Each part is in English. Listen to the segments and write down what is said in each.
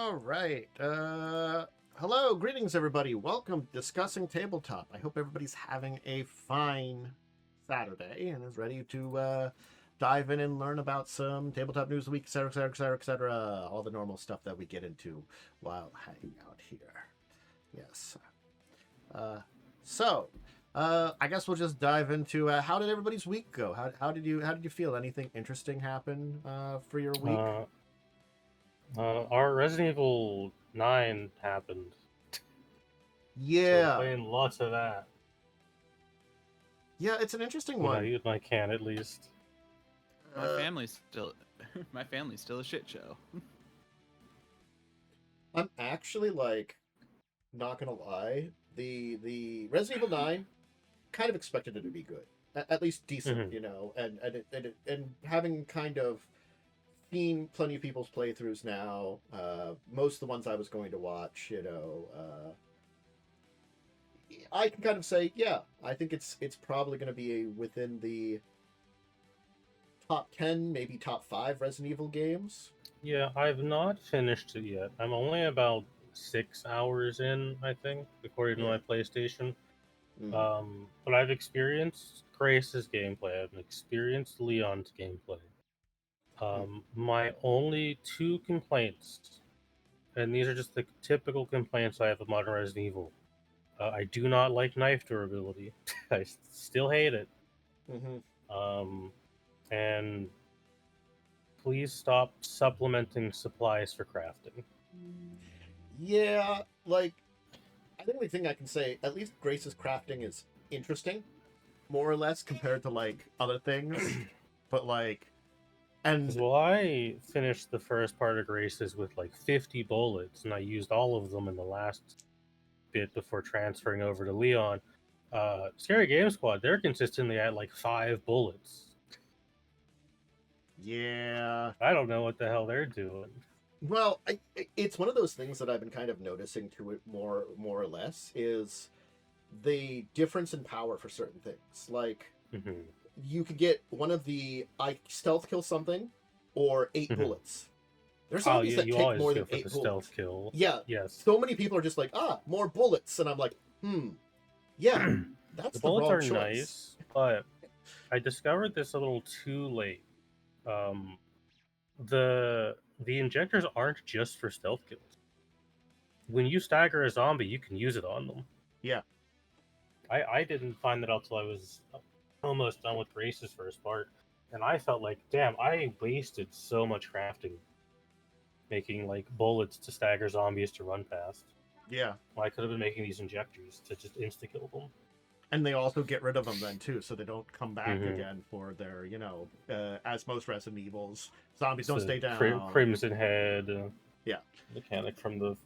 All right. Hello, greetings, everybody. Welcome to Discussing Tabletop. I hope everybody's having a fine Saturday and is ready to dive in and learn about some tabletop news of the week, etc., etc., etc., etc. All the normal stuff that we get into while hanging out here. Yes. I guess we'll just dive into how did everybody's week go? How did you feel? Anything interesting happen for your week? Our Resident Evil 9 happened. So Yeah. I'm playing lots of that. Yeah, it's an interesting When one. I can, at least. My family's still a shit show. I'm actually not gonna lie. The Resident Evil 9 kind of expected it to be good, at least decent, and having kind of seen plenty of people's playthroughs now, most of the ones I was going to watch, I can kind of say, yeah, I think it's probably going to be within the top 10, maybe top 5 Resident Evil games. Yeah, I've not finished it yet. I'm only about 6 hours in, I think, according to my PlayStation. But I've experienced Grace's gameplay. I've experienced Leon's gameplay. My only 2 complaints, and these are just the typical complaints I have of modern Resident Evil. I do not like knife durability. I still hate it. And please stop supplementing supplies for crafting. Yeah, I think the only thing I can say, at least Grace's crafting is interesting, more or less, compared to other things. But well, I finished the first part of Grace's with 50 bullets, and I used all of them in the last bit before transferring over to Leon. Scary Game Squad, they're consistently at 5 bullets. Yeah. I don't know what the hell they're doing. Well, it's one of those things that I've been kind of noticing to it more or less is the difference in power for certain things. You could get one of the stealth kill something or 8 bullets. There's zombies that take more than 8 bullets. Stealth kill. Yeah. Yes. So many people are just more bullets, and I'm like, yeah, that's the bullets wrong are choice. Nice, but I discovered this a little too late. The injectors aren't just for stealth kills. When you stagger a zombie, you can use it on them. Yeah. I didn't find that out till I was almost done with Grace's first part, and I felt like, damn, I wasted so much crafting making bullets to stagger zombies to run past. Yeah. Well, I could have been making these injectors to just insta-kill them. And they also get rid of them then too, so they don't come back again for their, as most Resident Evils, zombies don't stay down. Crimson Head, yeah, mechanic from the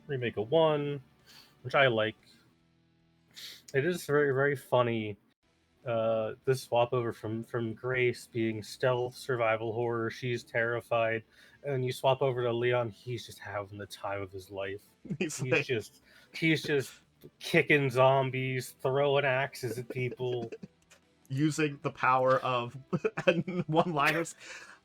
remake of 1, which I like. It is very, very funny. This swap over from Grace being stealth survival horror, she's terrified, and you swap over to Leon, he's just having the time of his life. He's just kicking zombies, throwing axes at people, using the power of one-liners.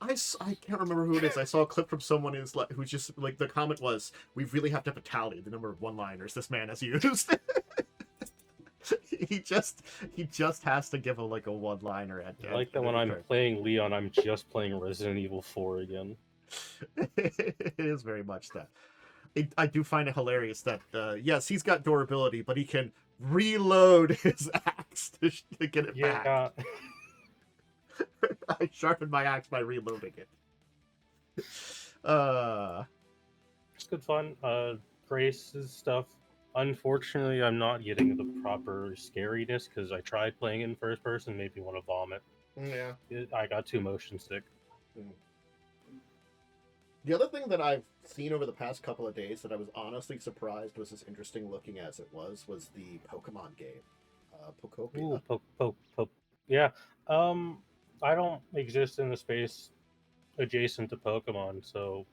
I can't remember who it is. I saw a clip from someone who's just the comment was, "We really have to have a tally the number of one-liners this man has used." he just has to give a one-liner at. I like that when I'm playing Leon, I'm just playing Resident Evil 4 again. It is very much that. I do find it hilarious that yes, he's got durability, but he can reload his axe to get it back. I sharpened my axe by reloading it. It's good fun. Grace's stuff. Unfortunately, I'm not getting the proper scariness because I tried playing it in first person, made me want to vomit. Yeah. I got too motion sick. The other thing that I've seen over the past couple of days that I was honestly surprised was as interesting looking as it was the Pokemon game. Pokopia. Ooh, yeah. I don't exist in the space adjacent to Pokemon, so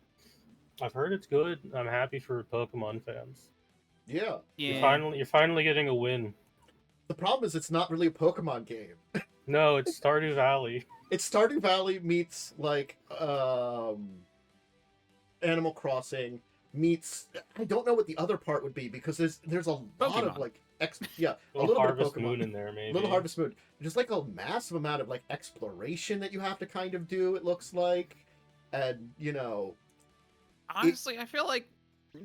I've heard it's good. I'm happy for Pokemon fans. Yeah. You're finally getting a win. The problem is it's not really a Pokemon game. No, it's Stardew Valley. It's Stardew Valley meets Animal Crossing meets, I don't know what the other part would be, because there's a lot of Pokemon. like a Little little bit Harvest of Pokemon. Moon in there, maybe. Little Harvest Moon. There's like a massive amount of like exploration that you have to kind of do, it looks like. And Honestly, I feel like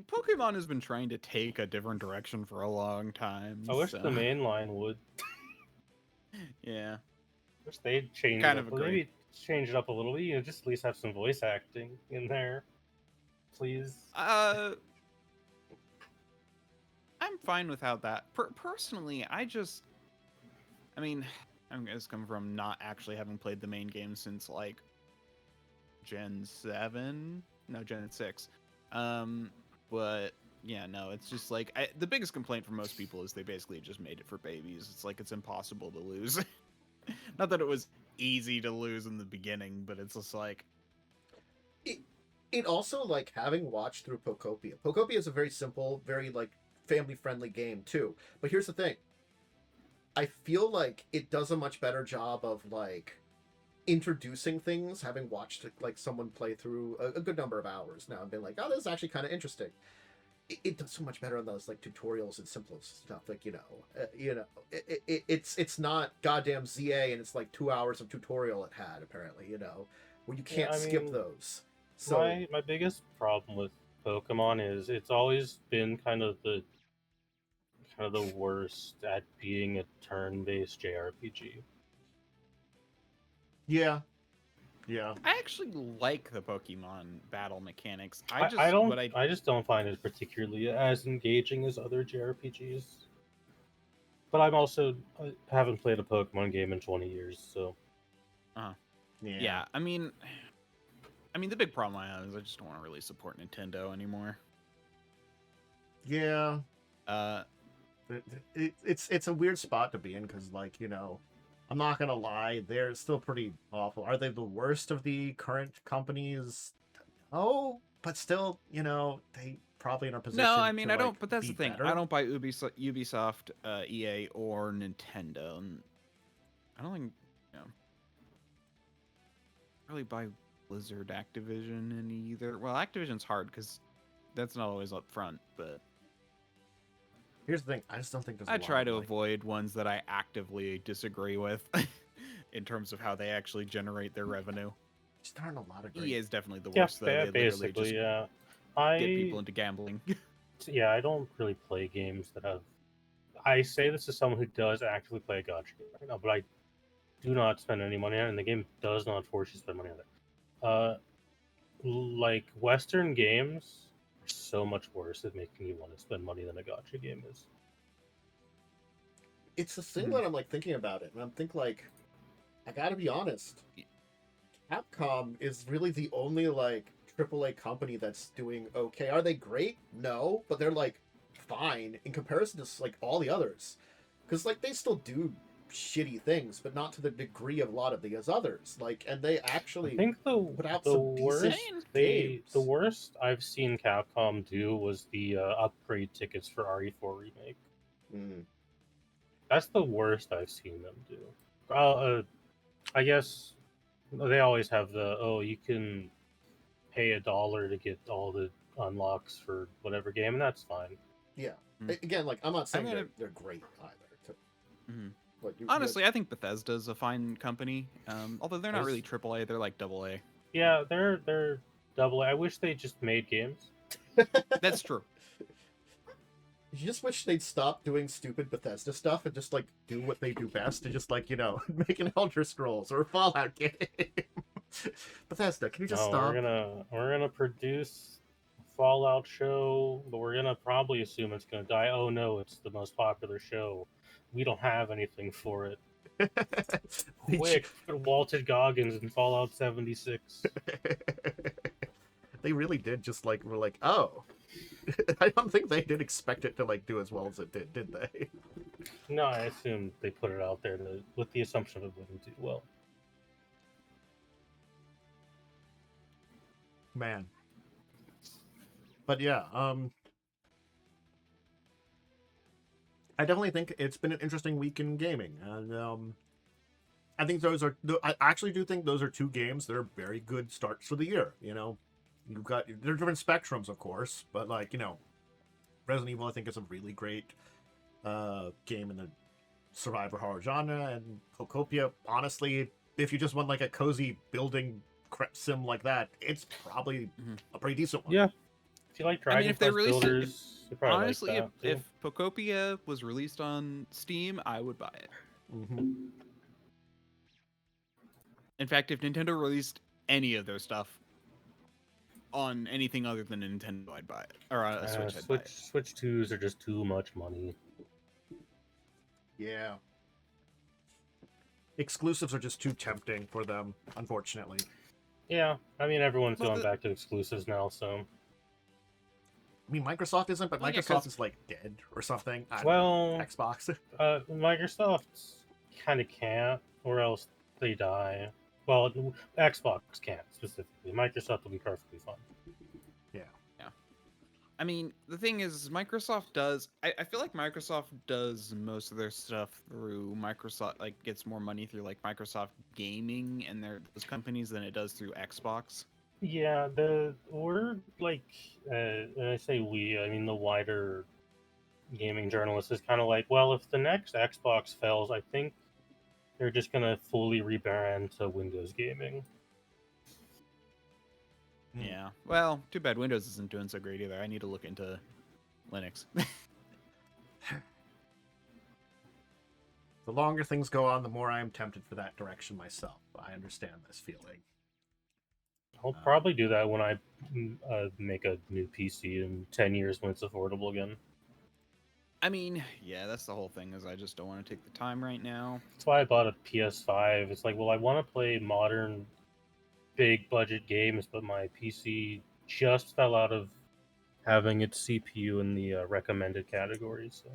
Pokemon has been trying to take a different direction for a long time. I wish so- the main line would. Yeah. Wish they'd change Kind it of up. agree. Maybe change it up a little bit. Just at least have some voice acting in there, please. I'm fine without that. Personally, I mean, I'm just coming from not actually having played the main game since like Gen 7, no, Gen 6. But yeah, no, it's just like the biggest complaint for most people is they basically just made it for babies. It's like it's impossible to lose. Not that it was easy to lose in the beginning, but it's just like it also, like, having watched through Pokopia is a very simple, very like family friendly game too. But here's the thing, I feel like it does a much better job of like introducing things, having watched like someone play through a good number of hours now and been like, oh, this is actually kind of interesting. It does so much better on those like tutorials and simplest stuff, like it's not goddamn ZA and it's like 2 hours of tutorial it had apparently, where you can't skip those. So my biggest problem with Pokemon is it's always been kind of the worst at being a turn-based JRPG. yeah. I actually like the Pokemon battle mechanics. I just don't find it particularly as engaging as other JRPGs. But I haven't played a Pokemon game in 20 years, so. Yeah. I mean, the big problem I have is I just don't want to really support Nintendo anymore. Yeah. It's a weird spot to be in because, like, I'm not gonna lie, they're still pretty awful. Are they the worst of the current companies? Oh, but still, they probably in a position. No, I mean, to, I don't. like, But that's be the thing. better. I don't buy Ubisoft, EA, or Nintendo. And I don't think, really buy Blizzard, Activision, in either. Well, Activision's hard because that's not always up front. But Here's the thing, I just don't think there's. I try to like, avoid ones that I actively disagree with, in terms of how they actually generate their revenue. just aren't a lot of great. EA is definitely the worst. Though. They literally basically, just yeah. get people into gambling. Yeah, I don't really play games that have. I say this as someone who does actively play a gacha game right now, but I do not spend any money on it, and the game does not force you to spend money on it. Like Western games are so much worse at making you want to spend money than a gacha game is. It's the thing that I'm like thinking about it, and I'm thinking like, I gotta be honest, Capcom is really the only like AAA company that's doing okay. Are they great? No, but they're like fine in comparison to like all the others, because like they still do shitty things, but not to the degree of a lot of these others. Like, and they actually I think put out the some worst decent games. the worst I've seen Capcom do was the upgrade tickets for RE4 remake. That's the worst I've seen them do. I guess they always have you can pay $1 to get all the unlocks for whatever game, and that's fine. Yeah. Again, like, I'm not saying they're great either. Honestly, I think Bethesda's a fine company. Although they're not really AAA, they're like AA. Yeah, they're AA. I wish they just made games. That's true. You just wish they'd stop doing stupid Bethesda stuff and just like do what they do best, and just like make an Elder Scrolls or a Fallout game. Bethesda, can you just stop? We're gonna produce a Fallout show, but we're gonna probably assume it's gonna die. Oh no, it's the most popular show. We don't have anything for it. Quick, put Walton Goggins in Fallout 76. They really did just like were like, oh. I don't think they did expect it to like do as well as it did they? No, I assume they put it out there with the assumption it wouldn't do well. Man. But yeah, I definitely think it's been an interesting week in gaming, and I think I actually do think those are two games that are very good starts for the year. you've got there are different spectrums, of course, but like Resident Evil I think is a really great game in the survivor horror genre, and Pocopia, honestly, if you just want like a cozy building sim like that, it's probably a pretty decent one. Yeah. If you like Dragon if they Quest released Builders, you probably honestly, like that, if Pocopia was released on Steam, I would buy it. In fact, if Nintendo released any of their stuff on anything other than Nintendo, I'd buy it. Or on a Switch, I'd buy it. Switch 2s are just too much money. Yeah. Exclusives are just too tempting for them, unfortunately. Yeah, I mean, everyone's going back to exclusives now, so... I mean, Microsoft isn't, but Microsoft is, like, dead or something. Xbox. Microsoft kind of can't, or else they die. Well, Xbox can't, specifically. Microsoft will be perfectly fine. Yeah. I mean, the thing is, Microsoft does... I feel like Microsoft does most of their stuff through Microsoft, like, gets more money through, like, Microsoft Gaming and those companies than it does through Xbox. Yeah, we're, like, when I say we, I mean the wider gaming journalist is kind of like, well, if the next Xbox fails, I think they're just going to fully rebrand to Windows Gaming. Yeah. Well, too bad Windows isn't doing so great either. I need to look into Linux. The longer things go on, the more I am tempted for that direction myself. I understand this feeling. I'll probably do that when I make a new PC in 10 years when it's affordable again. I mean, yeah, that's the whole thing, is I just don't want to take the time right now. That's why I bought a PS5. It's like, well, I want to play modern, big budget games, but my PC just fell out of having its CPU in the recommended categories.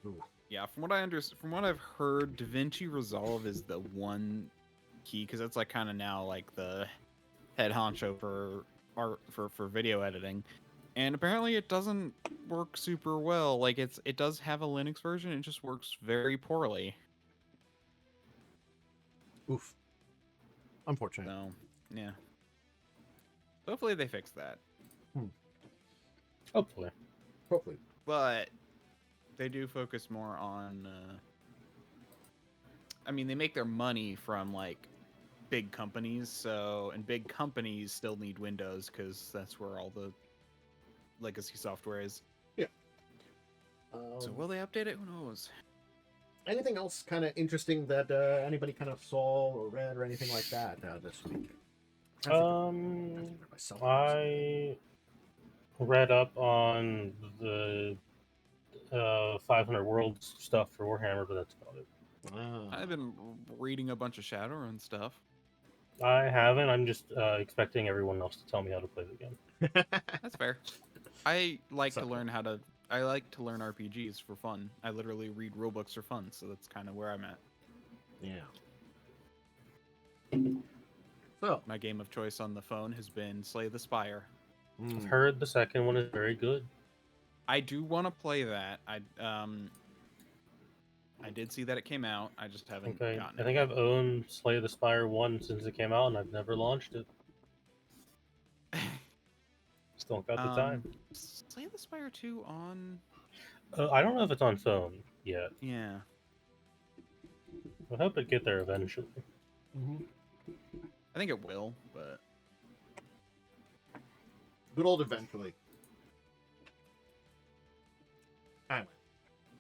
So. Yeah, from what I understand, from what I've heard, DaVinci Resolve is the one key, because that's like kind of now like the head honcho for art for video editing, and apparently it doesn't work super well. Like it does have a Linux version, it just works very poorly. Oof. Unfortunate. So yeah, hopefully they fix that. Hopefully. But they do focus more on I mean, they make their money from like big companies, so, and big companies still need Windows because that's where all the legacy software is. Yeah. So will they update it? Who knows? Anything else kind of interesting that anybody kind of saw or read or anything like that this week? I read up on the 500 Worlds stuff for Warhammer, but that's about it. I've been reading a bunch of Shadowrun stuff. I haven't. I'm just expecting everyone else to tell me how to play the game. That's fair. I like to learn RPGs for fun. I literally read rulebooks for fun, so that's kind of where I'm at. Yeah. So my game of choice on the phone has been Slay the Spire. I've heard the second one is very good. I do want to play that. I did see that it came out. I just haven't gotten it. I think I've owned Slay the Spire 1 since it came out, and I've never launched it. Just don't got the time. Slay the Spire 2 on... I don't know if it's on phone yet. Yeah. I hope it get there eventually. I think it will, but... Good old eventually.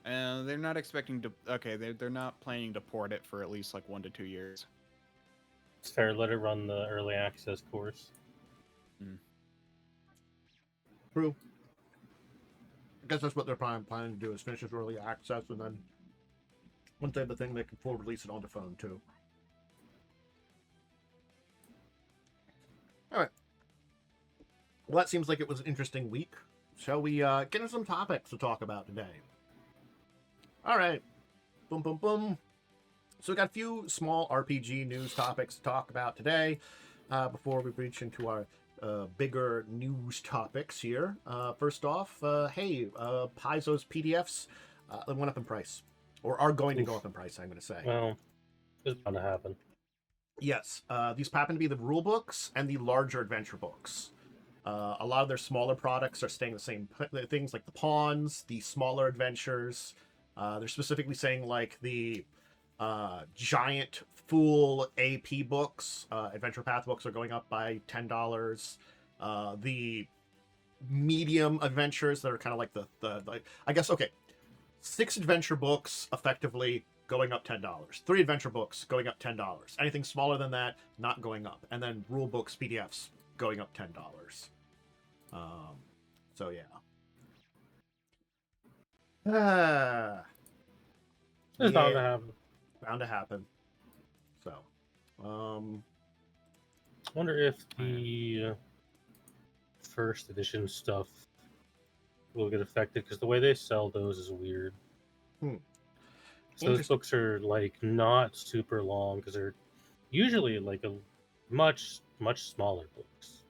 They're not expecting to... Okay, they're not planning to port it for at least like 1 to 2 years. It's fair. Let it run the early access course. True. I guess that's what they're planning to do, is finish with early access, and then once they have the thing, they can full release it on the phone too. All right. Well, that seems like it was an interesting week. Shall we get into some topics to talk about today? All right. Boom, boom, boom. So we got a few small RPG news topics to talk about today before we reach into our bigger news topics here. First off, hey, Paizo's PDFs went up in price, or are going to go up in price, I'm going to say. Well, it's bound to happen. Yes, these happen to be the rule books and the larger adventure books. A lot of their smaller products are staying the same. Things like the pawns, the smaller adventures. They're specifically saying like the giant full AP books, Adventure Path books are going up by $10. The medium adventures that are kind of like the I guess, okay, 6 adventure books effectively going up $10. 3 adventure books going up $10. Anything smaller than that, not going up. And then rule books, PDFs going up $10. So yeah. It's bound to happen. Bound to happen. So, wonder if the first edition stuff will get affected, because the way they sell those is weird. So those books are like not super long, because they're usually like a much smaller books.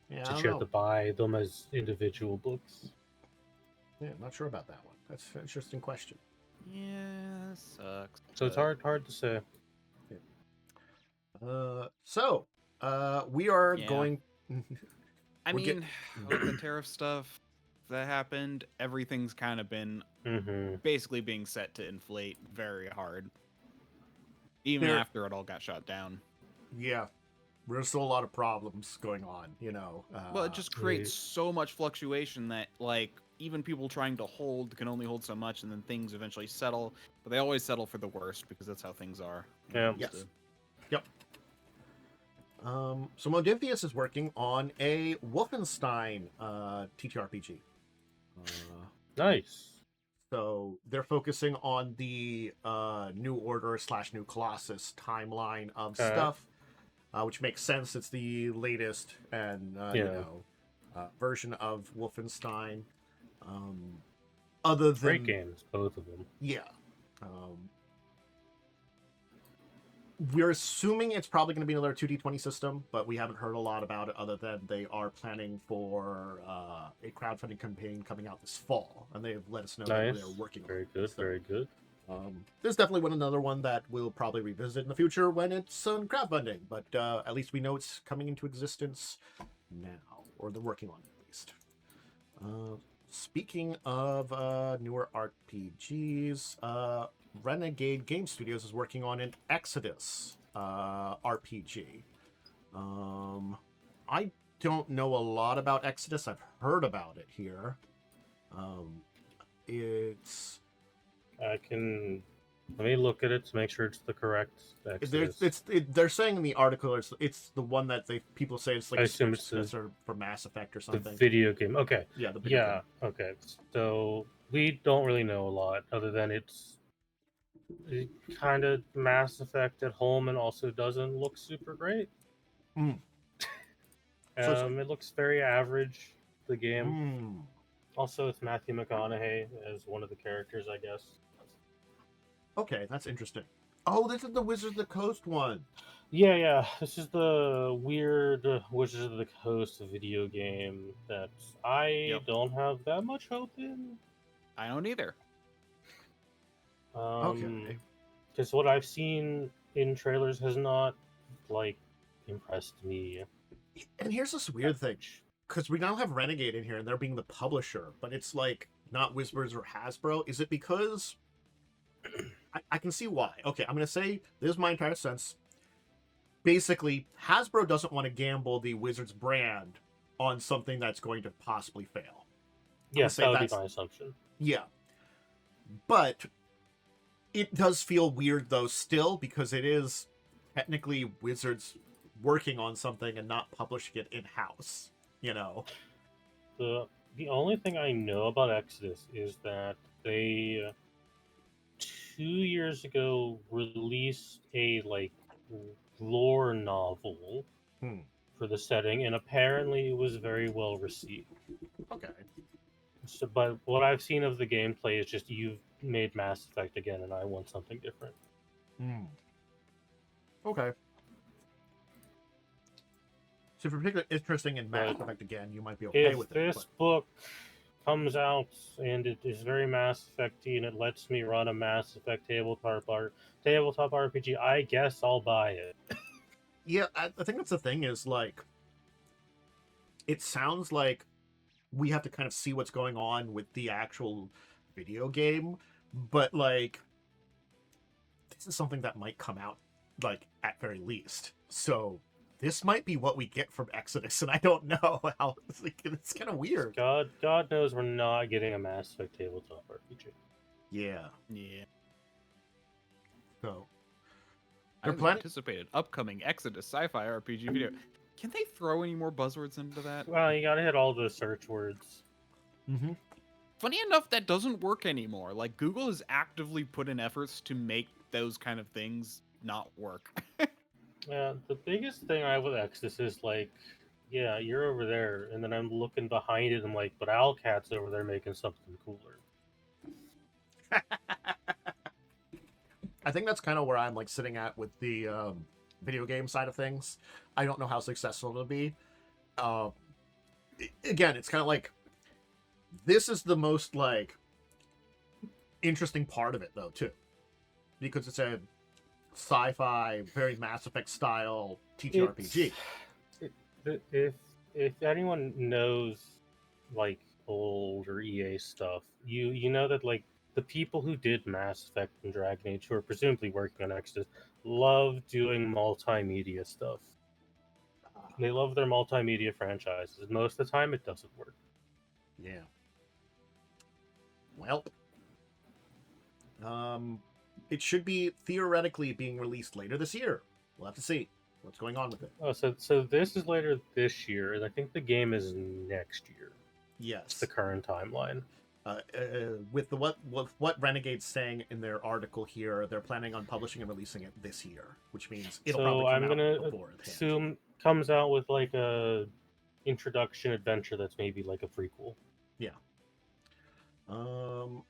Yeah, But you have to buy them as individual books. Yeah, I'm not sure about that one. That's an interesting question. Yeah, sucks. So it's hard to say. Yeah. We are going. I mean, with the tariff stuff that happened, everything's kind of been basically being set to inflate very hard, even after it all got shot down. Yeah, there's still a lot of problems going on, you know. Well, it just creates so much fluctuation that, like, even people trying to hold can only hold so much, and then things eventually settle. But they always settle for the worst, because that's how things are. Yeah. Yes. Yep. So Modifius is working on a Wolfenstein TTRPG. Nice. So they're focusing on the New Order / New Colossus timeline of stuff, which makes sense. It's the latest and version of Wolfenstein. Other than great games, both of them. Yeah. We're assuming it's probably going to be another 2D20 system, but we haven't heard a lot about it other than they are planning for a crowdfunding campaign coming out this fall, and they've let us know that they're working on it. Very good. There's definitely another one that we'll probably revisit in the future when it's on crowdfunding, but at least we know it's coming into existence now, or they're working on it at least. Speaking of newer RPGs, Renegade Game Studios is working on an Exodus RPG. I don't know a lot about Exodus. I've heard about it here. Let me look at it to make sure it's the correct Exodus. They're saying in the article it's the one that people say it's like I assume it's sort of for Mass Effect or something. The video game. Okay. Yeah, the video game. Okay. So we don't really know a lot other than it's kind of Mass Effect at home and also doesn't look super great. It looks very average, the game. Also, it's Matthew McConaughey as one of the characters, I guess. Okay, that's interesting. Oh, this is the Wizards of the Coast one. Yeah. This is the weird Wizards of the Coast video game that I don't have that much hope in. I don't either. Okay. Because what I've seen in trailers has not, like, impressed me. And here's this weird thing. Because we now have Renegade in here, and they're being the publisher, but it's, like, not Wizards or Hasbro. Is it because... I can see why. Okay, I'm going to say, this is my entire sense. Basically, Hasbro doesn't want to gamble the Wizards brand on something that's going to possibly fail. Yes, that would be my assumption. Yeah. But... it does feel weird, though, still, because it is technically Wizards working on something and not publishing it in-house, you know? The only thing I know about Exodus is that they, 2 years ago, released a, like, lore novel for the setting, and apparently it was very well received. Okay. So, but what I've seen of the gameplay is just you've made Mass Effect again, and I want something different. Okay. So if you're particularly interested in Mass Effect again, you might be okay with it. If this book comes out and it is very Mass Effect-y and it lets me run a Mass Effect tabletop RPG, I guess I'll buy it. Yeah, I think that's the thing is, like, it sounds like we have to kind of see what's going on with the actual video game, but like this is something that might come out like at very least. So this might be what we get from Exodus, and I don't know how. It's kind of weird. God knows we're not getting a Mass Effect tabletop RPG. Yeah. Yeah. So I anticipated upcoming Exodus sci-fi RPG video. Can they throw any more buzzwords into that? Well, you gotta hit all the search words. Mm-hmm. Funny enough, that doesn't work anymore. Like, Google has actively put in efforts to make those kind of things not work. Yeah, the biggest thing I have with Exodus is like, yeah, you're over there, and then I'm looking behind it, and I'm like, but Owlcat's over there making something cooler. I think that's kind of where I'm like sitting at with the video game side of things. I don't know how successful it'll be. Again, it's kind of like this is the most like interesting part of it though too, because it's a sci-fi, very Mass Effect style TTRPG. If anyone knows like older EA stuff, you know that like the people who did Mass Effect and Dragon Age, who are presumably working on Exodus, love doing multimedia stuff. They love their multimedia franchises. Most of the time, it doesn't work. Yeah. Well, it should be theoretically being released later this year. We'll have to see what's going on with it. Oh, so this is later this year, and I think the game is next year. Yes. It's the current timeline. With what Renegade's saying in their article here, they're planning on publishing and releasing it this year, which means it'll probably come out before. I'm gonna assume comes out with like a introduction adventure that's maybe like a prequel. Yeah. To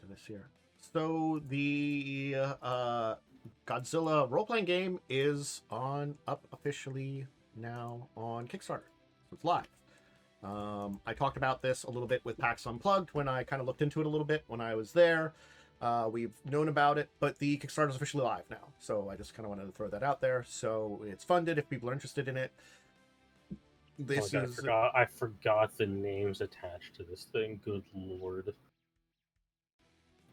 this here. So the Godzilla role-playing game is up officially now on Kickstarter. So it's live. I talked about this a little bit with PAX Unplugged when I kind of looked into it a little bit when I was there. We've known about it, but the Kickstarter is officially live now. So I just kind of wanted to throw that out there. So it's funded if people are interested in it. I forgot the names attached to this thing. Good lord.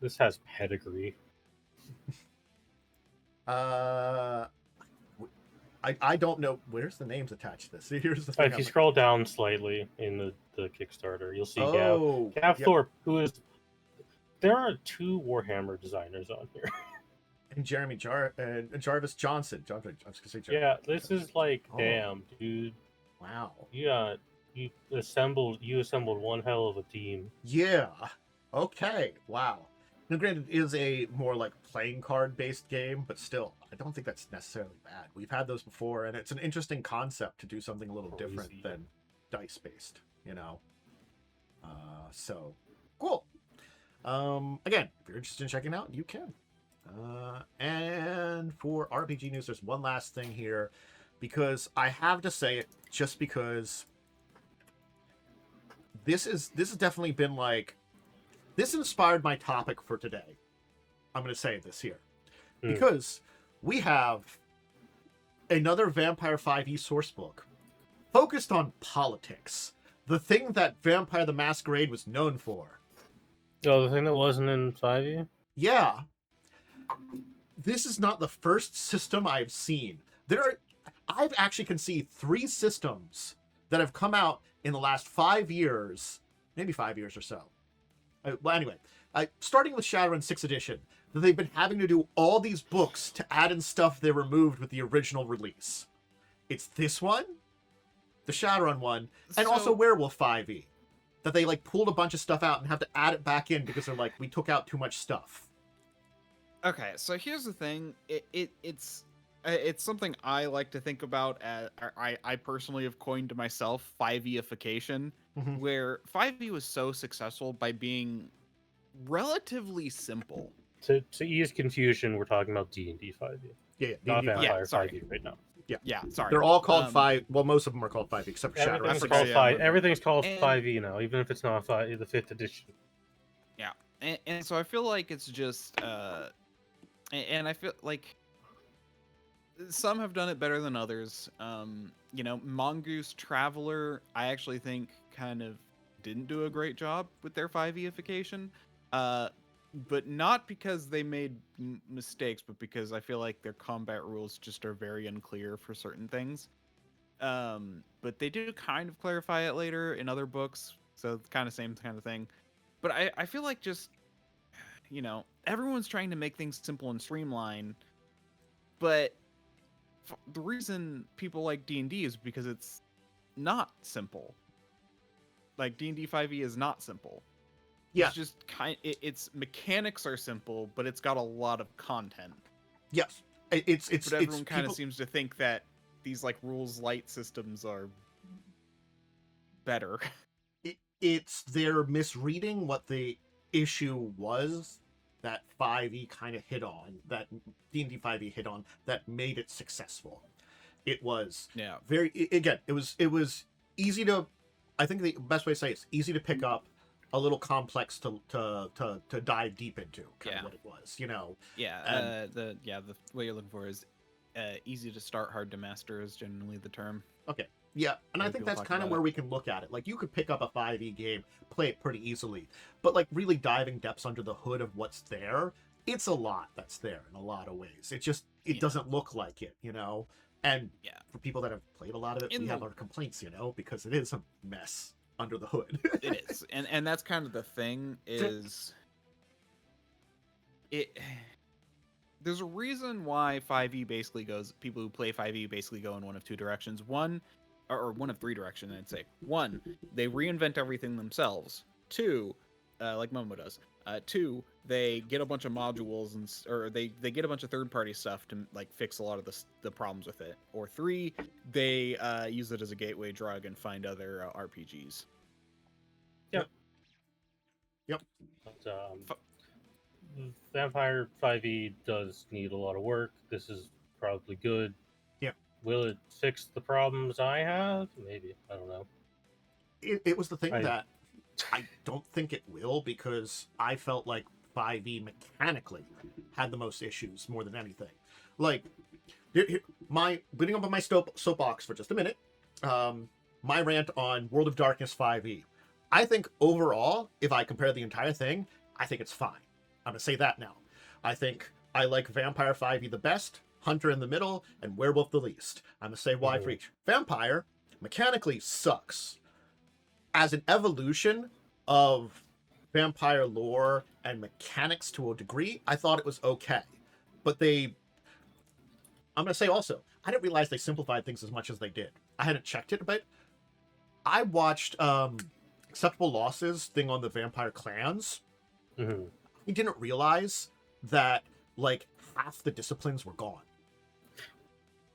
This has pedigree. I don't know. Where's the names attached to this? Here's the thing. If you scroll down slightly in the Kickstarter, you'll see Gav yep. Thorpe, who is... There are 2 Warhammer designers on here. And Jarvis Johnson. I was gonna say Jarvis. Yeah, this is like, damn, dude. Wow. Yeah, you assembled one hell of a team. Yeah. Okay. Wow. Now, granted, it is a more like playing card based game, but still, I don't think that's necessarily bad. We've had those before, and it's an interesting concept to do something a little different than dice based, you know. So cool. Again, if you're interested in checking it out, you can. And for RPG news, there's one last thing here, because I have to say it just because this has definitely been like, this inspired my topic for today. I'm going to say this here. Because we have another Vampire 5e sourcebook focused on politics. The thing that Vampire the Masquerade was known for. Oh, the thing that wasn't in 5e? Yeah. This is not the first system I've seen. I've actually can see 3 systems that have come out in the last 5 years, maybe 5 years or so. Well, anyway, starting with Shadowrun 6th edition, that they've been having to do all these books to add in stuff they removed with the original release. It's this one, the Shadowrun one, and also Werewolf 5e. That they like pulled a bunch of stuff out and have to add it back in because they're like, we took out too much stuff. Okay, so here's the thing. It's something I like to think about. I personally have coined to myself 5e-ification, where 5e was so successful by being relatively simple. To ease confusion, we're talking about D&D 5e. Yeah, not Vampire 5e right now. Yeah, sorry. They're all called 5. Well, most of them are called 5e, except for Shadowrun. Everything's called 5e now, even if it's not 5e, the 5th edition. Yeah, and so I feel like it's just, and I feel like some have done it better than others. Mongoose Traveler, I actually think kind of didn't do a great job with their 5e-ification. But not because they made mistakes, but because I feel like their combat rules just are very unclear for certain things. But they do kind of clarify it later in other books, so it's kind of same kind of thing. But I feel like just, everyone's trying to make things simple and streamline, but the reason people like D&D is because it's not simple. Like D&D 5e is not simple. Yeah. It's just its mechanics are simple, but it's got a lot of content. Yes. But everyone kind of seems to think that these like rules light systems are better. It's they're misreading what the issue was that 5e kind of hit on, that D&D 5e hit on, that made it successful. It was it was easy to, I think the best way to say it is easy to pick up, a little complex to dive deep into, kind of what it was, Yeah, the what you're looking for is easy to start, hard to master is generally the term. Okay. Yeah, and I think that's kind of where we can look at it. Like, you could pick up a 5e game, play it pretty easily, but like really diving depths under the hood of what's there, it's a lot that's there in a lot of ways. It doesn't look like it, And for people that have played a lot of it, we have our complaints, because it is a mess under the hood. It is, and that's kind of the thing is it. There's a reason why 5e basically goes. People who play 5e basically go in one of two directions. One of three directions, I'd say. One, they reinvent everything themselves. Two, like Momo does. Two, they get a bunch of modules or they get a bunch of third-party stuff to like fix a lot of the problems with it. Or three, they use it as a gateway drug and find other RPGs. Yep. But, Vampire 5e does need a lot of work. This is probably good. Yeah. Will it fix the problems I have? Maybe. I don't know. It was the thing that I don't think it will, because I felt like 5e mechanically had the most issues more than anything. Like, leading up on my soapbox for just a minute, my rant on World of Darkness 5e. I think overall, if I compare the entire thing, I think it's fine. I'm going to say that now. I think I like Vampire 5e the best, Hunter in the middle, and Werewolf the least. I'm going to say why for each. Vampire mechanically sucks. As an evolution of vampire lore and mechanics to a degree, I thought it was okay. But I'm going to say also, I didn't realize they simplified things as much as they did. I hadn't checked it, but I watched Acceptable Losses thing on the vampire clans. Mm-hmm. I didn't realize that like half the disciplines were gone.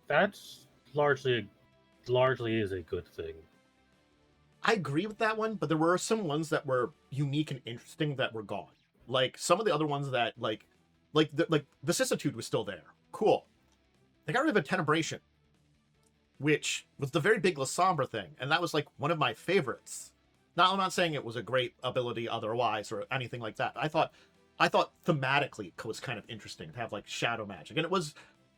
That's largely is a good thing. I agree with that one, but there were some ones that were unique and interesting that were gone. Like some of the other ones that like the vicissitude was still there. Cool. They got rid of a Tenebration, which was the very big La Sombra thing, and that was like one of my favorites. Now, I'm not saying it was a great ability otherwise or anything like that. I thought thematically it was kind of interesting to have like shadow magic, and it was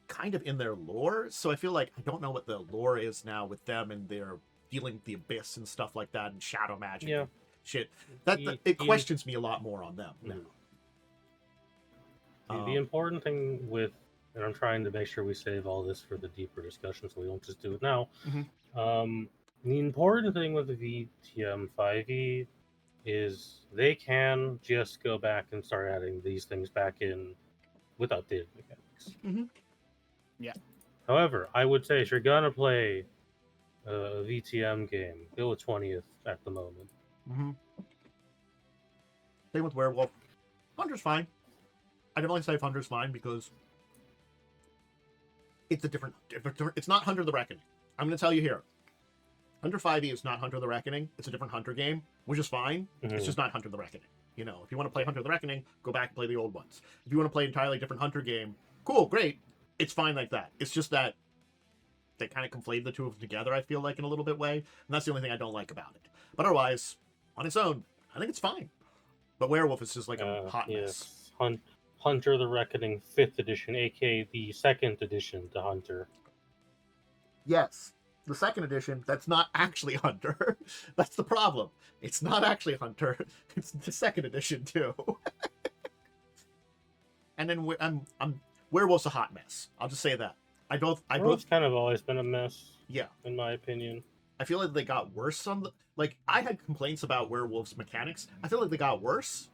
kind of in their lore. So I feel like I don't know what the lore is now with them and their dealing with the abyss and stuff like that and shadow magic and shit. It questions me a lot more on them now. The important thing with, and I'm trying to make sure we save all this for the deeper discussion, so we won't just do it now. Mm-hmm. The important thing with the VTM 5e is they can just go back and start adding these things back in with updated mechanics. Mm-hmm. Yeah. However, I would say if you're gonna play a VTM game, go with 20th at the moment. Mm-hmm. Same with Werewolf. Hunter's fine. I can only say Hunter's fine because it's a different. It's not Hunter the Reckoning. I'm going to tell you here. Hunter 5e is not Hunter the Reckoning. It's a different Hunter game, which is fine. Mm-hmm. It's just not Hunter the Reckoning. If you want to play Hunter the Reckoning, go back and play the old ones. If you want to play an entirely different Hunter game, cool, great. It's fine like that. It's just that they kind of conflated the two of them together, I feel like, in a little bit way. And that's the only thing I don't like about it. But otherwise, on its own, I think it's fine. But Werewolf is just like a hot mess. Hunter the Reckoning 5th edition, aka the 2nd edition to Hunter. Yes, the 2nd edition, that's not actually Hunter. That's the problem. It's not actually Hunter. It's the 2nd edition too. And then Werewolf's a hot mess. I'll just say that. Werewolf's kind of always been a mess. Yeah, in my opinion. I feel like they got worse on the, like, I had complaints about Werewolf's mechanics. I feel like they got worse.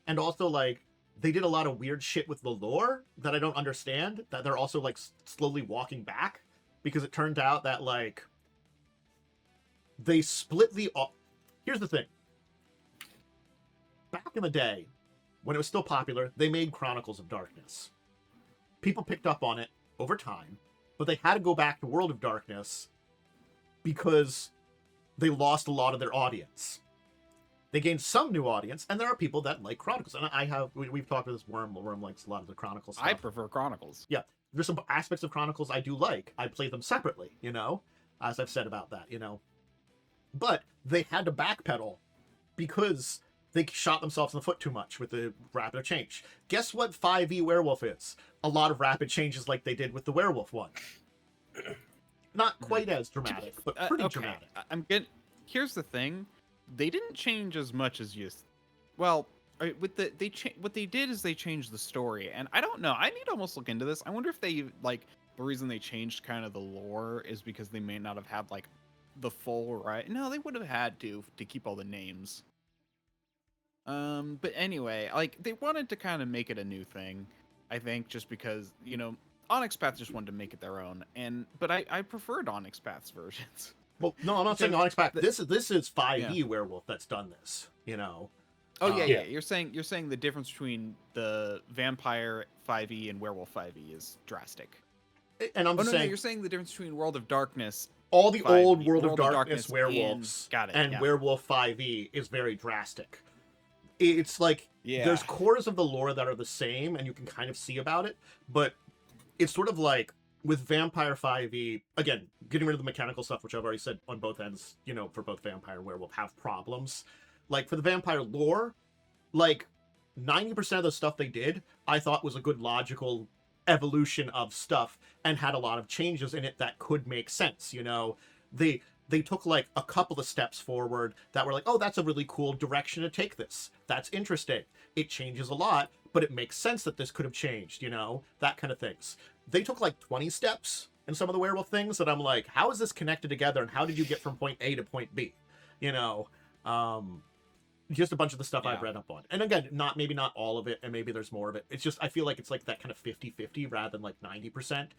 And also, like, they did a lot of weird shit with the lore that I don't understand, that they're also, like, slowly walking back. Because it turned out that, like, they split the... Here's the thing. Back in the day, when it was still popular, they made Chronicles of Darkness. People picked up on it over time, but they had to go back to World of Darkness because they lost a lot of their audience. They gained some new audience, and there are people that like Chronicles. And we've talked with this Worm. Worm likes a lot of the Chronicles stuff. I prefer Chronicles. Yeah. There's some aspects of Chronicles I do like. I play them separately, you know, as I've said about that, you know. But they had to backpedal because they shot themselves in the foot too much with the rapid change. Guess what 5e Werewolf is? A lot of rapid changes like they did with the Werewolf one. Not quite as dramatic, but pretty dramatic. Here's the thing. They didn't change as much as you... Well... what they did is they changed the story, and I don't know. I need to almost look into this. I wonder if they, like, the reason they changed kind of the lore is because they may not have had, like, the full right. No, they would have had to keep all the names. But anyway, like, they wanted to kind of make it a new thing, I think, just because, you know, Onyx Path just wanted to make it their own, but I preferred Onyx Path's versions. Well, no, I'm not saying Onyx Path. This is 5e Werewolf that's done this, you know. Oh yeah. You're saying the difference between the Vampire 5e and Werewolf 5e is drastic. And I'm saying you're saying the difference between World of Darkness, all the old World of Darkness werewolves and Werewolf 5e is very drastic. It's like there's cores of the lore that are the same, and you can kind of see about it, but it's sort of like with Vampire 5e, again, getting rid of the mechanical stuff, which I've already said on both ends, you know, for both Vampire and Werewolf have problems. Like, for the Vampire lore, like, 90% of the stuff they did, I thought was a good logical evolution of stuff and had a lot of changes in it that could make sense, you know? They took, like, a couple of steps forward that were like, oh, that's a really cool direction to take this. That's interesting. It changes a lot, but it makes sense that this could have changed, you know? That kind of things. They took, like, 20 steps in some of the werewolf things that I'm like, how is this connected together, and how did you get from point A to point B? You know? Just a bunch of the stuff I've read up on. And again, maybe not all of it, and maybe there's more of it. It's just, I feel like it's like that kind of 50-50 rather than like 90%,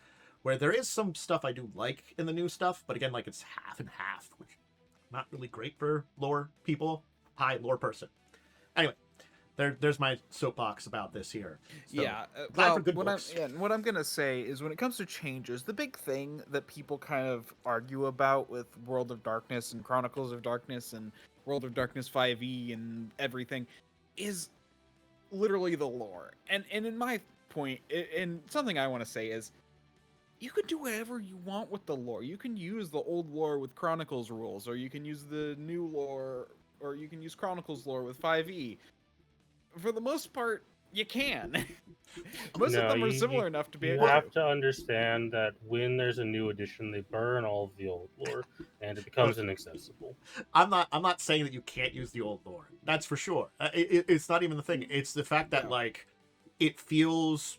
where there is some stuff I do like in the new stuff, but again, like it's half and half, which not really great for lore people. Hi, lore person. Anyway, there's my soapbox about this here. So, what I'm gonna say is when it comes to changes, the big thing that people kind of argue about with World of Darkness and Chronicles of Darkness and World of Darkness 5e and everything is literally the lore. And in my point, and something I want to say is, you can do whatever you want with the lore. You can use the old lore with Chronicles rules, or you can use the new lore, or you can use Chronicles lore with 5e. For the most part, you can. Most of them are similar enough to be able to. You have to understand that when there's a new edition, they burn all of the old lore, and it becomes inaccessible. I'm not saying that you can't use the old lore. That's for sure. It's not even the thing. It's the fact that like it feels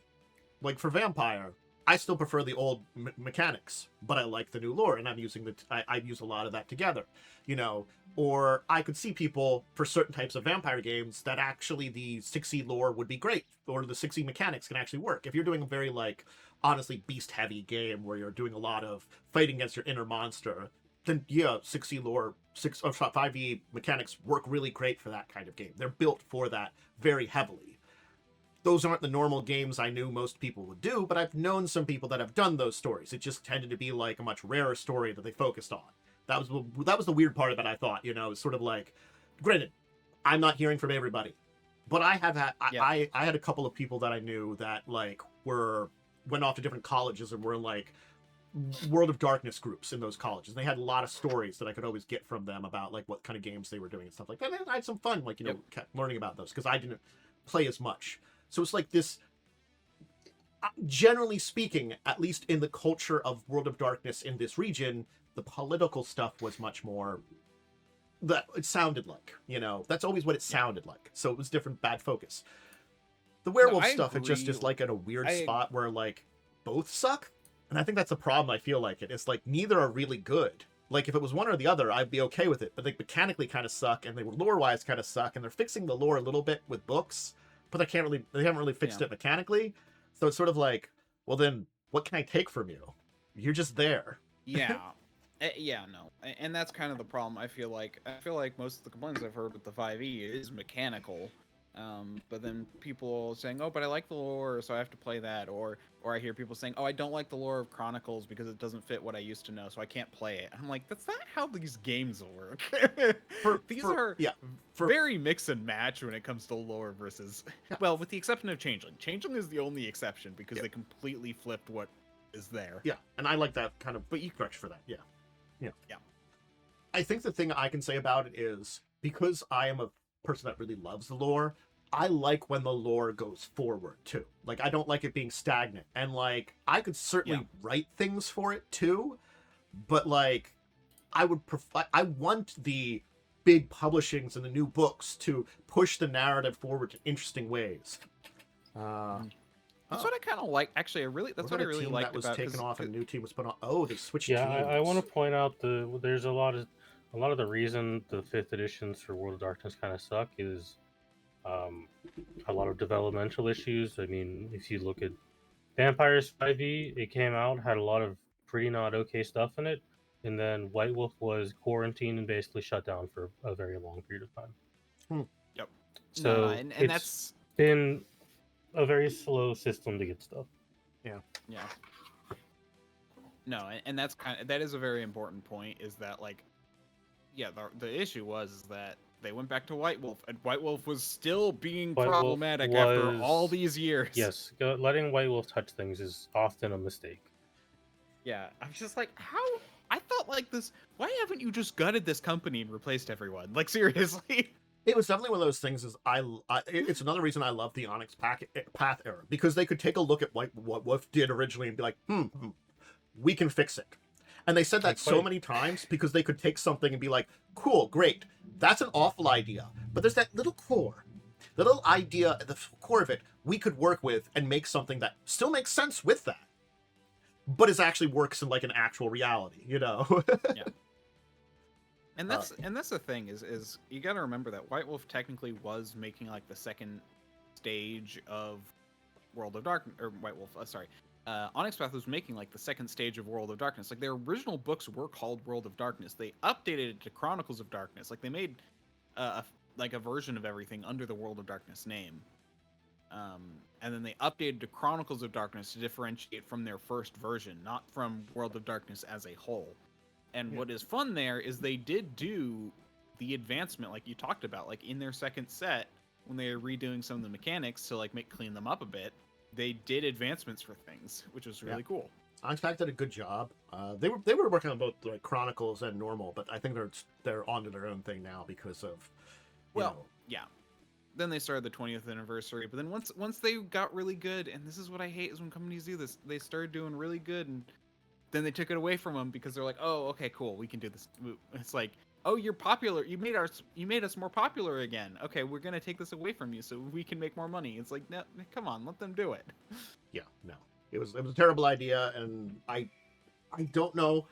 like for Vampire, I still prefer the old mechanics, but I like the new lore, and I'm using I use a lot of that together, you know. Or I could see people for certain types of Vampire games that actually the 6e lore would be great, or the 6e mechanics can actually work. If you're doing a very like honestly beast heavy game where you're doing a lot of fighting against your inner monster, then yeah, 6e lore, 5e mechanics work really great for that kind of game. They're built for that very heavily. Those aren't the normal games I knew most people would do, but I've known some people that have done those stories. It just tended to be like a much rarer story that they focused on. That was the weird part of it, I thought, you know, it's sort of like, granted, I'm not hearing from everybody, but I have had, I had a couple of people that I knew that like went off to different colleges and were like World of Darkness groups in those colleges. And they had a lot of stories that I could always get from them about like what kind of games they were doing and stuff like that. And I had some fun, like, you know, learning about those because I didn't play as much. So it's like this generally speaking, at least in the culture of World of Darkness in this region, the political stuff was much more that it sounded like, that's always what it sounded like. So it was different, bad focus. The werewolf stuff, it just is like in a weird spot where like both suck. And I think that's the problem. I feel like it's like neither are really good. Like if it was one or the other, I'd be okay with it. But they mechanically kind of suck, and they lore-wise kind of suck, and they're fixing the lore a little bit with books, but they haven't really fixed it mechanically. So it's sort of like, well then, what can I take from you? You're just there. Yeah. Yeah, no. And that's kind of the problem. I feel like most of the complaints I've heard with the 5e is mechanical. But then people saying, oh, but I like the lore, so I have to play that. Or I hear people saying, oh, I don't like the lore of Chronicles because it doesn't fit what I used to know, so I can't play it. I'm like, that's not how these games work. These are very mix and match when it comes to lore versus... Well, with the exception of Changeling. Changeling is the only exception because they completely flipped what is there. Yeah, and I like that kind of structure for that. Yeah. I think the thing I can say about it is, because I am a person that really loves the lore, I like when the lore goes forward too. Like, I don't like it being stagnant, and like I could certainly write things for it too, but like I want the big publishings and the new books to push the narrative forward in interesting ways. That's what I kind of like. Actually, that's what I really liked about. That was taken off and a new team was put on. Oh, they switched. Yeah, I want to point out there's a lot of the reason the 5th editions for World of Darkness kind of suck is a lot of developmental issues. I mean, if you look at Vampires 5e, it came out, had a lot of pretty not okay stuff in it, and then White Wolf was quarantined and basically shut down for a very long period of time. Yep. So and that's been a very slow system to get stuff. Yeah. No, and that is a very important point, is that like, the issue was that they went back to White Wolf, and White Wolf was still being problematic after all these years. Yes, letting White Wolf touch things is often a mistake. Yeah, I'm just like, how? I thought like this. Why haven't you just gutted this company and replaced everyone? Like, seriously. It was definitely one of those things. It's another reason I love the Onyx Path era, because they could take a look at what Wolf did originally and be like, we can fix it. And they said that so many times because they could take something and be like, cool, great, that's an awful idea, but there's that little core, the little idea at the core of it we could work with and make something that still makes sense with that, but it actually works in like an actual reality, Yeah. And that's the thing is you got to remember that White Wolf technically was making like the second stage of World of Darkness, or White Wolf, Onyx Path was making like the second stage of World of Darkness. Like, their original books were called World of Darkness. They updated it to Chronicles of Darkness. Like, they made a version of everything under the World of Darkness name. And then they updated to Chronicles of Darkness to differentiate from their first version, not from World of Darkness as a whole. And what is fun there is they did do the advancement like you talked about, like in their second set, when they were redoing some of the mechanics to like clean them up a bit. They did advancements for things, which was really cool. Onyx Path did a good job. They were working on both like Chronicles and normal, but I think they're onto their own thing now because of Then they started the 20th anniversary, but then once they got really good, and this is what I hate is when companies do this, they started doing really good, and then they took it away from them because they're like, oh, okay, cool, we can do this. It's like, oh, you're popular. You made us more popular again. Okay, we're gonna take this away from you so we can make more money. It's like, no, come on, let them do it. Yeah, no, it was a terrible idea, and I don't know.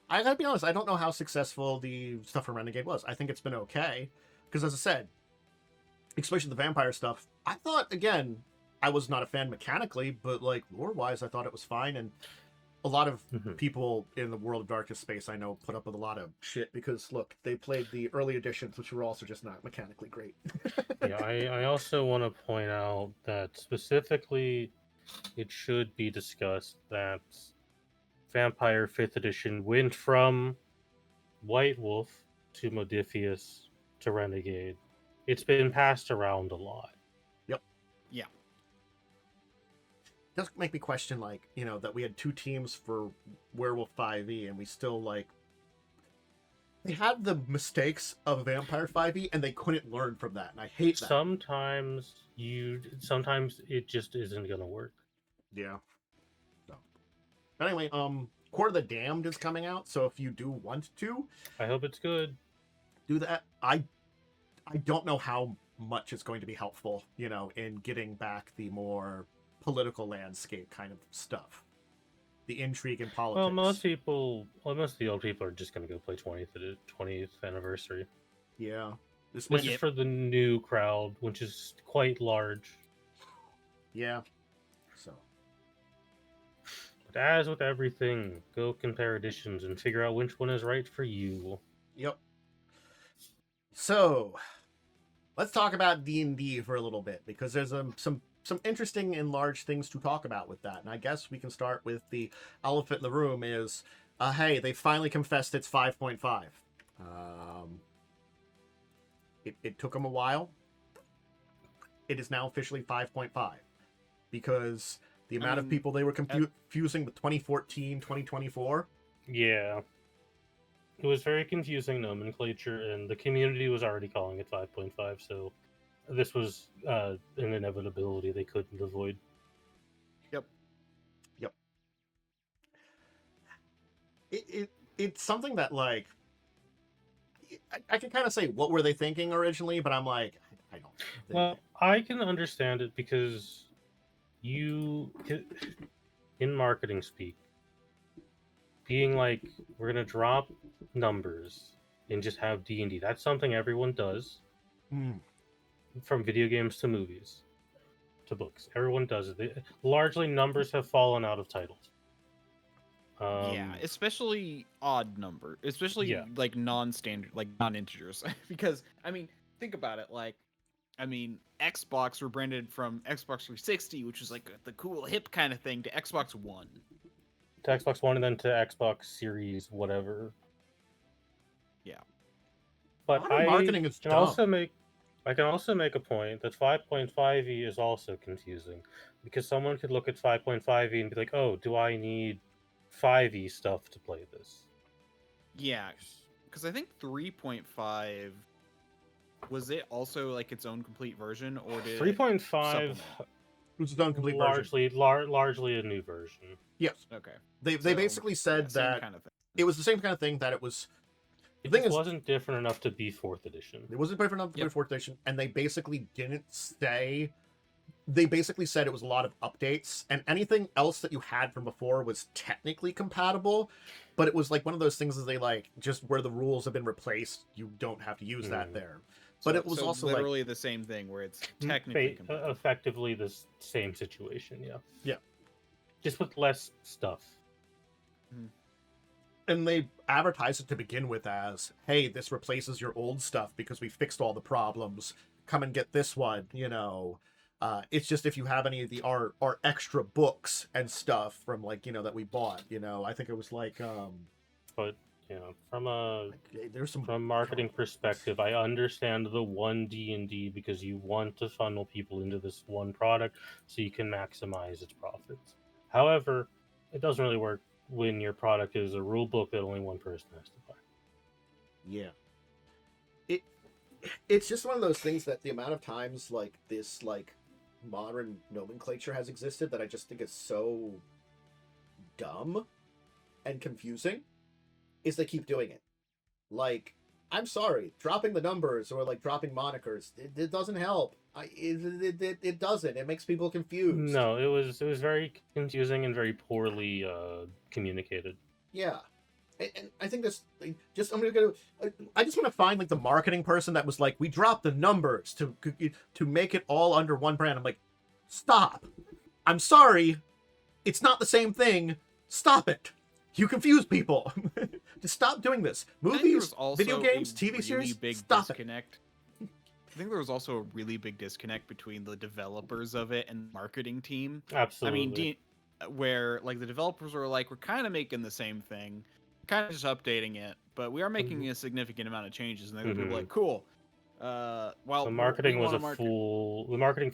I gotta be honest, I don't know how successful the stuff from Renegade was. I think it's been okay, because as I said, especially the vampire stuff, I thought, again, I was not a fan mechanically, but like lore wise, I thought it was fine, and a lot of people in the World of Darkness space I know put up with a lot of shit because, look, they played the early editions, which were also just not mechanically great. Yeah, I also want to point out that specifically it should be discussed that Vampire 5th edition went from White Wolf to Modiphius to Renegade. It's been passed around a lot. Yep. Yeah. Does make me question, like, that we had two teams for Werewolf 5e and we still, like, they had the mistakes of Vampire 5e and they couldn't learn from that, and I hate that. Sometimes it just isn't gonna work. Yeah. So, anyway, Court of the Damned is coming out, so if you do want to I hope it's good. do that, I don't know how much it's going to be helpful, in getting back the more political landscape kind of stuff, the intrigue and politics. Well, most of the old people are just going to go play 20th anniversary. Yeah. This This is for the new crowd, which is quite large. Yeah. So. But as with everything, go compare editions and figure out which one is right for you. Yep. So, let's talk about D&D for a little bit, because there's some interesting and large things to talk about with that. And I guess we can start with the elephant in the room is, hey, they finally confessed it's 5.5. It took them a while. It is now officially 5.5 because the amount of people they were confusing with 2014, 2024. Yeah. It was very confusing nomenclature, and the community was already calling it 5.5, so this was an inevitability they couldn't avoid. Yep. It's something that, like, I can kind of say what were they thinking originally, but I'm like, I don't. Well, I can understand it because in marketing speak, being like, we're gonna drop numbers and just have D&D. That's something everyone does. From video games to movies to books, everyone does it. Largely, numbers have fallen out of titles. Yeah, especially odd number, especially like non-standard, like non-integers. Because I mean, think about it. Like, I mean, Xbox rebranded from Xbox 360, which was like the cool hip kind of thing, to Xbox One. To Xbox One, and then to Xbox Series, whatever. Yeah, but marketing is can dumb. I can also make a point that 5.5e is also confusing, because someone could look at 5.5e and be like, "Oh, do I need 5e stuff to play this?" Yeah, because I think 3.5 was it also like its own complete version, or did 3.5 was its own complete version. Largely a new version. Yes. Okay. They basically said that kind of thing. it was the same kind of thing, that it was. It wasn't different enough to be 4th edition. It wasn't different enough to be 4th edition, and they basically didn't say. They basically said it was a lot of updates, and anything else that you had from before was technically compatible, but it was like one of those things is they like, just where the rules have been replaced, you don't have to use that there. But it was also literally the same thing where it's technically compatible. Effectively the same situation, yeah. Yeah. Just with less stuff. And they advertised it to begin with as, hey, this replaces your old stuff because we fixed all the problems. Come and get this one, It's just if you have any of our extra books and stuff from, like, that we bought, I think it was like... But, from a marketing comments. perspective, I understand the one D&D because you want to funnel people into this one product so you can maximize its profits. However, it doesn't really work when your product is a rule book that only one person has to buy. Yeah. It's just one of those things that the amount of times, like, this, like, modern nomenclature has existed that I just think is so dumb and confusing is they keep doing it. Like, I'm sorry, dropping the numbers or, like, dropping monikers, it doesn't help. It doesn't. It makes people confused. No, it was very confusing and very poorly communicated. Yeah. And I think this, I just want to find, like, the marketing person that was like, we dropped the numbers to make it all under one brand. I'm like, stop. I'm sorry. It's not the same thing. Stop it. You confuse people. Just stop doing this. Movies, video games, TV series, stop it. I think there was also a really big disconnect between the developers of it and the marketing team. Absolutely. I mean, where, like, the developers were like, we're kind of making the same thing, kind of just updating it, but we are making a significant amount of changes, and they were like, cool. Well, the marketing was a fool. The marketing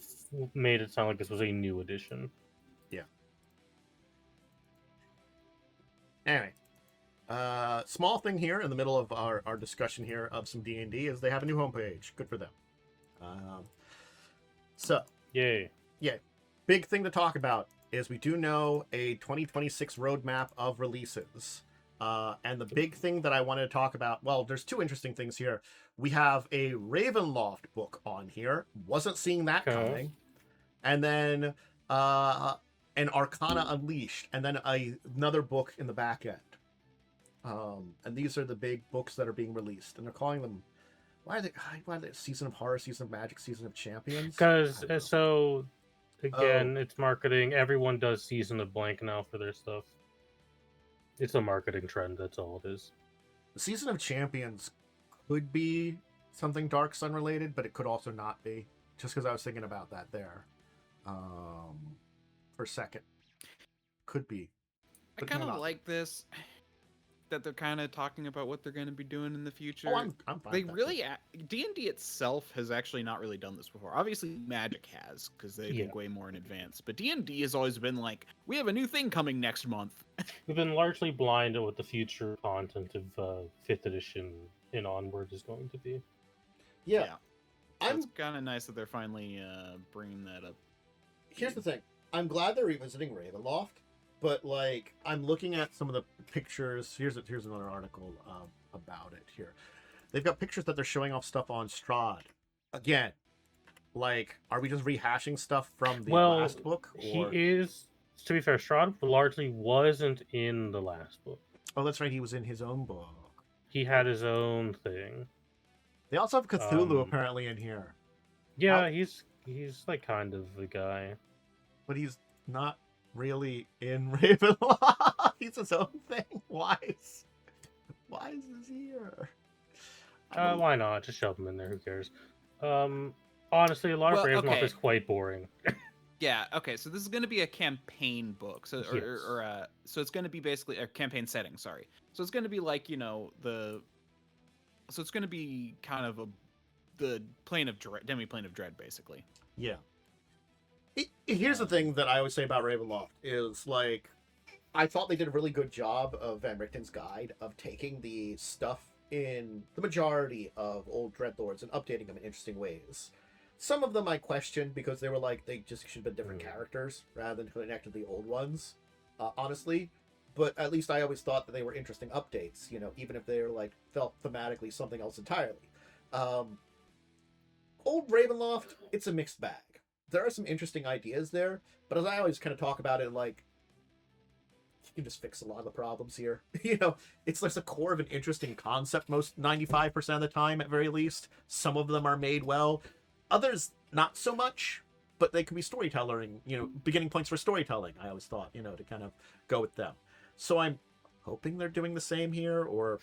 made it sound like this was a new edition. Yeah. Anyway, small thing here in the middle of our discussion here of some D&D is they have a new homepage. Good for them. So, yay. Yeah, big thing to talk about is we do know a 2026 roadmap of releases. And the big thing that I wanted to talk about, well, there's two interesting things here. We have a Ravenloft book on here. Wasn't seeing that coming. And then an Arcana Unleashed, and then another book in the back end. And these are the big books that are being released, and they're calling them. Why are they Season of Horror, Season of Magic, Season of Champions? Because again, it's marketing. Everyone does Season of Blank now for their stuff. It's a marketing trend. That's all it is. The Season of Champions could be something Dark Sun related, but it could also not be. Just because I was thinking about that there, for a second, could be. I kind of like this. That they're kind of talking about what they're going to be doing in the future. Oh, I'm fine. They really D&D itself has actually not really done this before. Obviously, Magic has because they think way more in advance. But D&D has always been like, we have a new thing coming next month. We've been largely blind to what the future content of 5th edition and onward is going to be. Yeah. So it's kind of nice that they're finally bringing that up. Here's the thing. I'm glad they're revisiting Ravenloft. But, like, I'm looking at some of the pictures. Here's another article about it here. They've got pictures that they're showing off stuff on Strahd. Again, like, are we just rehashing stuff from the last book? Or... He is, to be fair, Strahd largely wasn't in the last book. Oh, that's right. He was in his own book. He had his own thing. They also have Cthulhu apparently in here. Yeah, he's like kind of the guy. But he's not really in Ravenloft. He's his own thing. Why is this here? Why not? Just shove him in there. Who cares? Honestly, a lot of Ravenloft is quite boring. Yeah. Okay. So this is going to be a campaign book. So so it's going to be basically a campaign setting. Sorry. So it's going to be like So it's going to be kind of the plane of dread, demi-plane of dread, basically. Yeah. Here's the thing that I always say about Ravenloft is, like, I thought they did a really good job of Van Richten's guide of taking the stuff in the majority of old Dreadlords and updating them in interesting ways. Some of them I questioned because they were like, they just should have been different characters rather than connect to the old ones, honestly. But at least I always thought that they were interesting updates, even if they were, like, felt thematically something else entirely. Old Ravenloft, it's a mixed bag. There are some interesting ideas there, but as I always kind of talk about it, like, you can just fix a lot of the problems here. It's like the core of an interesting concept most 95% of the time, at very least. Some of them are made well. Others, not so much, but they can be storytelling, beginning points for storytelling, I always thought, to kind of go with them. So I'm hoping they're doing the same here, or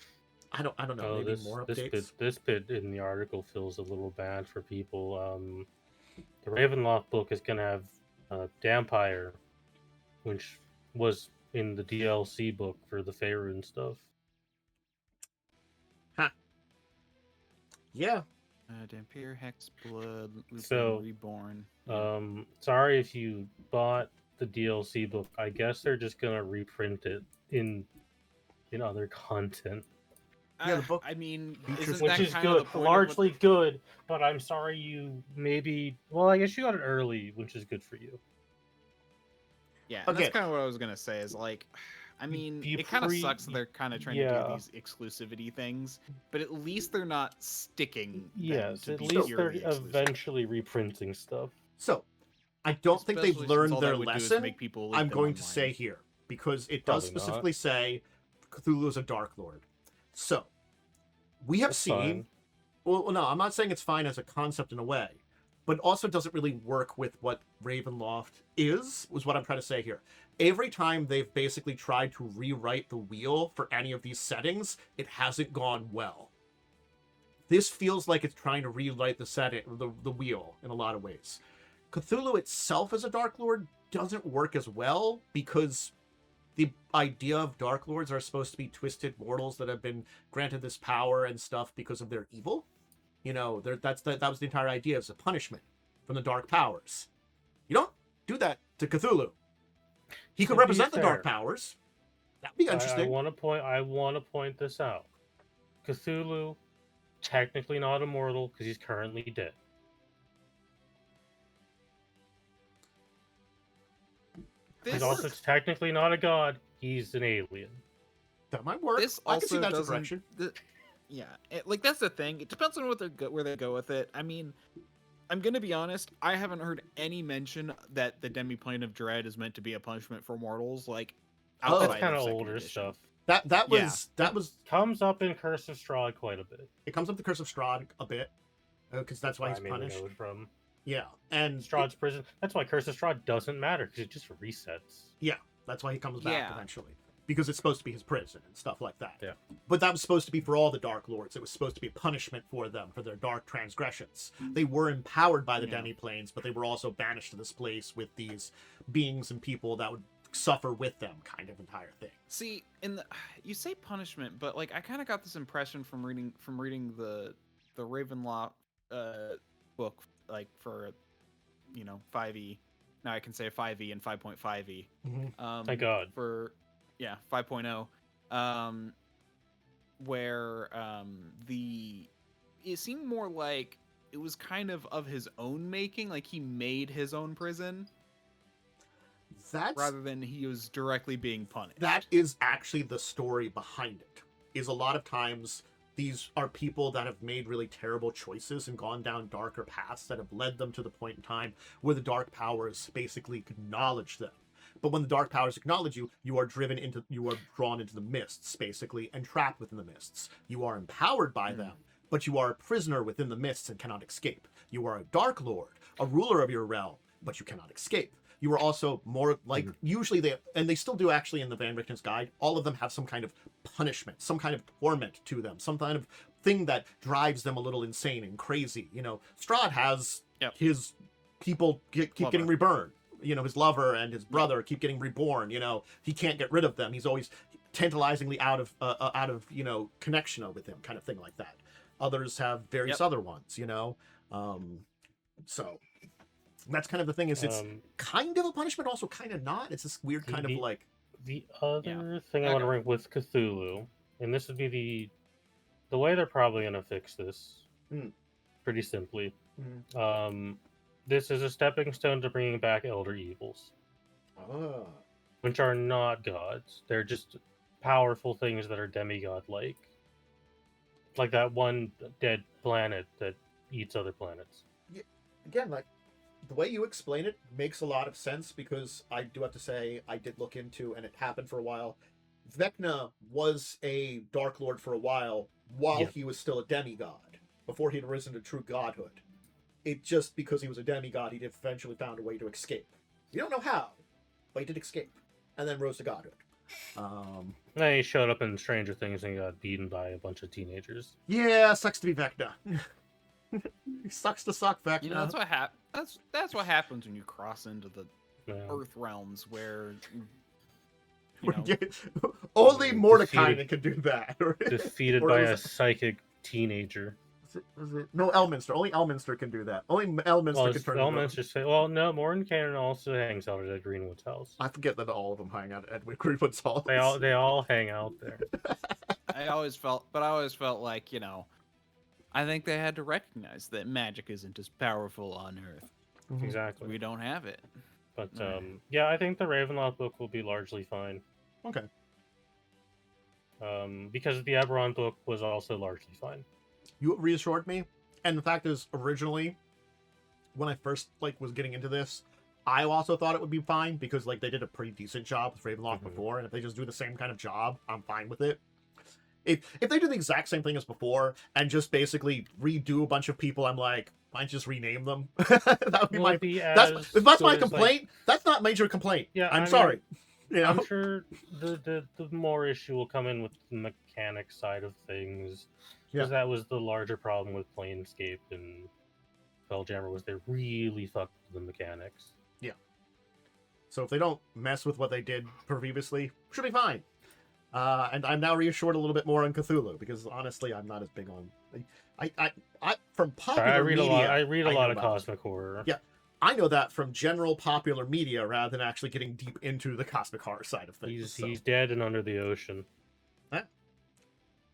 I don't know, maybe more updates. This bit in the article feels a little bad for people. The Ravenloft book is going to have Dampire, which was in the DLC book for the Faerun stuff. Huh. Yeah. Dampire, Hexblood, so, Reborn. Sorry if you bought the DLC book. I guess they're just going to reprint it in other content. Yeah, the book, I mean, which is good, largely good, but I'm sorry you maybe. Well, I guess you got it early, which is good for you. Yeah, that's kind of what I was gonna say. Is like, I mean, it kind of sucks that they're kind of trying to do these exclusivity things, but at least they're not sticking. Yes, at least they're eventually reprinting stuff. So, I don't think they've learned their lesson. I'm going to say here because it does specifically say Cthulhu is a Dark Lord. So, we have seen... Well, no, I'm not saying it's fine as a concept in a way, but also doesn't really work with what Ravenloft was what I'm trying to say here. Every time they've basically tried to rewrite the wheel for any of these settings, it hasn't gone well. This feels like it's trying to rewrite the wheel in a lot of ways. Cthulhu itself as a Dark Lord doesn't work as well because... the idea of Dark Lords are supposed to be twisted mortals that have been granted this power and stuff because of their evil. That was the entire idea, as a punishment from the dark powers. You don't do that to Cthulhu. He could represent the dark powers. That'd be interesting. I want to point this out. Cthulhu, technically not immortal because he's currently dead. He's also technically not a god. He's an alien. That might work. This I can see also that's a doesn't. direction. Yeah, like that's the thing. It depends on where they go with it. I mean, I'm gonna be honest. I haven't heard any mention that the Demiplane of Dread is meant to be a punishment for mortals. Like, Oh. That's outside kind of of second older edition. stuff. That Yeah. was Comes up in Curse of Strahd quite a bit. it comes up the Curse of Strahd a bit because that's why he's I mainly punished. know it from Yeah, and Strahd's prison. That's why Curse of Strahd doesn't matter because it just resets. that's why he comes back Yeah. eventually, because it's supposed to be his prison and stuff like that. Yeah. But that was supposed to be for all the Dark Lords. It was supposed to be punishment for them for their dark transgressions. They were empowered by the Yeah. Demiplanes, but they were also banished to this place with these beings and people that would suffer with them, kind of entire thing. See, you say punishment, but like I kind of got this impression from reading the Ravenloft book, like for 5e. Now I can say 5e and 5.5e. Thank God. For 5.0, where it seemed more like it was kind of his own making, like he made his own prison That's rather than he was directly being punished. that is actually the story behind it. Is a lot of times these are people that have made really terrible choices and gone down darker paths that have led them to the point in time where the dark powers basically acknowledge them. But when the dark powers acknowledge you, you are drawn into the mists, basically, and trapped within the mists. You are empowered by them, but you are a prisoner within the mists and cannot escape. You are a dark lord, a ruler of your realm, but you cannot escape. You are also more like, usually they still do actually in the Van Richten's Guide, all of them have some kind of punishment, some kind of torment to them, some kind of thing that drives them a little insane and crazy. Strahd has his people keep getting reburned. His lover and his brother keep getting reborn. He can't get rid of them. He's always tantalizingly out of connection with him, kind of thing like that. Others have various other ones. So that's kind of the thing. Is it's kind of a punishment, also kind of not. It's this weird kind of like. The other thing I want to bring with Cthulhu, and this would be the way they're probably going to fix this, pretty simply. This is a stepping stone to bringing back Elder Evils, which are not gods. They're just powerful things that are demigod-like. Like that one dead planet that eats other planets. Yeah, again, like, the way you explain it makes a lot of sense, because I do have to say I did look into, and it happened for a while. Vecna was a Dark Lord for a while he was still a demigod, before he'd risen to true godhood. It just because he was a demigod, he eventually found a way to escape. You don't know how, but he did escape, and then rose to godhood. Then he showed up in Stranger Things and got beaten by a bunch of teenagers. Yeah, sucks to be Vecna. He sucks to suck, Vecna. That's what that's what happens when you cross into the Earth realms, where only Mordecai can do that. Defeated by a psychic teenager. Is it? No, Elminster. Only Elminster can do that. Only Elminster can turn Elminster well, no, Mordenkainen also hangs out at Greenwood's house. I forget that all of them hang out at Greenwood's house. They all hang out there. I always felt like, I think they had to recognize that magic isn't as powerful on Earth. Exactly. We don't have it. But I think the Ravenloft book will be largely fine. Okay. Because the Eberron book was also largely fine. You reassured me, and the fact is, originally, when I first was getting into this, I also thought it would be fine, because they did a pretty decent job with Ravenloft before, and if they just do the same kind of job, I'm fine with it. If they do the exact same thing as before and just basically redo a bunch of people, I'm like, why don't you just rename them? That would be that's my complaint. That's not major complaint. Yeah, I'm sorry. I'm sure the more issue will come in with the mechanic side of things. Because that was the larger problem with Planescape and Spelljammer, was they really fucked with the mechanics. Yeah. So if they don't mess with what they did previously, should be fine. And I'm now reassured a little bit more on Cthulhu, because honestly, I'm not as big on. I from popular media. I read a lot of cosmic horror. Yeah, I know that from general popular media rather than actually getting deep into the cosmic horror side of things. He's dead and under the ocean.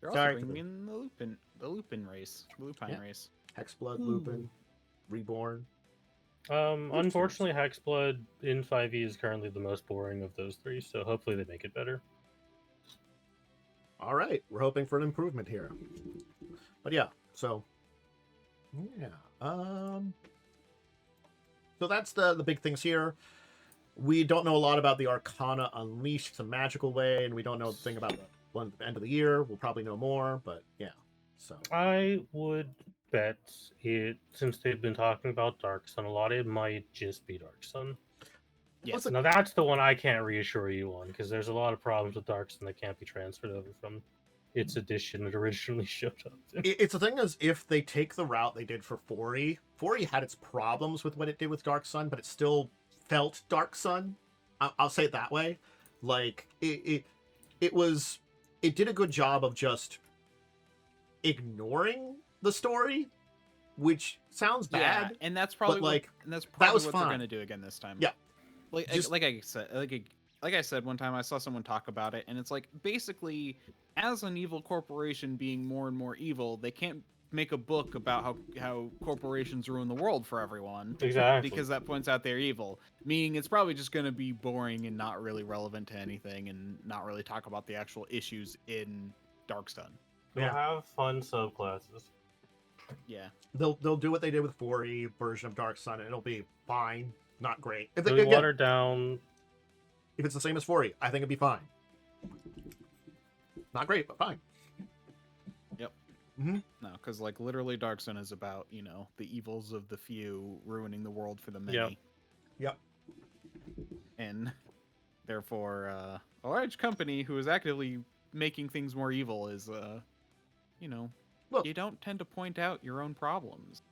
They're also bringing in the Lupin race. Hexblood, Lupin, Reborn. Unfortunately, Hexblood in 5e is currently the most boring of those three, so hopefully they make it better. All right, we're hoping for an improvement here. But yeah, so yeah, so that's the big things here. We don't know a lot about the Arcana Unleashed. It's a magical way, and we don't know the thing about the one at the end of the year. We'll probably know more, but yeah. So I would bet it, since they've been talking about Dark Sun a lot, it might just be Dark Sun. Yes. Now that's the one I can't reassure you on, because there's a lot of problems with Dark Sun that can't be transferred over from its edition it originally showed up in. It's the thing is, if they take the route they did for 4E, 4E had its problems with what it did with Dark Sun, but it still felt Dark Sun. I'll say it that way. Like it did a good job of just ignoring the story, which sounds bad. Yeah, and that's probably like, and that's that probably was what fine. they're going to do again this time. Yeah. Like I said one time, I saw someone talk about it, and it's like, basically, as an evil corporation being more and more evil, they can't make a book about how corporations ruin the world for everyone. Exactly. Because that points out they're evil. Meaning it's probably just going to be boring and not really relevant to anything, and not really talk about the actual issues in Darkstun. They'll have fun subclasses. Yeah. They'll do what they did with 4E version of Dark Sun, and it'll be fine, not great. If Really watered down. If it's the same as 4E, I think it'd be fine. Not great, but fine. Yep. Mm-hmm. No, because like literally Darkstun is about, the evils of the few ruining the world for the many. Yep. And therefore, a large company who is actively making things more evil is, Look, you don't tend to point out your own problems.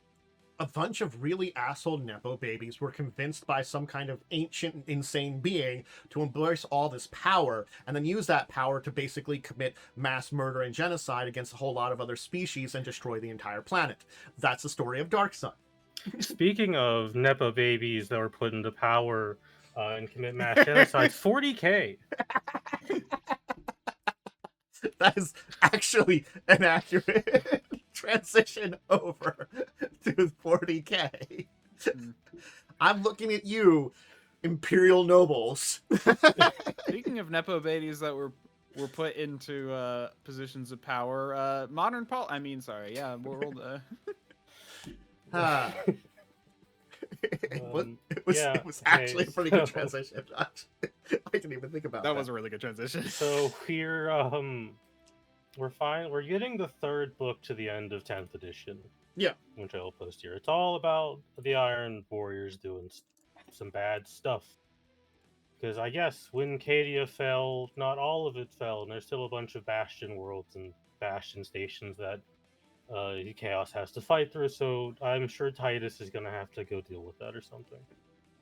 a bunch of really asshole Nepo babies were convinced by some kind of ancient, insane being to embrace all this power, and then use that power to basically commit mass murder and genocide against a whole lot of other species and destroy the entire planet. That's the story of Dark Sun. Speaking of Nepo babies that were put into power and commit mass genocide, 40K. That is actually an accurate transition over to 40K. I'm looking at you, Imperial nobles. Speaking of Nepo babies that were put into positions of power, world. It was actually a pretty good transition. I didn't even think about that. That was a really good transition. So we're fine. We're getting the third book to the end of 10th edition. Yeah. Which I will post here. It's all about the Iron Warriors doing some bad stuff. Because I guess when Cadia fell, not all of it fell, and there's still a bunch of Bastion worlds and Bastion stations that Chaos has to fight through, so I'm sure Titus is going to have to go deal with that or something.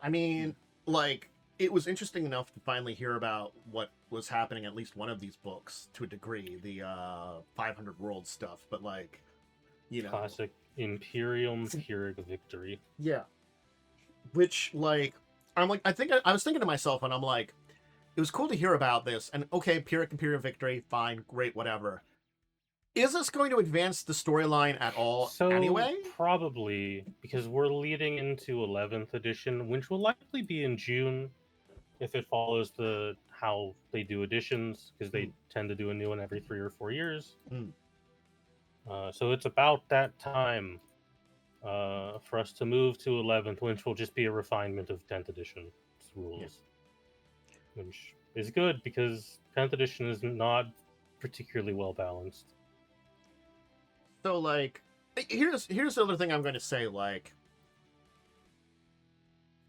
I mean, like, it was interesting enough to finally hear about what was happening at least one of these books to a degree, the 500 World stuff, but like, Classic Imperium Pyrrhic victory. Yeah. Which, like, I was thinking to myself, and I'm like, it was cool to hear about this, and okay, Pyrrhic Imperium victory, fine, great, whatever. Is this going to advance the storyline at all anyway? Probably, because we're leading into 11th edition, which will likely be in June, if it follows how they do editions, because they tend to do a new one every 3 or 4 years. So it's about that time for us to move to 11th, which will just be a refinement of 10th edition rules. Yeah. Which is good, because 10th edition is not particularly well balanced. So, like, here's the other thing I'm going to say, like,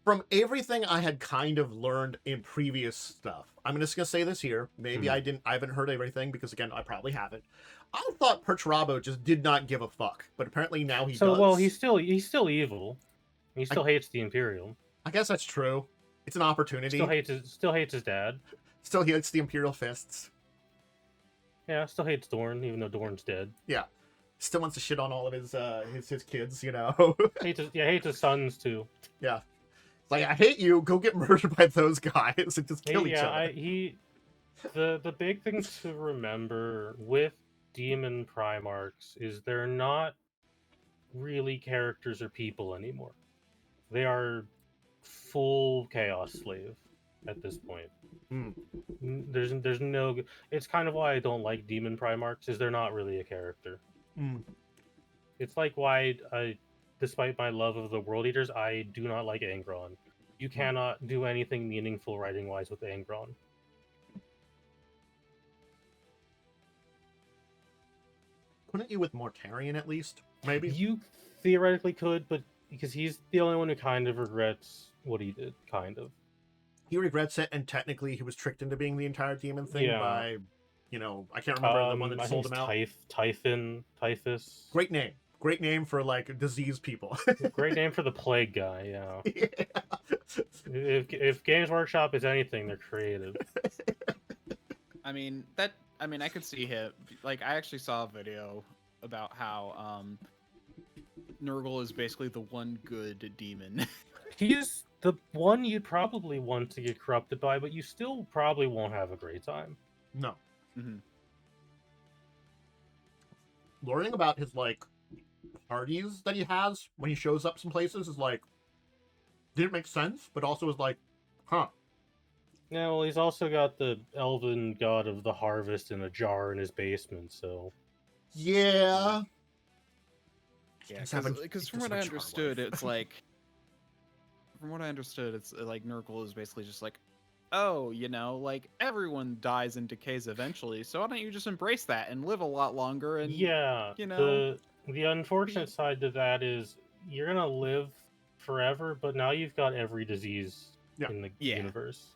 from everything I had kind of learned in previous stuff, I'm just going to say this here. Maybe I haven't heard everything, because, again, I probably haven't. I thought Perturabo just did not give a fuck, but apparently now he does. Well, he's still evil. He still hates the Imperial. I guess that's true. It's an opportunity. Still hates his dad. Still hates the Imperial fists. Yeah, still hates Dorn, even though Dorn's dead. Yeah. Still wants to shit on all of his kids, hates his sons too. Yeah. It's like, I hate you, go get murdered by those guys and just kill each other. The big thing to remember with Demon Primarchs is they're not really characters or people anymore. They are full chaos slave at this point. Mm. There's no. It's kind of why I don't like demon primarchs, is they're not really a character. Mm. It's like why I, despite my love of the World Eaters, I do not like Angron. You cannot do anything meaningful writing wise with Angron. Couldn't you with Mortarion at least? Maybe. You theoretically could, but because he's the only one who kind of regrets what he did, kind of. He regrets it, and technically he was tricked into being the entire demon thing Yeah. by, I can't remember the one that I sold think him out. Typhus. Great name. Great name for like disease people. Great name for the plague guy. Yeah. Yeah. If Games Workshop is anything, they're creative. I mean, I could see him. Like, I actually saw a video about how Nurgle is basically the one good demon. He's the one you'd probably want to get corrupted by, but you still probably won't have a great time. No. Mhm. Learning about his like parties that he has when he shows up some places is like didn't make sense, but also is like, huh. Yeah, well, he's also got the elven god of the harvest in a jar in his basement, so... Yeah. Yeah, He's having- because he from doesn't what I have a charm understood, life. it's like, from what I understood, it's like Nurgle is basically just like, oh, like everyone dies and decays eventually, so why don't you just embrace that and live a lot longer? And Yeah, the unfortunate side to that is you're gonna live forever, but now you've got every disease Yeah. in the Yeah. universe.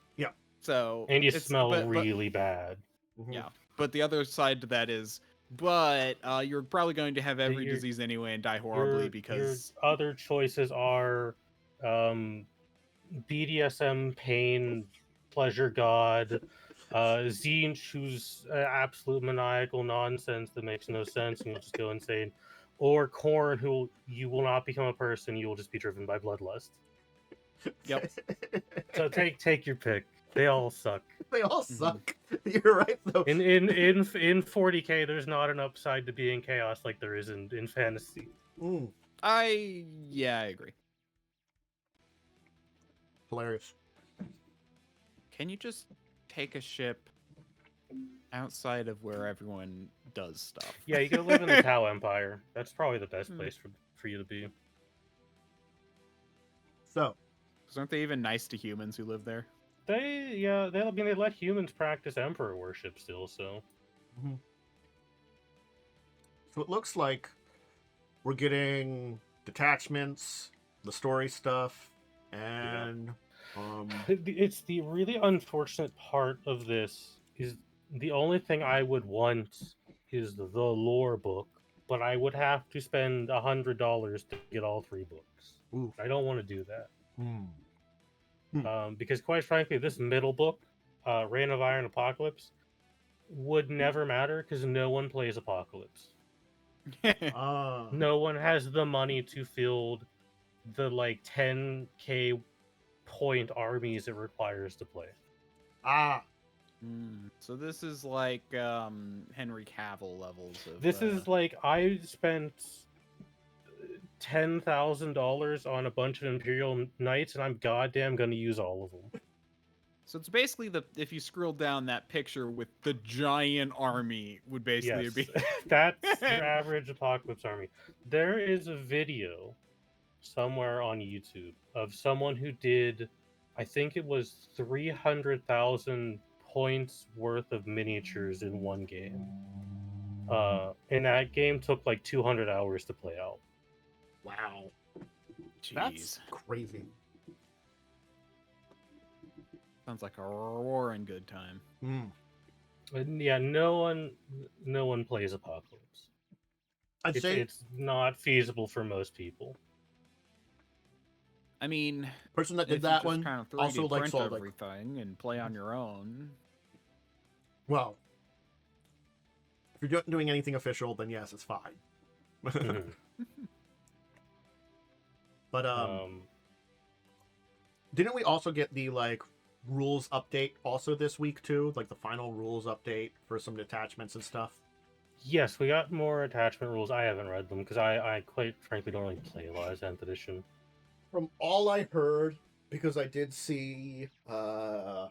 so And you it's- smell but- really bad. Mhm. Yeah, but the other side to that is, but you're probably going to have every Your- disease anyway and die horribly because your other choices are BDSM, pain, pleasure god, Zinch, who's absolute maniacal nonsense that makes no sense and you'll just go insane, or Korn, who you will not become a person, you will just be driven by bloodlust. Yep. So take your pick. They all suck. They all suck. You're right though. In 40K, there's not an upside to being chaos like there is in fantasy. Mm, I agree. hilarious. Can you just take a ship outside of where everyone does stuff? Yeah, you gotta live in the Tau Empire. That's probably the best place for you to be. So, 'Cause aren't they even nice to humans who live there? They let humans practice emperor worship still, so so it looks like we're getting detachments, the story stuff, and it's the really unfortunate part of this is the only thing I would want is the lore book, but I would have to spend $100 to get all 3 books. ooh. I don't want to do that. Mm. Because quite frankly, this middle book, Reign of Iron Apocalypse, would never matter because no one plays Apocalypse. No one has the money to field the like 10k point armies it requires to play. So this is like Henry Cavill levels of. This is like I spent $10,000 on a bunch of Imperial Knights, and I'm goddamn gonna use all of them. So it's basically if you scroll down that picture with the giant army would basically Yes, be. that's your average Apocalypse army. There is a video somewhere on YouTube of someone who did, I think it was 300,000 points worth of miniatures in one game. And that game took like 200 hours to play out. Wow. Jeez. That's crazy. Sounds like a roaring good time. Mm. And yeah, no one plays Apocalypse. I'd say It's not feasible for most people. I mean, person that if did you that just one kind of 3D also likes print all like, everything and play on your own. well, if you're doing anything official, then yes, it's fine. Mhm. But didn't we also get the like rules update also this week too? Like the final rules update for some detachments and stuff. Yes, we got more attachment rules. I haven't read them because I quite frankly don't really play a lot of 10th edition. From all I heard, because I did see, I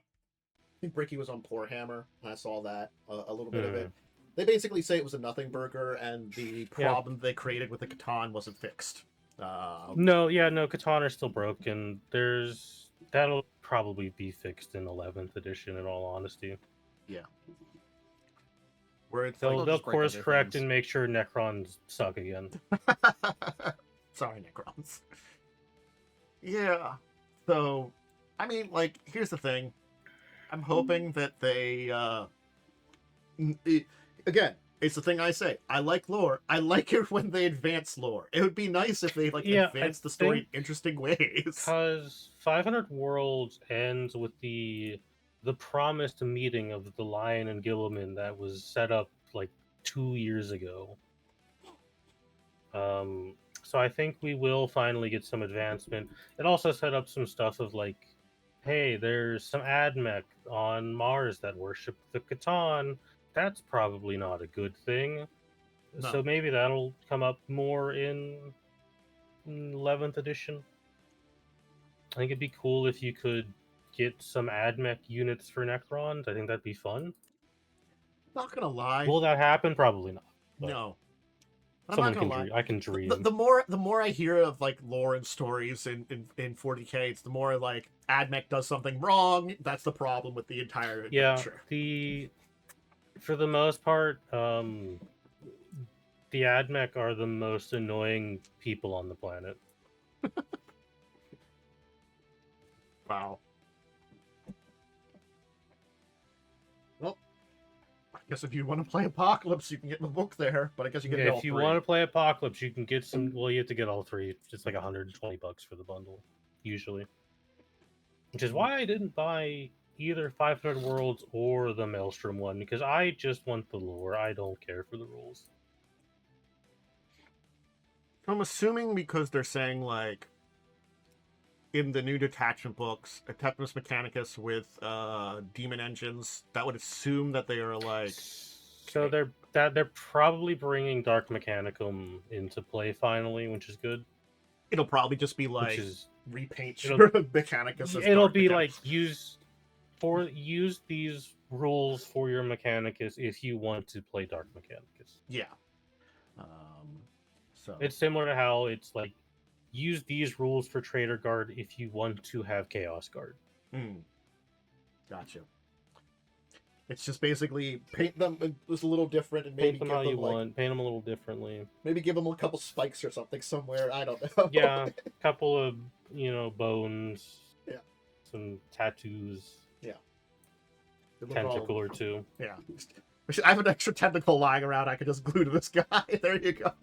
think Bricky was on Poor Hammer, and I saw that a little bit of it. They basically say it was a nothing burger, and the problem they created with the Catan wasn't fixed. No, Catan are still broken. That'll probably be fixed in 11th edition. In all honesty, yeah. Where it's they'll course correct and make sure Necrons suck again. Sorry, Necrons. Yeah. So, I mean, like, here's the thing. I'm hoping that they, again, it's the thing I say. I like lore. I like it when they advance lore. It would be nice if they, advance the story in interesting ways. Because 500 Worlds ends with the promised meeting of the Lion and Gilliman that was set up, 2 years ago. So I think we will finally get some advancement. It also set up some stuff of hey, there's some Admech on Mars that worship the Catan. That's probably not a good thing. No. So maybe that'll come up more in 11th edition. I think it'd be cool if you could get some Admech units for Necrons. I think that'd be fun. Not gonna lie. Will that happen? Probably not. No. Someone can dream. I can dream. The more I hear of lore and stories in 40K, it's the more Admech does something wrong. That's the problem with the entire adventure. Yeah. For the most part, the Admech are the most annoying people on the planet. Wow. Well, I guess if you want to play Apocalypse, you can get the book there. But I guess you get all if you three. want to play Apocalypse, you can get some. Well, you have to get all three. It's like $120 for the bundle, usually. Which is why I didn't buy either 500 Worlds or the Maelstrom one, because I just want the lore. I don't care for the rules. I'm assuming because they're saying in the new detachment books, Adeptus Mechanicus with demon engines, that would assume that they are So they're probably bringing Dark Mechanicum into play finally, which is good. It'll probably just be repaint your Mechanicus. It'll be use these rules for your Mechanicus if you want to play Dark Mechanicus. Yeah. So it's similar to how it's use these rules for Trader Guard if you want to have Chaos Guard. Gotcha. It's just basically paint them just a little different and maybe paint them how you want. Paint them a little differently. Maybe give them a couple spikes or something somewhere. I don't know. Yeah, a couple of bones. Yeah. Some tattoos. Yeah. Tentacle or two. Yeah. I have an extra tentacle lying around. I could just glue to this guy. There you go.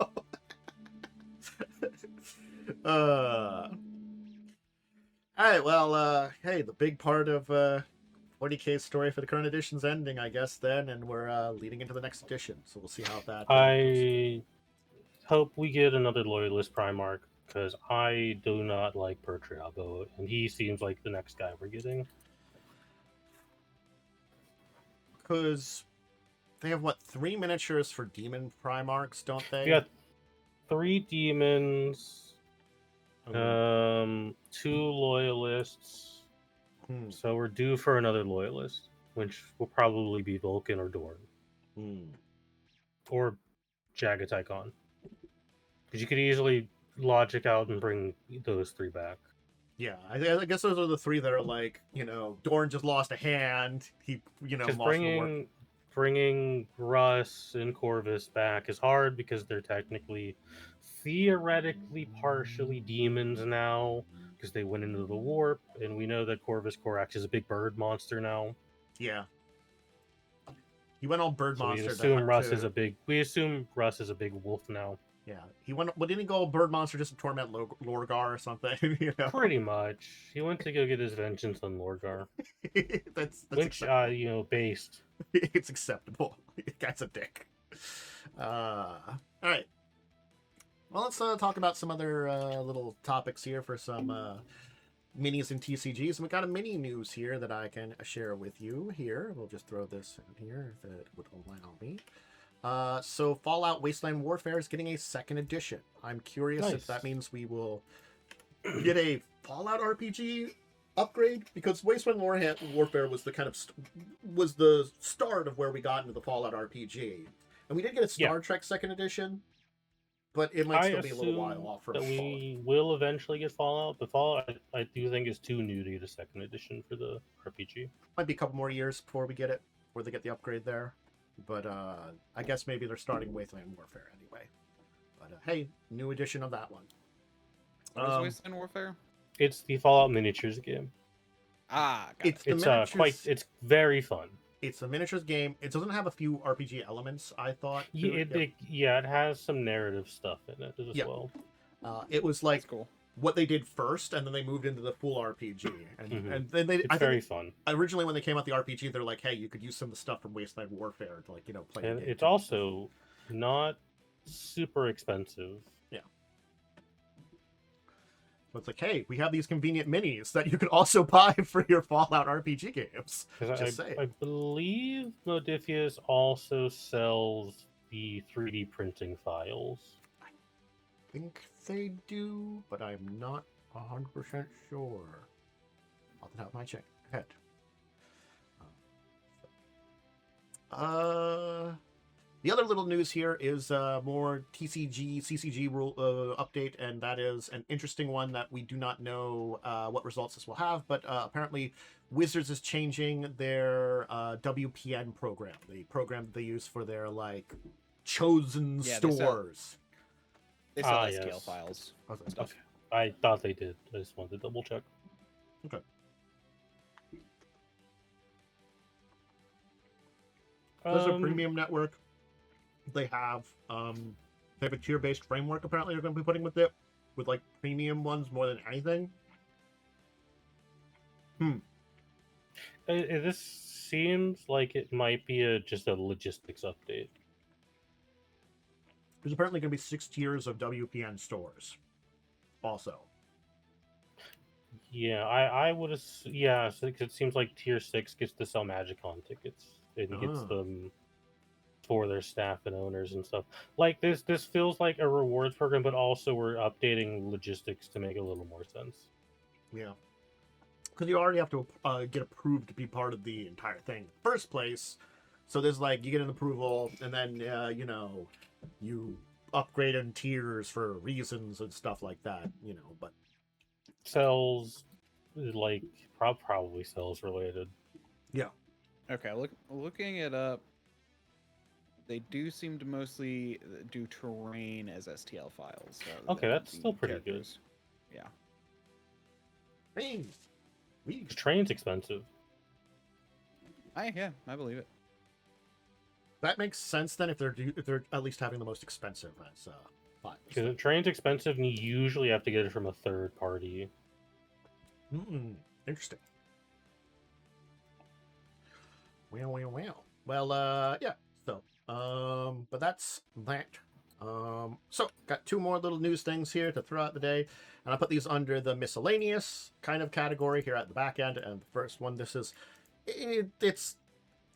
All right. Well, hey, the big part of 40K's story for the current edition's ending, I guess, then, and we're leading into the next edition, so we'll see how that I hope we get another Loyalist Primarch, because I do not like Pertriabo, and he seems like the next guy we're getting. Because they have, 3 miniatures for Demon Primarchs, don't they? We got 3 Demons, 2 Loyalists. So we're due for another Loyalist, which will probably be Vulcan or Dorn. Or Jagatycon. Because you could easily logic out and bring those 3 back. Yeah, I guess those are the 3 that are Dorn just lost a hand. He, lost bringing Russ and Corvus back is hard because they're theoretically partially demons now, because they went into the warp, and we know that Corvus Corax is a big bird monster now. Yeah. He went all bird monster. We assume Russ is a big wolf now. Yeah. He went. Well, didn't he go bird monster just to torment Lorgar or something? Pretty much. He went to go get his vengeance on Lorgar. that's which based. It's acceptable. That's a dick. All right. Well, let's talk about some other little topics here for some minis and TCGs. And we got a mini news here that I can share with you here. We'll just throw this in here if it would allow me. So Fallout Wasteland Warfare is getting a 2nd edition. I'm curious if that means we will get a Fallout RPG upgrade, because Wasteland Warfare was the kind of was the start of where we got into the Fallout RPG, and we did get a Star Trek Second Edition, but it might still be a little while off from that we will eventually get Fallout, but Fallout I do think is too new to get a second edition for the RPG. Might be a couple more years before we get it, before they get the upgrade there. But I guess maybe they're starting Wasteland Warfare anyway. But hey, new edition of that one. What is Wasteland Warfare? It's the Fallout miniatures game. Ah, it's it's very fun. It's a miniatures game. It doesn't have a few RPG elements, I thought. It has some narrative stuff in it as well. It was like That's cool. what they did first, and then they moved into the full RPG. And then they, it's very fun. Originally, when they came out the RPG, they're like, hey, you could use some of the stuff from Wasteland Warfare to, like, play. And it's also not super expensive. Yeah. So it's like, hey, we have these convenient minis that you can also buy for your Fallout RPG games. I believe Modifius also sells the 3D printing files. I think they do, but I'm not 100% sure. Off the top of my head. The other little news here is more CCG rule update, and that is an interesting one that we do not know what results this will have, but apparently Wizards is changing their WPN program, the program they use for their, like, chosen stores. They sell STL files. Okay. I thought they did. I just wanted to double check. Okay. There's a premium network. They have a tier-based framework, apparently they're going to be putting with it, with, like, premium ones more than anything. This seems like it might be just a logistics update. There's apparently going to be 6 tiers of WPN stores also. Yeah, I would have... Yeah, so it seems like tier 6 gets to sell Magicon tickets. It gets them for their staff and owners and stuff. Like, this feels like a rewards program, but also we're updating logistics to make a little more sense. Yeah. Because you already have to get approved to be part of the entire thing in the first place. So there's, like, you get an approval, and then, you upgrade in tiers for reasons and stuff like that, but... Sells, like, probably sales related. Yeah. Okay, looking it up, they do seem to mostly do terrain as STL files. Okay, that's still pretty characters. Good. Yeah. Train's expensive. I believe it. That makes sense then if they're at least having the most expensive as files. Because if train's expensive, and you usually have to get it from a third party. Interesting. Well, yeah. So, but that's that. So got 2 more little news things here to throw out the day, and I put these under the miscellaneous kind of category here at the back end. And the first one, it's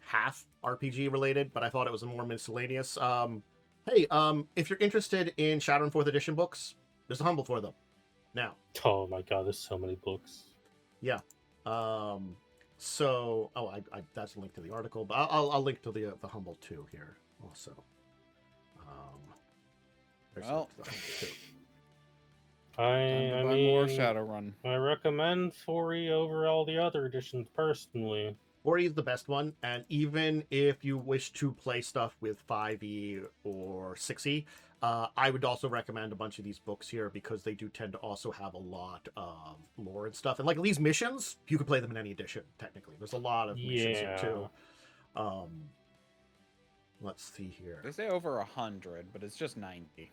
half RPG related, but I thought it was a more miscellaneous. Hey, if you're interested in Shadowrun 4th edition books, there's a humble for them now. Oh my god, there's so many books. Yeah. So, that's a link to the article, but I'll link to the humble too here also. Well, I mean, more Shadowrun. I recommend 4E over all the other editions personally. 4E is the best one, and even if you wish to play stuff with 5E or 6E, I would also recommend a bunch of these books here because they do tend to also have a lot of lore and stuff. And like these missions, you could play them in any edition, technically. There's a lot of missions here too. Let's see here. They say over 100, but it's just 90.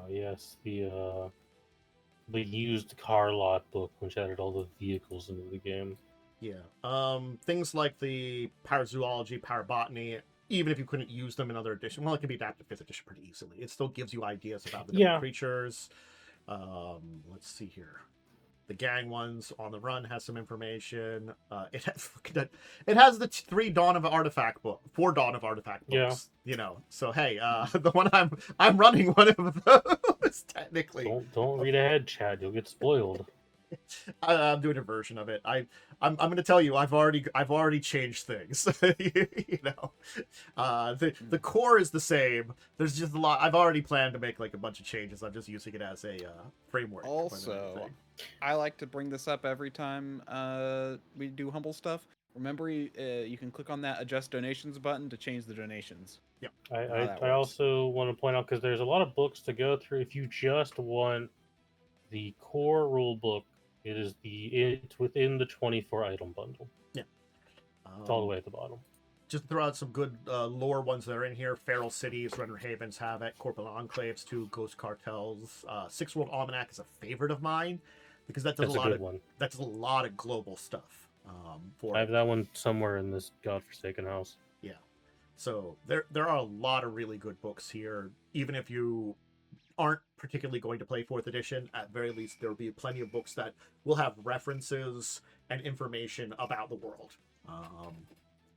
Yes, the used car lot book, which added all the vehicles into the game. Yeah. Things like the parazoology, parabotany, even if you couldn't use them in other editions, well, it can be adapted to 5th edition pretty easily. It still gives you ideas about the different creatures. Let's see here. The gang ones on the run has some information. It has the four Dawn of Artifact books. Yeah. So hey, the one I'm running one of those technically. Don't read ahead, Chad. You'll get spoiled. I'm doing a version of it. I'm going to tell you, I've already changed things. The core is the same. There's just a lot. I've already planned to make like a bunch of changes. I'm just using it as a framework. Also, I like to bring this up every time we do Humble stuff. Remember, you can click on that adjust donations button to change the donations. Yeah. I also want to point out, because there's a lot of books to go through. If you just want the core rule book, it's within the 24 item bundle. Yeah. It's all the way at the bottom. Just to throw out some good lore ones that are in here. Feral Cities, Render Havens, Havoc, Corporal Enclaves, 2 Ghost Cartels. Six World Almanac is a favorite of mine because that does a lot of global stuff. I have that one somewhere in this godforsaken house. Yeah. So there are a lot of really good books here. Even if you aren't particularly going to play 4th edition, at very least there will be plenty of books that will have references and information about the world.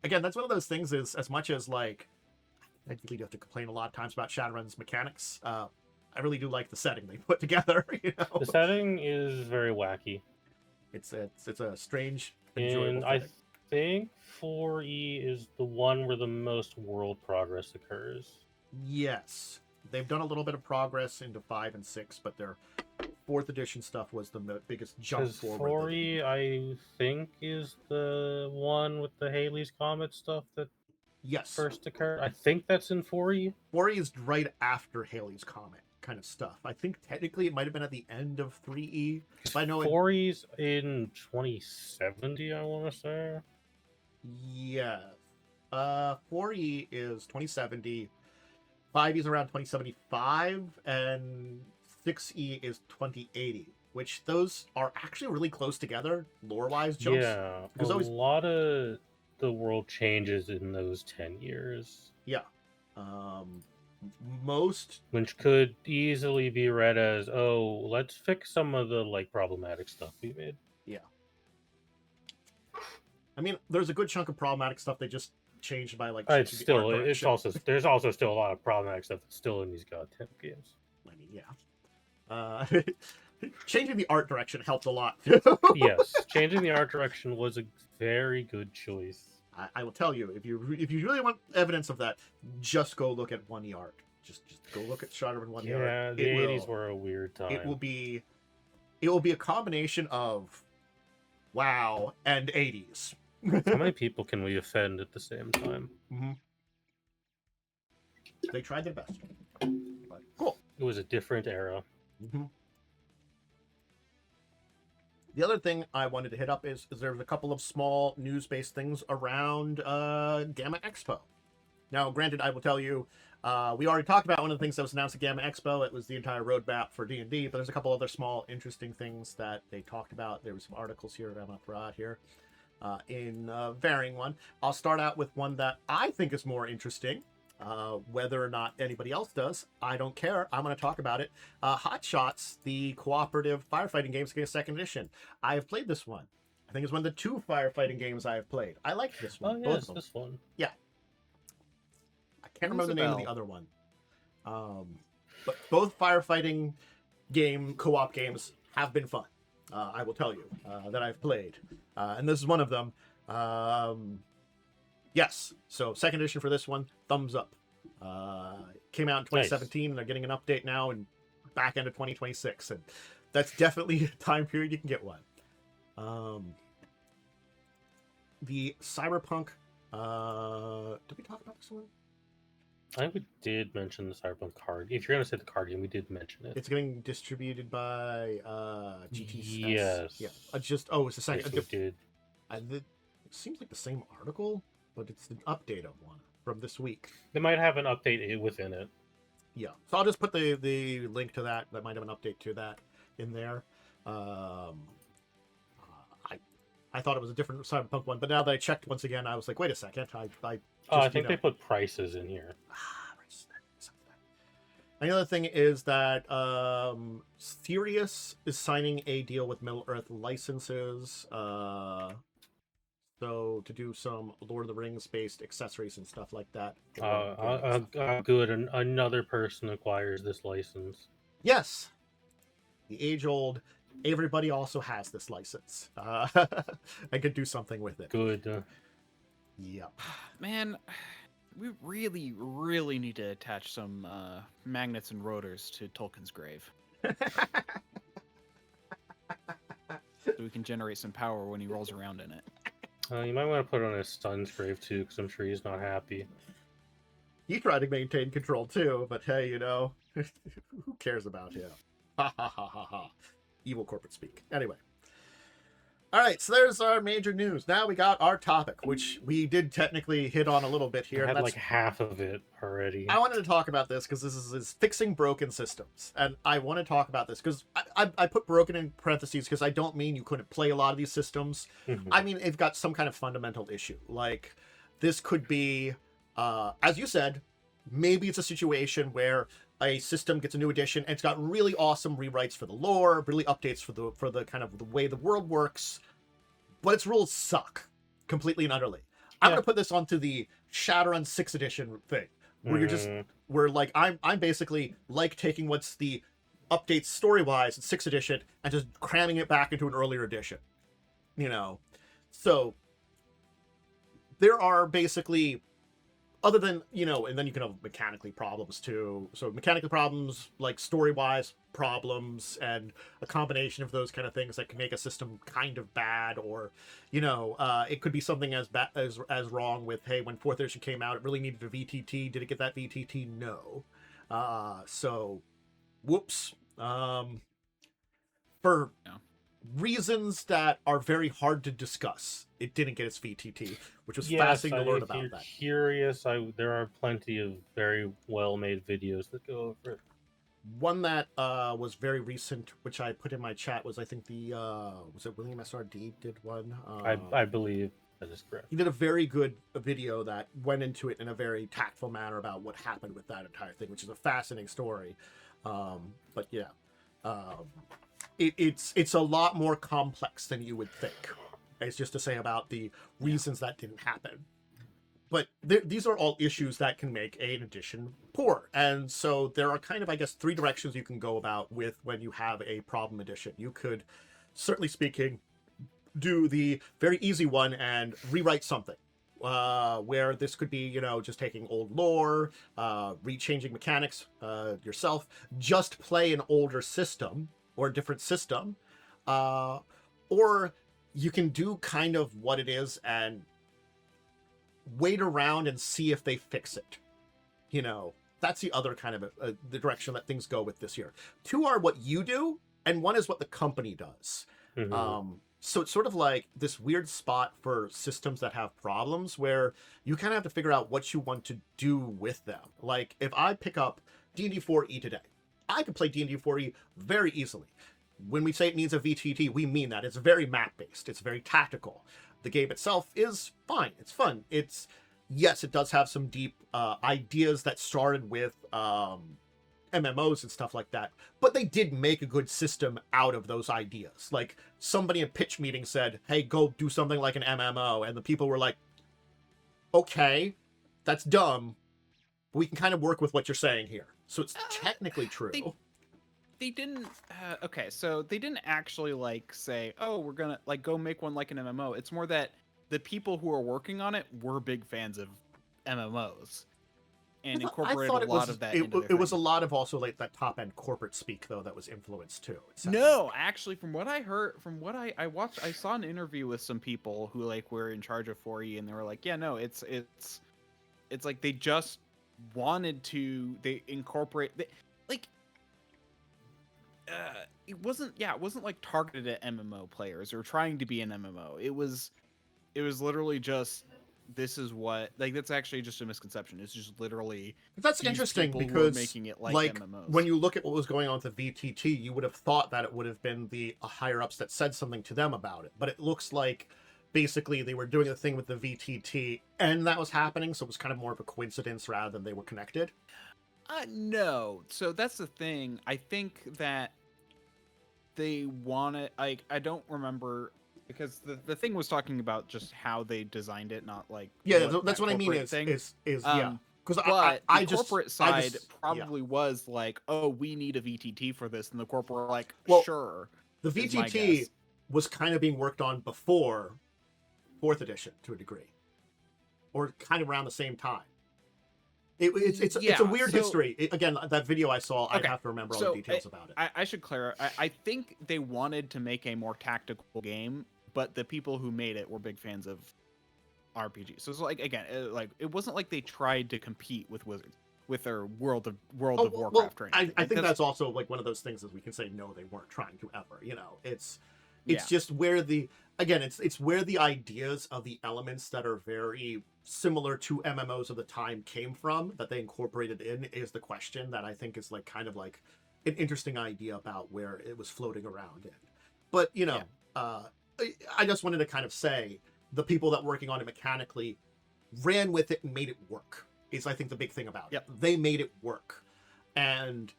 Again, that's one of those things, is as much as like I really do have to complain a lot of times about Shadowrun's mechanics, I really do like the setting they put together. The setting is very wacky. It's a strange, enjoyable and I think 4E is the one where the most world progress occurs. Yes. They've done a little bit of progress into 5 and 6, but their 4th edition stuff was the biggest jump forward. 4E, I think, is the one with the Halley's Comet stuff that first occurred. I think that's in 4E. 4E is right after Halley's Comet kind of stuff. I think technically it might have been at the end of 3E. I know 4E's in 2070, I want to say. Yeah. 4E is 2070. 5E is around 2075, and 6E is 2080, which those are actually really close together, lore-wise jumps. Yeah, lot of the world changes in those 10 years. Yeah. Most... Which could easily be read as, let's fix some of the problematic stuff we made. Yeah. I mean, there's a good chunk of problematic stuff they just changed by there's also still a lot of problematic stuff that's still in these goddamn games. I mean, yeah. Changing the art direction helped a lot. Yes, changing the art direction was a very good choice. I will tell you, if you really want evidence of that, just go look at 1E art. Just go look at Shadowrun 1E art. Yeah, the 80s were a weird time. It will be a combination of WoW and 80s. How many people can we offend at the same time? Mm-hmm. They tried their best. But cool. It was a different era. Mm-hmm. The other thing I wanted to hit up is there's a couple of small news-based things around Gamma Expo. Now, granted, I will tell you, we already talked about one of the things that was announced at Gamma Expo. It was the entire roadmap for D&D, but there's a couple other small, interesting things that they talked about. There were some articles here that I'm going to throw out here. In varying one. I'll start out with one that I think is more interesting. Whether or not anybody else does, I don't care. I'm going to talk about it. Hot Shots, the cooperative firefighting games, get a 2nd edition. I have played this one. I think it's one of the 2 firefighting games I have played. I like this one. Oh, yes, this one. Yeah. I can't remember the name of the other one. But both firefighting co-op games have been fun. I will tell you, that I've played. And this is one of them. Yes. So 2nd edition for this one, thumbs up. Came out in 2017, and they're getting an update now in back end of 2026. And that's definitely a time period you can get one. The Cyberpunk, did we talk about this one? I think we did mention the Cyberpunk card. If you're going to say the card game, we did mention it. It's getting distributed by GTS. Yes. Yeah. It's the second. Yes, we did. It seems like the same article, but it's an update of one from this week. They might have an update within it. Yeah. So I'll just put the link to that. That might have an update to that in there. I thought it was a different Cyberpunk one, but now that I checked once again, I was like, wait a second. I think they put prices in here. Another thing is that Sirius is signing a deal with Middle Earth licenses. So to do some Lord of the Rings based accessories and stuff like that. Good. Another person acquires this license. Yes, the age old. Everybody also has this license. I could do something with it. Good. Yep. Man, we really, really need to attach some magnets and rotors to Tolkien's grave. So we can generate some power when he rolls around in it. You might want to put it on his son's grave too, because I'm sure he's not happy. He tried to maintain control too, but hey, you know, who cares about him? Ha ha ha ha ha. Evil corporate speak. Anyway. All right, so there's our major news. Now we got our topic, which we did technically hit on a little bit here. I had and like half of it already. I wanted to talk about this because this is fixing broken systems. And I want to talk about this because I put broken in parentheses because I don't mean you couldn't play a lot of these systems. I mean, it's got some kind of fundamental issue. Like, this could be, as you said, maybe it's a situation where a system gets a new edition and it's got really awesome rewrites for the lore, really updates for the kind of the way the world works, but its rules suck completely and utterly. I'm gonna put this onto the Shadowrun 6th edition thing, where you're just like I'm basically like taking what's the updates story wise in 6th edition and just cramming it back into an earlier edition. You know, so there are basically, other than, you know, and then you can have mechanically problems too. So mechanically problems, like story-wise problems, and a combination of those kind of things that can make a system kind of bad, or, you know, it could be something as bad as wrong with, hey, when 4th edition came out, it really needed a VTT. Did it get that VTT? No. So, whoops. For reasons that are very hard to discuss, it didn't get its VTT, which was fascinating to learn about that. If you're curious, there are plenty of very well-made videos that go over it. One that was very recent, which I put in my chat, was I think the was it William SRD did one? I believe that is correct. He did a very good video that went into it in a very tactful manner about what happened with that entire thing, which is a fascinating story. But yeah, it's a lot more complex than you would think. It's just to say about the reasons that didn't happen. But these are all issues that can make an edition poor. And so there are kind of, I guess, 3 directions you can go about with when you have a problem edition. You could, certainly speaking, do the very easy one and rewrite something. Where this could be, you know, just taking old lore, rechanging mechanics yourself, just play an older system or a different system. Or you can do kind of what it is and wait around and see if they fix it. You know, that's the other kind of the direction that things go with this year. 2 are what you do, and 1 is what the company does. So it's sort of like this weird spot for systems that have problems where you kind of have to figure out what you want to do with them. Like, if I pick up D&D 4e today, I can play D&D 4e very easily. When we say it needs a VTT, we mean that. It's very map-based. It's very tactical. The game itself is fine. It's fun. Yes, it does have some deep ideas that started with MMOs and stuff like that, but they did make a good system out of those ideas. Like, somebody in pitch meeting said, hey, go do something like an MMO, and the people were like, okay, that's dumb, but we can kind of work with what you're saying here. So it's technically true. They didn't okay, so they didn't actually like say, oh, we're gonna like go make one like an MMO. It's more that the people who are working on it were big fans of MMOs and incorporated a lot of that into it was a lot of also like that top end corporate speak though that was influenced too. No, actually, from what I heard, from what I watched, I saw an interview with some people who like were in charge of 4E, and they were like, yeah, no, it's like they just wanted to incorporate like it wasn't like targeted at MMO players or trying to be an MMO. It was literally just, this is what, like, that's actually just a misconception. It's just literally, that's interesting because making it like MMOs. When you look at what was going on with the VTT, you would have thought that it would have been the higher ups that said something to them about it, but it looks like basically they were doing a thing with the VTT and that was happening, so it was kind of more of a coincidence rather than they were connected. No. So that's the thing. I think that they want it. I don't remember because the thing was talking about just how they designed it, not like That's what I mean. Is yeah. Because but I the just corporate side yeah. probably was like, oh, we need a VTT for this, and the corporate were like, Well, sure. The is my VTT guess. was kind of being worked on before 4th edition to a degree, or kind of around the same time. It's a weird history. Again, that video I saw, I'd have to remember all the details about it. I should clarify. I think they wanted to make a more tactical game, but the people who made it were big fans of RPG. So it's like, again, it wasn't like they tried to compete with Wizards with their World of Warcraft or anything. I think that's also like one of those things that we can say no, they weren't trying to ever. It's just where it's where the ideas of the elements that are very similar to MMOs of the time came from that they incorporated in is the question that I think is like kind of like an interesting idea about where it was floating around in. But I just wanted to kind of say the people that were working on it mechanically ran with it and made it work is I think the big thing about it. They made it work. And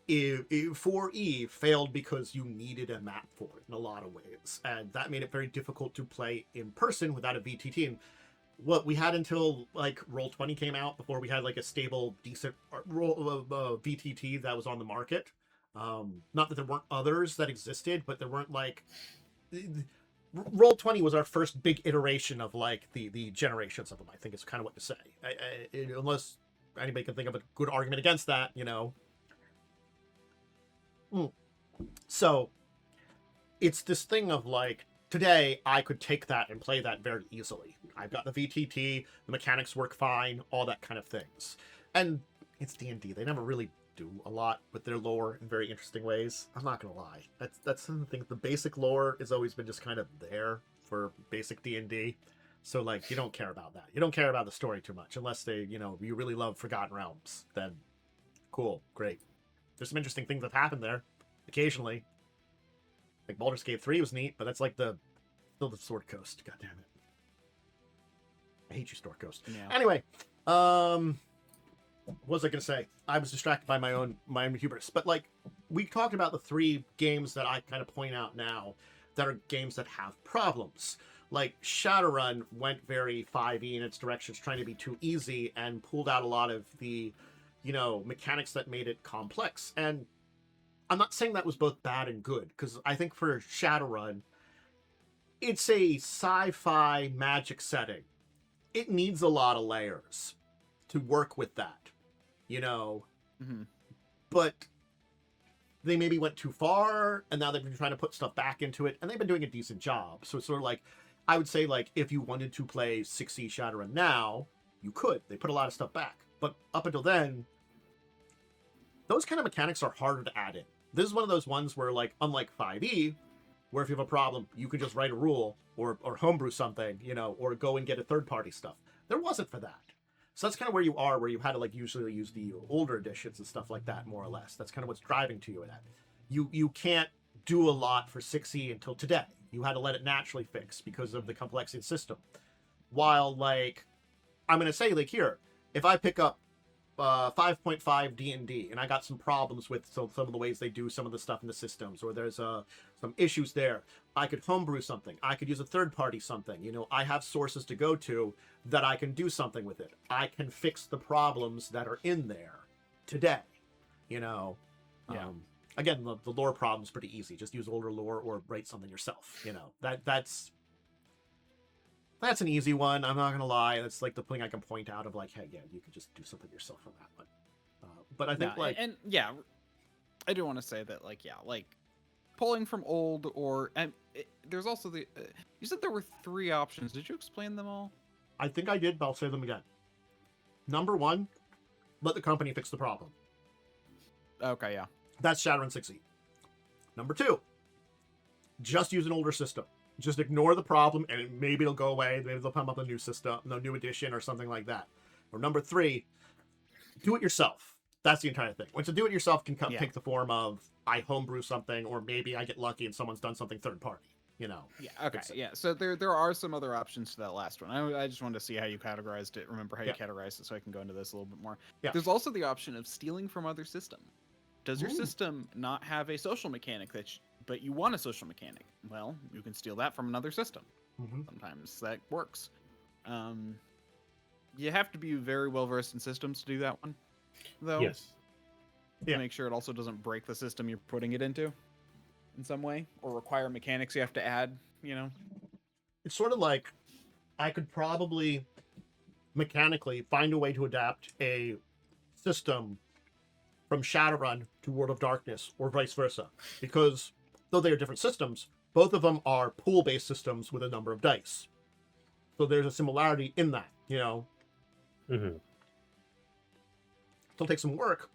if 4E failed because you needed a map for it in a lot of ways, and that made it very difficult to play in person without a VTT. And what we had until like Roll20 came out before we had like a stable, decent VTT that was on the market. Not that there weren't others that existed, but there weren't like Roll20 was our first big iteration of like the generations of them. I think is kind of what to say, unless anybody can think of a good argument against that, So it's this thing of like, today I could take that and play that very easily. I've got the VTT, the mechanics work fine, all that kind of things. And it's D&D. They never really do a lot with their lore in very interesting ways. I'm not gonna lie. That's the thing. The basic lore has always been just kind of there for basic D&D. So like, you don't care about that. You don't care about the story too much unless they, you really love Forgotten Realms. Then cool, great. There's some interesting things that happen there occasionally. Like Baldur's Gate 3 was neat, but that's like still the Sword Coast. God damn it. I hate you, Sword Coast. Yeah. Anyway, what was I gonna say? I was distracted by my own hubris. But like, we talked about the 3 games that I kind of point out now that are games that have problems. Like Shadowrun went very 5e in its directions, trying to be too easy, and pulled out a lot of the, mechanics that made it complex. And I'm not saying that was both bad and good, because I think for Shadowrun, it's a sci-fi magic setting. It needs a lot of layers to work with that, But they maybe went too far, and now they've been trying to put stuff back into it, and they've been doing a decent job. So it's sort of like, I would say, like, if you wanted to play 6e Shadowrun now, you could. They put a lot of stuff back. But up until then, those kind of mechanics are harder to add in. This is one of those ones where, like, unlike 5e, where if you have a problem, you can just write a rule or homebrew something, or go and get a third-party stuff. There wasn't for that. So that's kind of where you are, where you had to, like, usually use the older editions and stuff like that, more or less. That's kind of what's driving to you at that. You can't do a lot for 6e until today. You had to let it naturally fix because of the complexity of the system. While, like, I'm going to say, like, here, if I pick up 5.5 D&D and I got some problems with some of the ways they do some of the stuff in the systems, or there's some issues there, I could homebrew something. I could use a third party something. I have sources to go to that I can do something with it. I can fix the problems that are in there today. Again, the lore problem's pretty easy. Just use older lore or write something yourself. That's an easy one. I'm not gonna lie. That's like the thing I can point out of like, hey, yeah, you could just do something yourself on that one. But I think I do want to say that like pulling from old there's also the you said there were 3 options. Did you explain them all? I think I did, but I'll say them again. Number 1, let the company fix the problem. Okay, yeah. That's Shadowrun 6e. Number 2, just use an older system. Just ignore the problem, and maybe it'll go away. Maybe they'll come up with a new system, no new edition, or something like that. Or number 3, do it yourself. That's the entire thing. Once you do-it-yourself can take the form of I homebrew something, or maybe I get lucky and someone's done something third party. Yeah. Okay. Yeah. So there are some other options to that last one. I just wanted to see how you categorized it. Remember how you categorized it, so I can go into this a little bit more. Yeah. There's also the option of stealing from other systems. Does your Ooh. system not have a social mechanic but you want a social mechanic? Well, you can steal that from another system. Sometimes that works. You have to be very well versed in systems to do that one, though. Yes. To make sure it also doesn't break the system you're putting it into in some way, or require mechanics you have to add. It's sort of like I could probably mechanically find a way to adapt a system from Shadowrun to World of Darkness, or vice versa, because though they are different systems, both of them are pool-based systems with a number of dice. So there's a similarity in that, Mm-hmm. It'll take some work,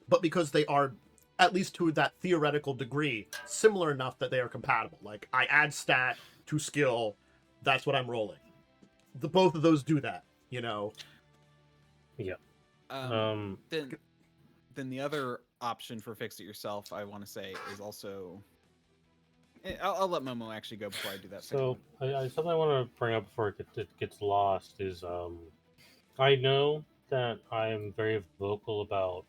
but because they are, at least to that theoretical degree, similar enough that they are compatible. Like, I add stat to skill, that's what I'm rolling. Both of those do that, Yeah. Then the other option for fix it yourself, I want to say, is also. I'll let Momo actually go before I do that. So something I want to bring up before it gets lost is I know that I am very vocal about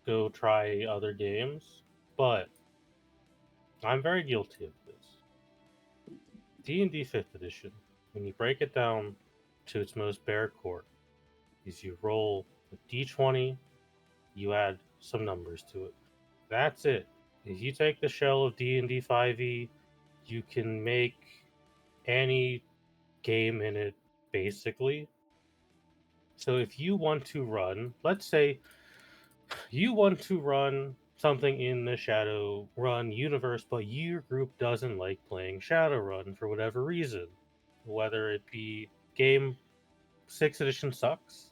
go try other games, but I'm very guilty of this. D&D 5th edition, when you break it down to its most bare core, is you roll a d20, you add some numbers to it. That's it. If you take the shell of D&D 5e, you can make any game in it, basically. So if you want to run, let's say you want to run something in the Shadowrun universe, but your group doesn't like playing Shadowrun for whatever reason. Whether it be game 6th edition sucks,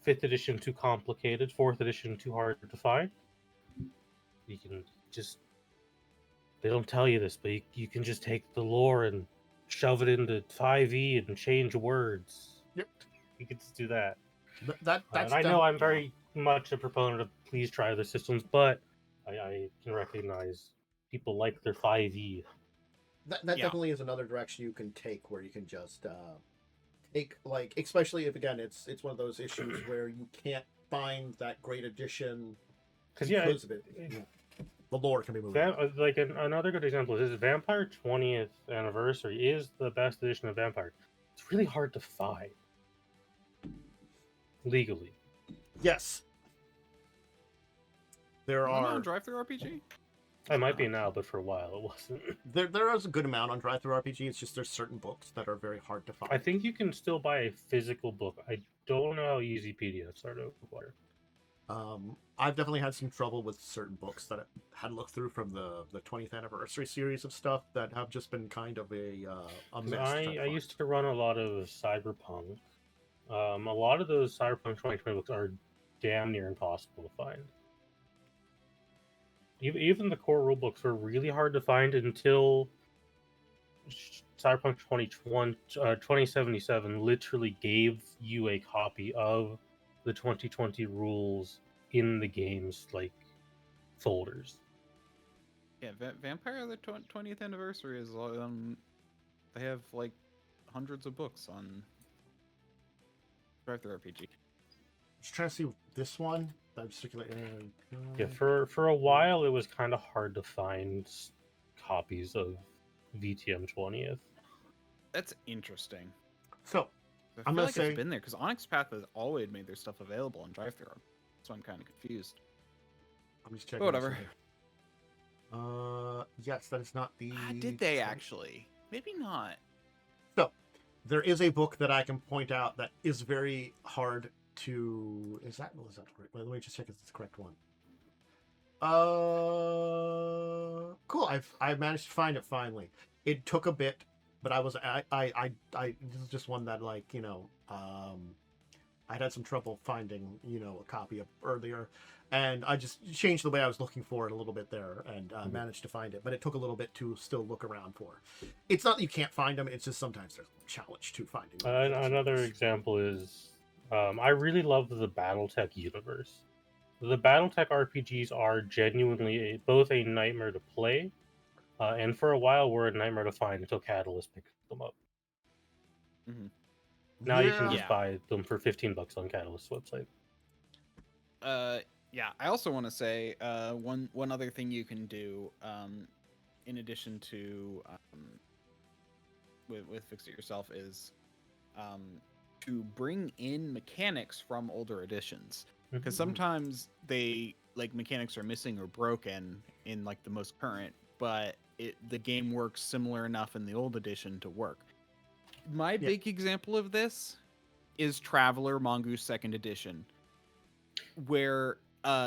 5th edition too complicated, 4th edition too hard to find. You can just... They don't tell you this, but you can just take the lore and shove it into 5e and change words. Yep. You can just do that. That's and I know I'm very much a proponent of please try other systems, but I can recognize people like their 5e. That definitely is another direction you can take, where you can just take, like, especially if, again, it's one of those issues where you can't find that great addition because of it. The lore can be moved. Like another good example is Vampire 20th Anniversary is the best edition of Vampire. It's really hard to find legally. Yes. There are on Drive-Thru RPG? I might be now, but for a while it wasn't. There is a good amount on Drive-Thru RPG. It's just there's certain books that are very hard to find. I think you can still buy a physical book. I don't know how easy PDFs are to acquire. I've definitely had some trouble with certain books that I had looked through from the 20th anniversary series of stuff that have just been kind of a mess. I used to run a lot of Cyberpunk. A lot of those Cyberpunk 2020 books are damn near impossible to find. Even the core rulebooks were really hard to find until Cyberpunk 2077 literally gave you a copy of the 2020 rules in the game's folders. Yeah, Vampire the 20th anniversary is they have hundreds of books on Drive-Thru RPG. Just trying to see this one. I'm circulating. Yeah, for a while it was kind of hard to find copies of VTM 20th. That's interesting. So I feel like it's been there because Onyx Path has always made their stuff available on Drive-Thru, so I'm kind of confused. I'm just checking. Whatever. Yes, that is not the. Did they actually? Maybe not. So there is a book that I can point out that is very hard to. Is that correct? Let me just check if it's the correct one. Cool. I've managed to find it finally. It took a bit, but I this is just one that I'd had some trouble finding a copy of earlier, and I just changed the way I was looking for it a little bit there, and managed to find it. But it took a little bit to still look around for. It's not that you can't find them; it's just sometimes there's a challenge to finding them. Another example is I really love the BattleTech universe. The BattleTech RPGs are genuinely both a nightmare to play And for a while were a nightmare to find until Catalyst picked them up. Mhm. Now you can Yeah. just Yeah. buy them for $15 on Catalyst's website. Yeah. I also want to say one other thing you can do, in addition to with Fix It Yourself, is to bring in mechanics from older editions, because Mhm. sometimes mechanics are missing or broken in like the most current, but the game works similar enough in the old edition to work. My Yeah. big example of this is Traveler Mongoose Second Edition, where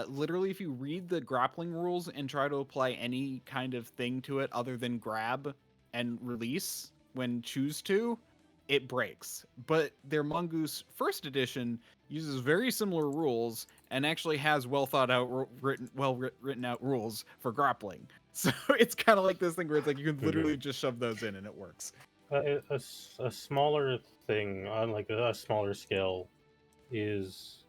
literally if you read the grappling rules and try to apply any kind of thing to it other than grab and release when choose to, it breaks. But their Mongoose First Edition uses very similar rules and actually has well thought out, written out rules for grappling. So it's kind of like this thing where it's like you can literally just shove those in and it works. A smaller thing on like a smaller scale is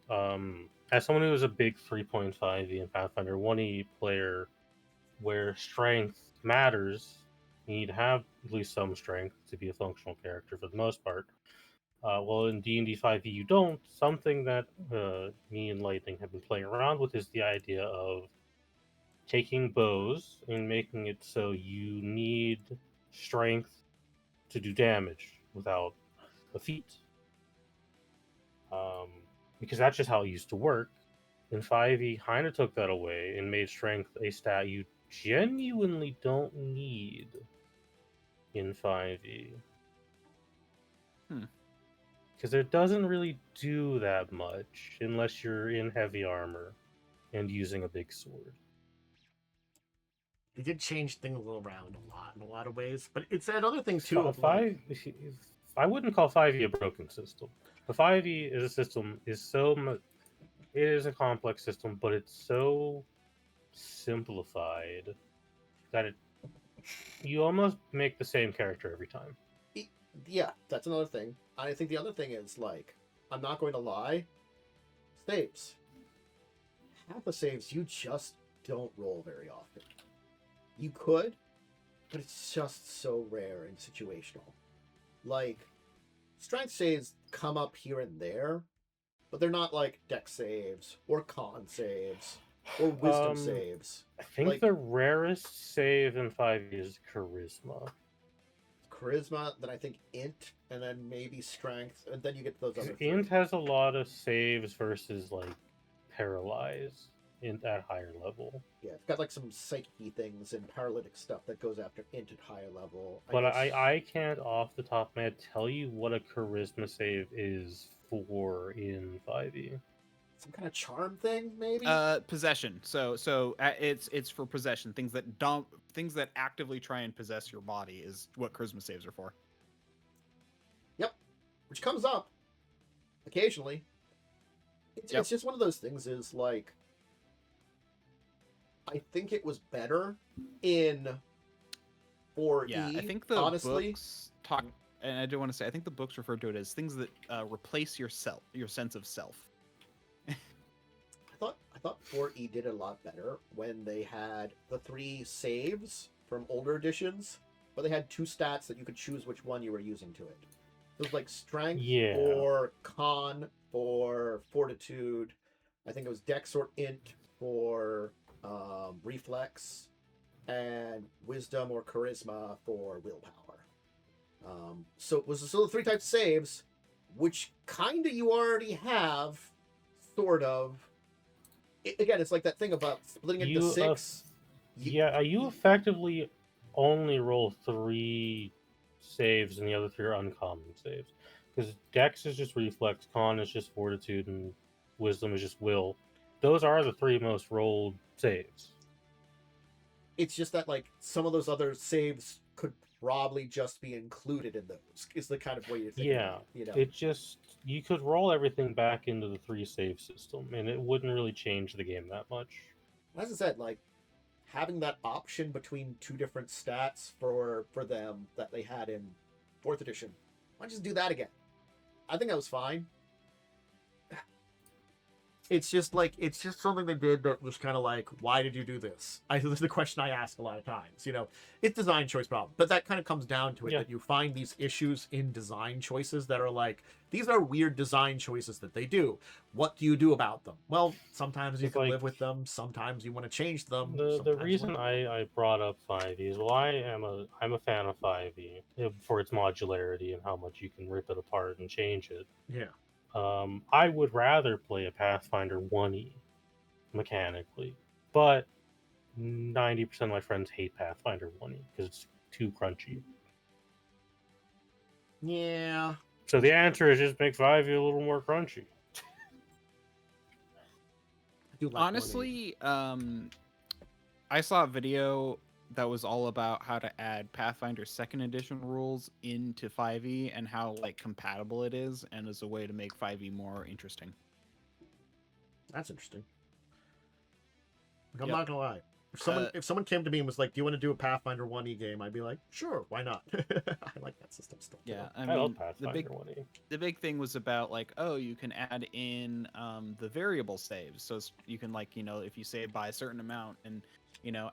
as someone who is a big 3.5e and Pathfinder 1e player where strength matters, you need to have at least some strength to be a functional character for the most part. Well, in D&D 5e you don't. Something that me and Lightning have been playing around with is the idea of taking bows and making it so you need strength to do damage without a feat. Um, because that's just how it used to work. And 5e kind of took that away and made strength a stat you genuinely don't need in 5e. Hmm. Because it doesn't really do that much unless you're in heavy armor and using a big sword. They did change things around a lot in a lot of ways, but it's that other thing too of Five, I wouldn't call 5e a broken system. The 5e is a system it is a complex system, but it's so simplified that you almost make the same character every time. yeah, that's another thing. I think the other thing is like, I'm not going to lie, saves. Half the saves you just don't roll very often. You could, but it's just so rare and situational. Like, strength saves come up here and there, but they're not like dex saves or con saves or wisdom saves. I think Like, the rarest save in 5e is charisma. charisma, then I think int, and then maybe strength, and then you get to those other three. Int has a lot of saves versus like paralyze at higher level. Yeah, it's got like some psyche things and paralytic stuff that goes after int at higher level. But I can't off the top of my head tell you what a charisma save is for in 5e. Some kind of charm thing, maybe. Possession. So it's for possession. Things that actively try and possess your body is what charisma saves are for. Yep, which comes up occasionally. It's just one of those things. Is like, I think it was better in 4E. Yeah, I think the honestly, books talk, and I do want to say, I think the books refer to it as things that replace your sense of self. I thought 4E did a lot better when they had the 3 saves from older editions, but they had 2 stats that you could choose which one you were using to it. It was like strength or con or fortitude. I think it was dex or int for reflex, and wisdom or charisma for willpower. So it was still the 3 types of saves, which kind of you already have, sort of. Again, it's like that thing about splitting into 6. You effectively only roll 3 saves and the other 3 are uncommon saves. Because dex is just reflex, con is just fortitude, and wisdom is just will. Those are the 3 most rolled saves. It's just that like some of those other saves could probably just be included in those. Is the kind of way you're thinking. Yeah, you know, it just you could roll everything back into the 3 save system, and it wouldn't really change the game that much. As I said, like having that option between 2 different stats for them that they had in 4th edition. Why don't you just do that again? I think that was fine. it's just something they did that was kind of like, why did you do this? This is the question I ask a lot of times. It's design choice problem, but that kind of comes down to it, Yeah. that you find these issues in design choices that are like, these are weird design choices that they do. What do you do about them? Well, sometimes you It's can like- live with them. Sometimes you want to change them. The sometimes you reason wanna- I brought up 5e is, well, I'm a fan of 5e for its modularity and how much you can rip it apart and change it. Yeah. I would rather play a Pathfinder 1e mechanically, but 90% of my friends hate Pathfinder 1e because it's too crunchy. Yeah. So the answer is just make 5e a little more crunchy. I do like Honestly, I saw a video that was all about how to add Pathfinder 2nd Edition rules into 5e and how like compatible it is, and as a way to make 5e more interesting. That's interesting. Like, I'm Yep. not gonna lie. Uh, If someone came to me and was like, "Do you want to do a Pathfinder 1e game?" I'd be like, "Sure, why not?" I like that system still. Yeah, I I love mean, Pathfinder 1e. the big thing was about like, oh, you can add in the variable saves, so you can like, if you save by a certain amount, and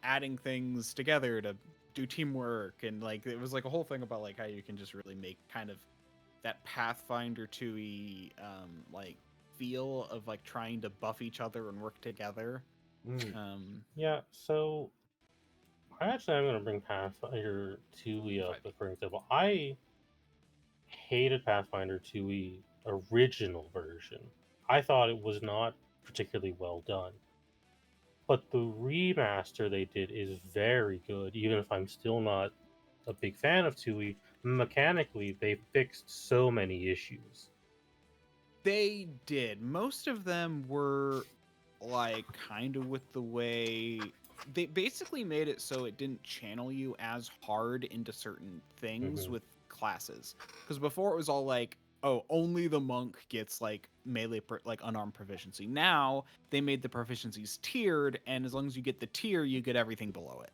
adding things together to do teamwork, and like it was like a whole thing about like how you can just really make kind of that Pathfinder 2e like feel of like trying to buff each other and work together. Yeah, so I'm going to bring Pathfinder 2e up, for example. I hated Pathfinder 2e original version. I thought it was not particularly well done. But the remaster they did is very good, even if I'm still not a big fan of 2e. Mechanically, they fixed so many issues. They did. Most of them were like kind of with the way they basically made it so it didn't channel you as hard into certain things Mhm. with classes. Because before it was all like, oh, only the monk gets like melee like unarmed proficiency. Now they made the proficiencies tiered, and as long as you get the tier, you get everything below it.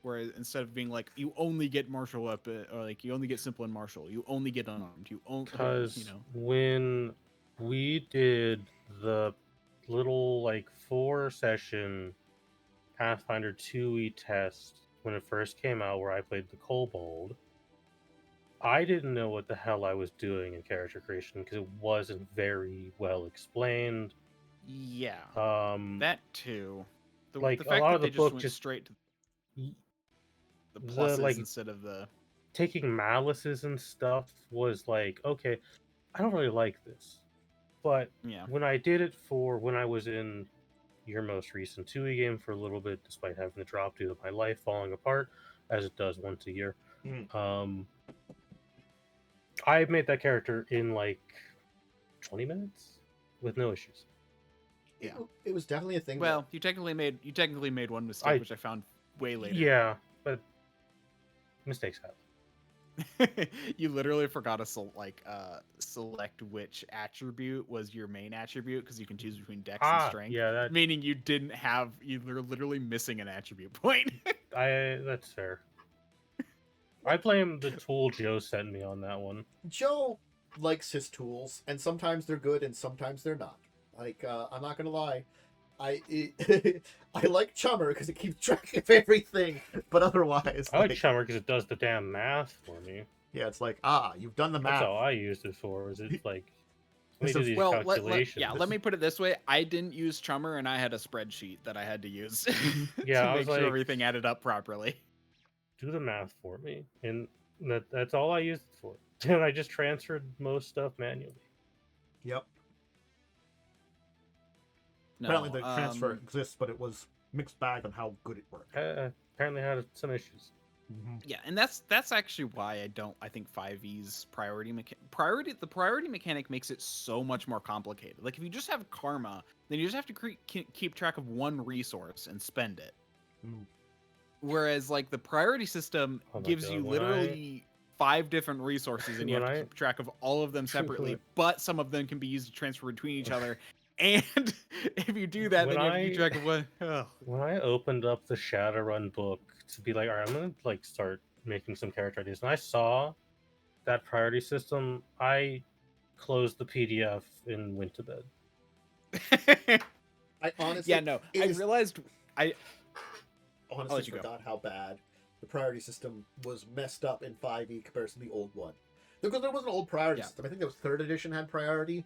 Whereas instead of being like, you only get martial weapon, or like you only get simple and martial, you only get unarmed, you only, Because when we did the little like 4-session Pathfinder 2e test when it first came out, where I played the Kobold, I didn't know what the hell I was doing in character creation because it wasn't very well explained. Yeah, Um, that too. The like, a fact lot that of the they just book went just- straight to y- the the, pluses like, instead of the. taking malices and stuff was like, okay, I don't really like this. But Yeah. when I did it for when I was in your most recent 2e game for a little bit, despite having to drop due to my life falling apart, as it does once a year, I made that character in like 20 minutes with no issues. Yeah. It was definitely a thing. Well, you technically made one mistake, which I found way later. Yeah, but mistakes happen. You literally forgot to select which attribute was your main attribute, because you can choose between Dex and Strength. Yeah, meaning you were literally missing an attribute point. that's fair. I blame the tool Joe sent me on that one. Joe likes his tools, and sometimes they're good and sometimes they're not. Like, I'm not gonna lie, I like Chummer because it keeps track of everything, but otherwise, I like Chummer because it does the damn math for me. Yeah, it's like, you've done the math. That's all I used it for. Was it like, let me So- do these Well, calculations? let me put it this way: I didn't use Chummer, and I had a spreadsheet that I had to use Yeah, I to was make sure like- everything added up properly. Do the math for me, and that's all I used it for. And I just transferred most stuff manually. Yep. No, Apparently the transfer exists, but it was mixed bag on how good it worked. Apparently had some issues. Yeah, and that's actually why I think 5e's the priority mechanic makes it so much more complicated. Like if you just have karma, then you just have to keep track of one resource and spend it. Whereas like the priority system Oh my gives God, you when literally 5 different resources, and you when have to I- keep track of all of them separately, when- but some of them can be used to transfer between each other. And if you do that, When then you have to I- keep track of what. Oh. When I opened up the Shadowrun book to be like, all right, I'm gonna like start making some character ideas, and I saw that priority system, I closed the PDF and went to bed. I honestly, yeah, no. I realized I honestly let you go. forgot how bad the priority system was messed up in 5e compared to the old one. Because there was an old priority system. I think that was 3rd edition had priority.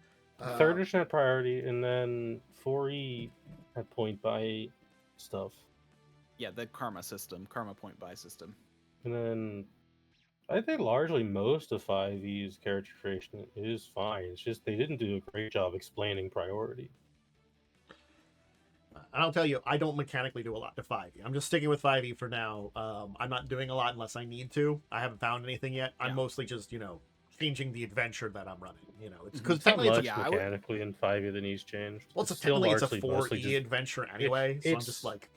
Third edition had priority, and then 4E had point buy stuff. Yeah, the karma point buy system. And then I think largely most of 5E's character creation is fine. It's just they didn't do a great job explaining priority. And I'll tell you, I don't mechanically do a lot to 5e. I'm just sticking with 5e for now. I'm not doing a lot unless I need to. I haven't found anything yet. I'm mostly just, changing the adventure that I'm running. It's because technically it's much mechanically in 5e that needs changed. Well, technically it's a 4e adventure anyway, so I'm just like...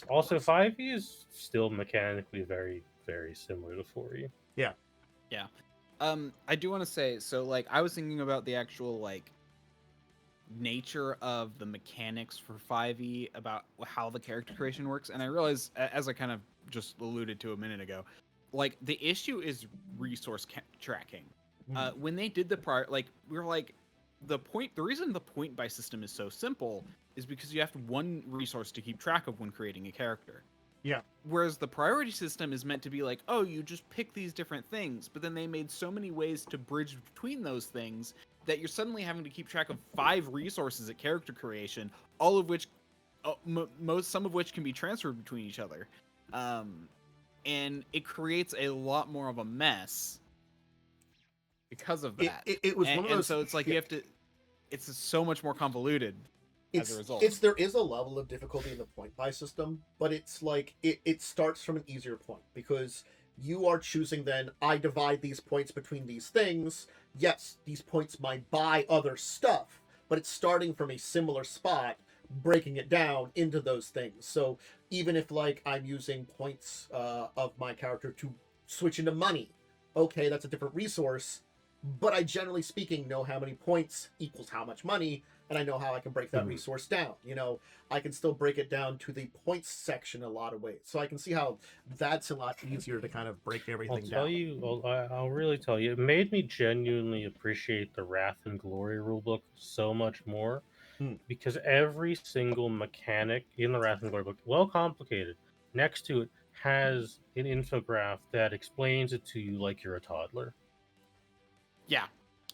Also, 5e is still mechanically very, very similar to 4e. Yeah. Yeah. I do want to say, so, like, I was thinking about the actual, like, nature of the mechanics for 5e, about how the character creation works, and I realized, as I kind of just alluded to a minute ago, like, the issue is resource tracking. When they did the prior, like, we were like, the reason the point buy system is so simple is because you have one resource to keep track of when creating a character. Yeah. Whereas the priority system is meant to be like, oh, you just pick these different things, but then they made so many ways to bridge between those things that you're suddenly having to keep track of 5 resources at character creation, all of which, some of which can be transferred between each other. And it creates a lot more of a mess because of that. It was one of those... And so it's like you have to... It's so much more convoluted as a result. There is a level of difficulty in the point buy system, but it's like it starts from an easier point because you are choosing then, I divide these points between these things. Yes, these points might buy other stuff, but it's starting from a similar spot, breaking it down into those things. So even if, like, I'm using points of my character to switch into money, okay, that's a different resource, but I, generally speaking, know how many points equals how much money, and I know how I can break that resource down. I can still break it down to the points section a lot of ways. So I can see how that's a lot easier to kind of break everything down. I'll really tell you, it made me genuinely appreciate the Wrath and Glory rulebook so much more, because every single mechanic in the Wrath and Glory book, well complicated, next to it has an infograph that explains it to you like you're a toddler. Yeah,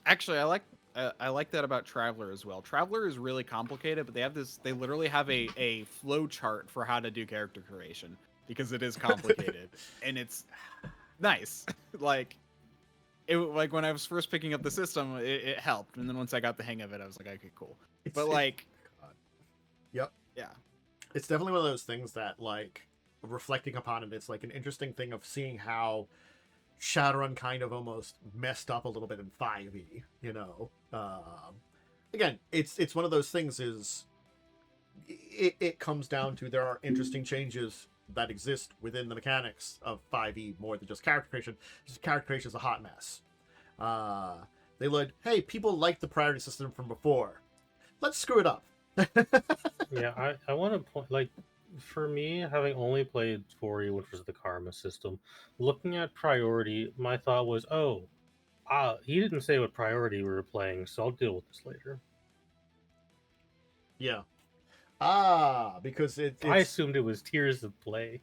actually, I like that about Traveler as well. Traveler is really complicated, but they literally have a flow chart for how to do character creation because it is complicated and it's nice. Like when I was first picking up the system, it helped, and then once I got the hang of it, I was like, okay, cool. Yep. Yeah, it's definitely one of those things that, like, reflecting upon it, it's like an interesting thing of seeing how Shadowrun kind of almost messed up a little bit in 5e, again, it's one of those things is it comes down to there are interesting changes that exist within the mechanics of 5e more than just character creation. Just character creation is a hot mess. They led, hey, people like the priority system from before. Let's screw it up. Yeah, I want to point, like, for me, having only played 4e, which was the karma system, looking at priority, my thought was, he didn't say what priority we were playing, so I'll deal with this later. Yeah. Because I assumed it was tiers of play.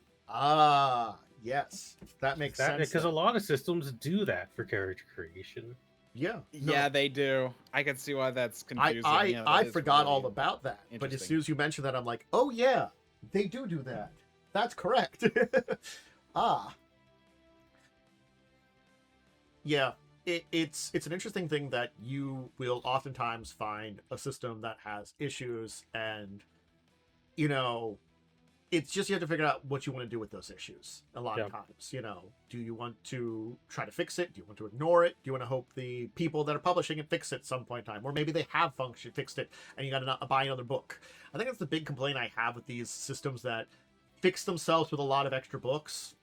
Yes. That makes sense. Because a lot of systems do that for character creation. Yeah. Yeah, they do. I can see why that's confusing. I forgot all about that. But as soon as you mentioned that, I'm like, oh yeah, they do that. That's correct. Yeah. It's an interesting thing that you will oftentimes find a system that has issues, and it's just you have to figure out what you want to do with those issues a lot of times. Do you want to try to fix it? Do you want to ignore it? Do you want to hope the people that are publishing it fix it at some point in time? Or maybe they have fixed it and you got to buy another book. I think that's the big complaint I have with these systems that fix themselves with a lot of extra books.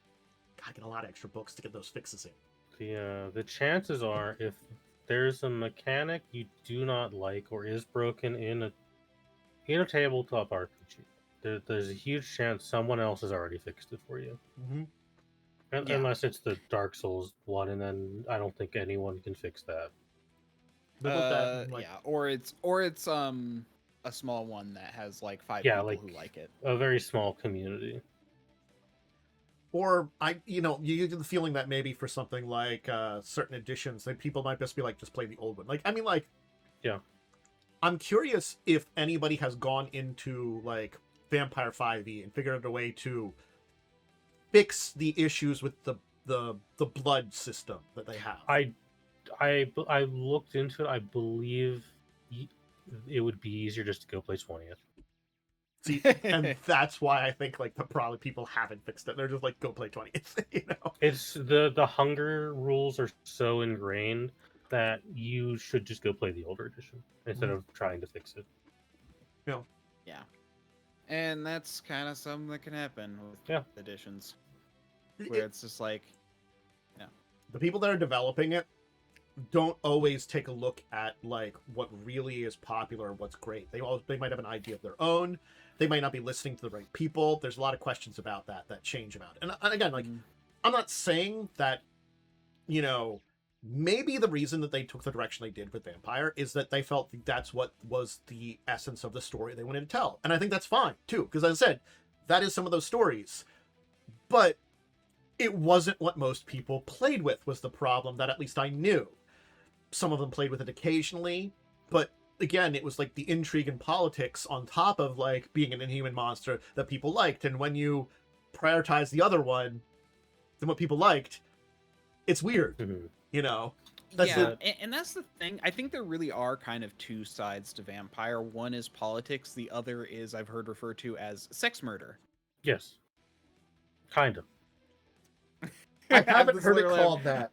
Gotta get a lot of extra books to get those fixes in. The chances are, if there's a mechanic you do not like or is broken in a tabletop RPG, there's a huge chance someone else has already fixed it for you. Unless it's the Dark Souls one, and then I don't think anyone can fix that. Or it's a small one that has like 5 Yeah, people like who like it. a very small community. Or you get the feeling that maybe for something like certain editions, that people might just be like, just play the old one. Like, I mean, like, Yeah. I'm curious if anybody has gone into like Vampire 5e and figured out a way to fix the issues with the blood system that they have. I looked into it. I believe it would be easier just to go play 20th. See, and that's why I think like probably people haven't fixed it. They're just like, go play 20th, you know. It's the hunger rules are so ingrained that you should just go play the older edition instead of trying to fix it. Yeah. And that's kind of something that can happen with editions. Where it's just like, the people that are developing it don't always take a look at like what really is popular, what's great. They might have an idea of their own. They might not be listening to the right people. There's a lot of questions about that change about it. And again, like, I'm not saying that, you know, maybe the reason that they took the direction they did with Vampire is that they felt that's what was the essence of the story they wanted to tell. And I think that's fine too, because as I said, that is some of those stories. But it wasn't what most people played with, was the problem that at least I knew. Some of them played with it occasionally, but again, it was like the intrigue and politics on top of like being an inhuman monster that people liked. And when you prioritize the other one than what people liked, it's weird, you know? And that's the thing. I think there really are kind of two sides to Vampire. One is politics. The other is, I've heard referred to as sex murder. Yes. Kind of. I haven't heard it called that.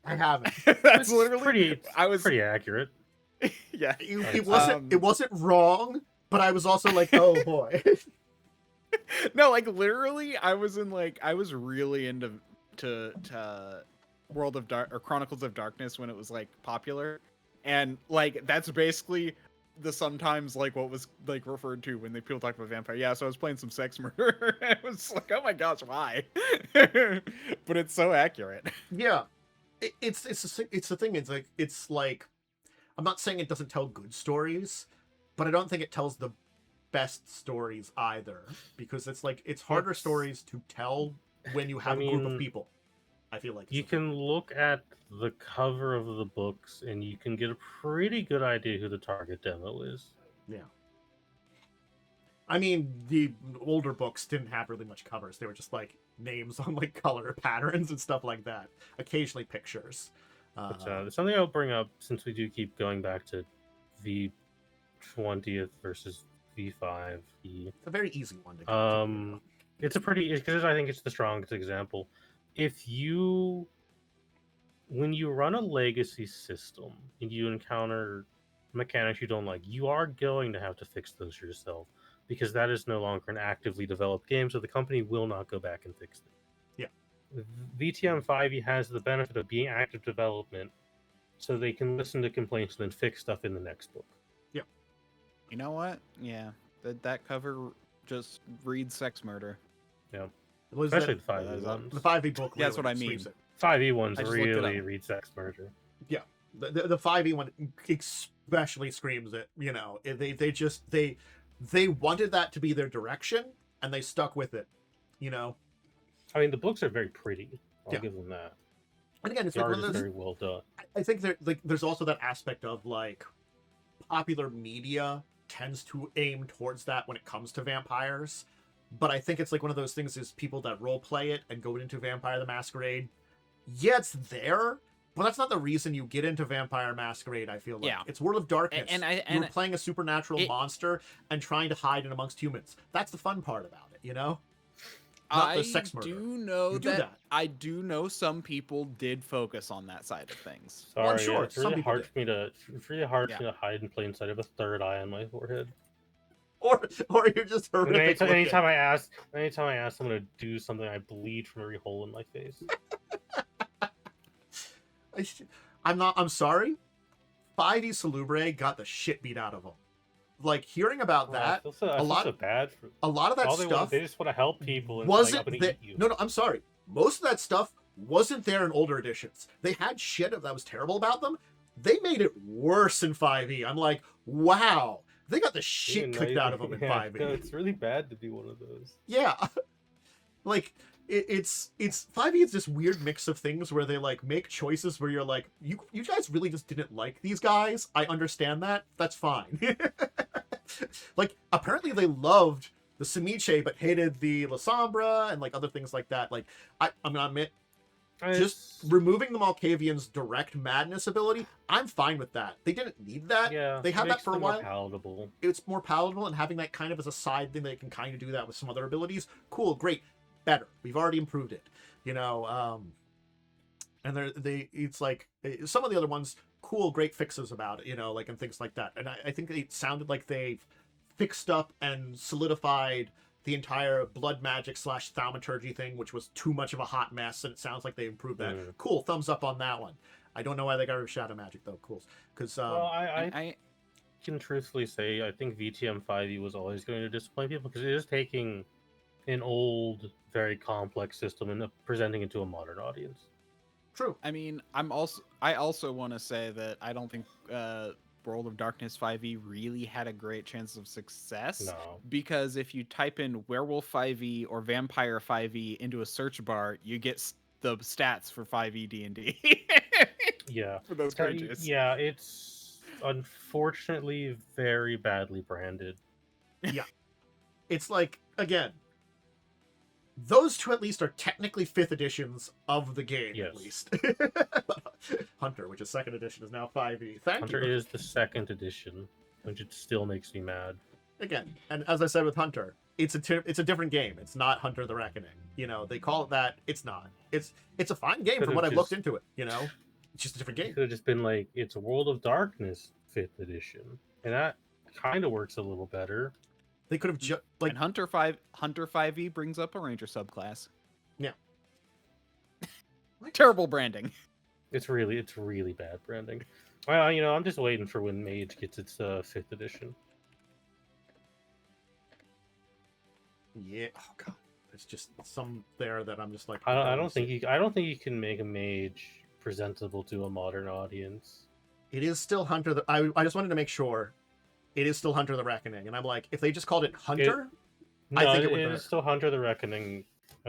I haven't. That's literally pretty accurate. Yeah. It wasn't wrong, but I was also like, oh boy. No, like literally I was really into World of Dark or Chronicles of Darkness when it was like popular. And like that's basically the sometimes like what was like referred to when people talk about Vampire. Yeah, so I was playing some sex murder. It was like, oh my gosh, why? But it's so accurate. Yeah. It's the thing. It's like I'm not saying it doesn't tell good stories, but I don't think it tells the best stories either, because it's harder stories to tell when you have a group of people. I feel like you can look at the cover of the books and you can get a pretty good idea who the target demo is. Yeah. I mean, the older books didn't have really much covers. They were just like names on like color patterns and stuff like that. Occasionally pictures. But, something I'll bring up, since we do keep going back to V20th versus V5. It's a very easy one to go because I think it's the strongest example. When you run a legacy system and you encounter mechanics you don't like, you are going to have to fix those yourself, because that is no longer an actively developed game, so the company will not go back and fix it. Yeah. VTM 5e has the benefit of being active development, so they can listen to complaints and then fix stuff in the next book. Yeah. You know what? Yeah. That cover just reads sex murder. Yeah. Especially the 5e ones. The 5e book. Yeah, that's what I mean. 5e ones really read sex murder. Yeah. The 5e one especially screams it. You know, they wanted that to be their direction, and they stuck with it. You know, I mean, the books are very pretty. I'll give them that. And again, it's the art is very well done. I think there's also that aspect of like popular media tends to aim towards that when it comes to vampires. But I think it's like one of those things is people that role play it and go into Vampire the Masquerade. Yeah, it's there, but that's not the reason you get into Vampire Masquerade, I feel like. Yeah. It's World of Darkness. You're playing a supernatural monster and trying to hide in amongst humans. That's the fun part about it, you know? Not the sex murder. I do know some people did focus on that side of things. Sorry, well, sure, it's really hard for me to hide in plain sight of a third eye on my forehead. Or you're just horrific. Anytime I ask someone to do something, I bleed from every hole in my face. I'm sorry. 5e Salubre got the shit beat out of him. Like hearing about that, a lot of that stuff. They just want to help people. And wasn't I'm gonna eat you. No, I'm sorry. Most of that stuff wasn't there in older editions. They had shit that was terrible about them. They made it worse in 5e. I'm like, wow. They got the shit kicked out of them in 5e. No, it's really bad to be one of those. Yeah. Like, it's 5e is this weird mix of things where they, like, make choices where you're like, you guys really just didn't like these guys. I understand that. That's fine. Like, apparently they loved the Simiche, but hated the La Sombra and, like, other things like that. Like, I'm gonna admit, just removing the Malkavian's direct madness ability, I'm fine with that. They didn't need that. Yeah, they had that for a while. More palatable. It's more palatable, and having that kind of as a side thing, they can kind of do that with some other abilities. Cool, great, better. We've already improved it, you know. And it's like some of the other ones, cool, great fixes about it, you know, like and things like that. And I think it sounded like they've fixed up and solidified the entire blood magic / thaumaturgy thing, which was too much of a hot mess, and it sounds like they improved that. Cool, thumbs up on that one. I don't know why they got rid of shadow magic though. Cool, because well, I can truthfully say I think VTM 5e was always going to disappoint people because it is taking an old, very complex system and presenting it to a modern audience. True. I mean, I also want to say that I don't think World of Darkness 5e really had a great chance of success. No. Because if you type in Werewolf 5e or Vampire 5e into a search bar, you get the stats for 5e D&D. Yeah. For those pages. Yeah, it's unfortunately very badly branded. Yeah. It's like, again, those two at least are technically 5th editions of the game, yes. At least. Hunter, which is 2nd edition, is now 5e. Hunter is the 2nd edition, which it still makes me mad. Again, and as I said with Hunter, it's a different game. It's not Hunter the Reckoning. You know, they call it that. It's not. It's a fine game from what I've looked into it, you know? It's just a different game. It could have just been like, it's World of Darkness 5th edition. And that kind of works a little better. They could have just like and Hunter 5e brings up a Ranger subclass. Yeah. Terrible branding. It's really bad branding. Well, you know, I'm just waiting for when Mage gets its 5th edition. Yeah. Oh god. There's just some there that I'm just like. I don't think you can make a Mage presentable to a modern audience. It is still Hunter. I just wanted to make sure. It is still Hunter the Reckoning, and I'm like, if they just called it Hunter, I think it would. It is still Hunter the Reckoning.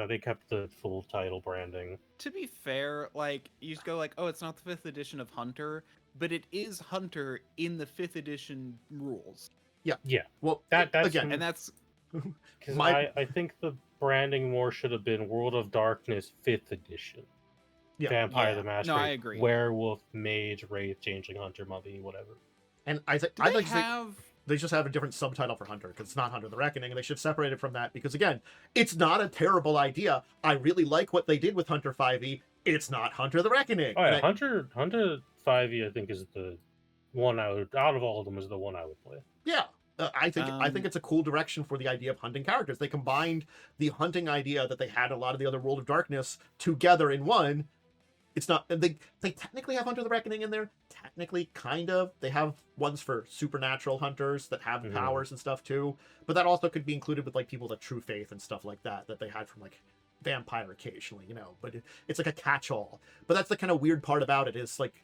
They kept the full title branding. To be fair, like you just go like, oh, it's not the 5th edition of Hunter, but it is Hunter in the 5th edition rules. Yeah. Yeah. Well, that's again, and that's because I think the branding more should have been World of Darkness 5th edition. Yeah. Vampire the Masquerade. No, I agree. Werewolf, Mage, Wraith, Changeling, Hunter, Mummy, whatever. And I think they just have a different subtitle for Hunter because it's not Hunter the Reckoning, and they should separate it from that because again, it's not a terrible idea. I really like what they did with Hunter 5e. It's not Hunter the Reckoning. Oh yeah, Hunter 5e I think is the one I would out of all of them is the one I would play. Yeah. I think it's a cool direction for the idea of hunting characters. They combined the hunting idea that they had a lot of the other World of Darkness together in one. It's not they technically have Hunter the Reckoning in there. Technically, kind of. They have ones for supernatural hunters that have powers and stuff too. But that also could be included with like people with true faith and stuff like that they had from like Vampire occasionally, you know. But it's like a catch-all. But that's the kind of weird part about it is like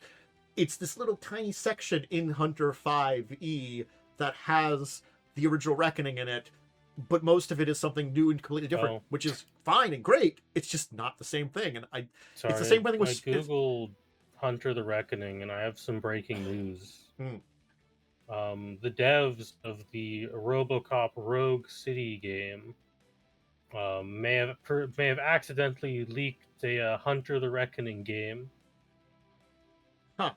it's this little tiny section in Hunter 5e that has the original Reckoning in it. But most of it is something new and completely different, which is fine and great. It's just not the same thing. And it's the same thing with. I googled Hunter the Reckoning, and I have some breaking news. The devs of the RoboCop Rogue City game may have accidentally leaked a Hunter the Reckoning game. Huh.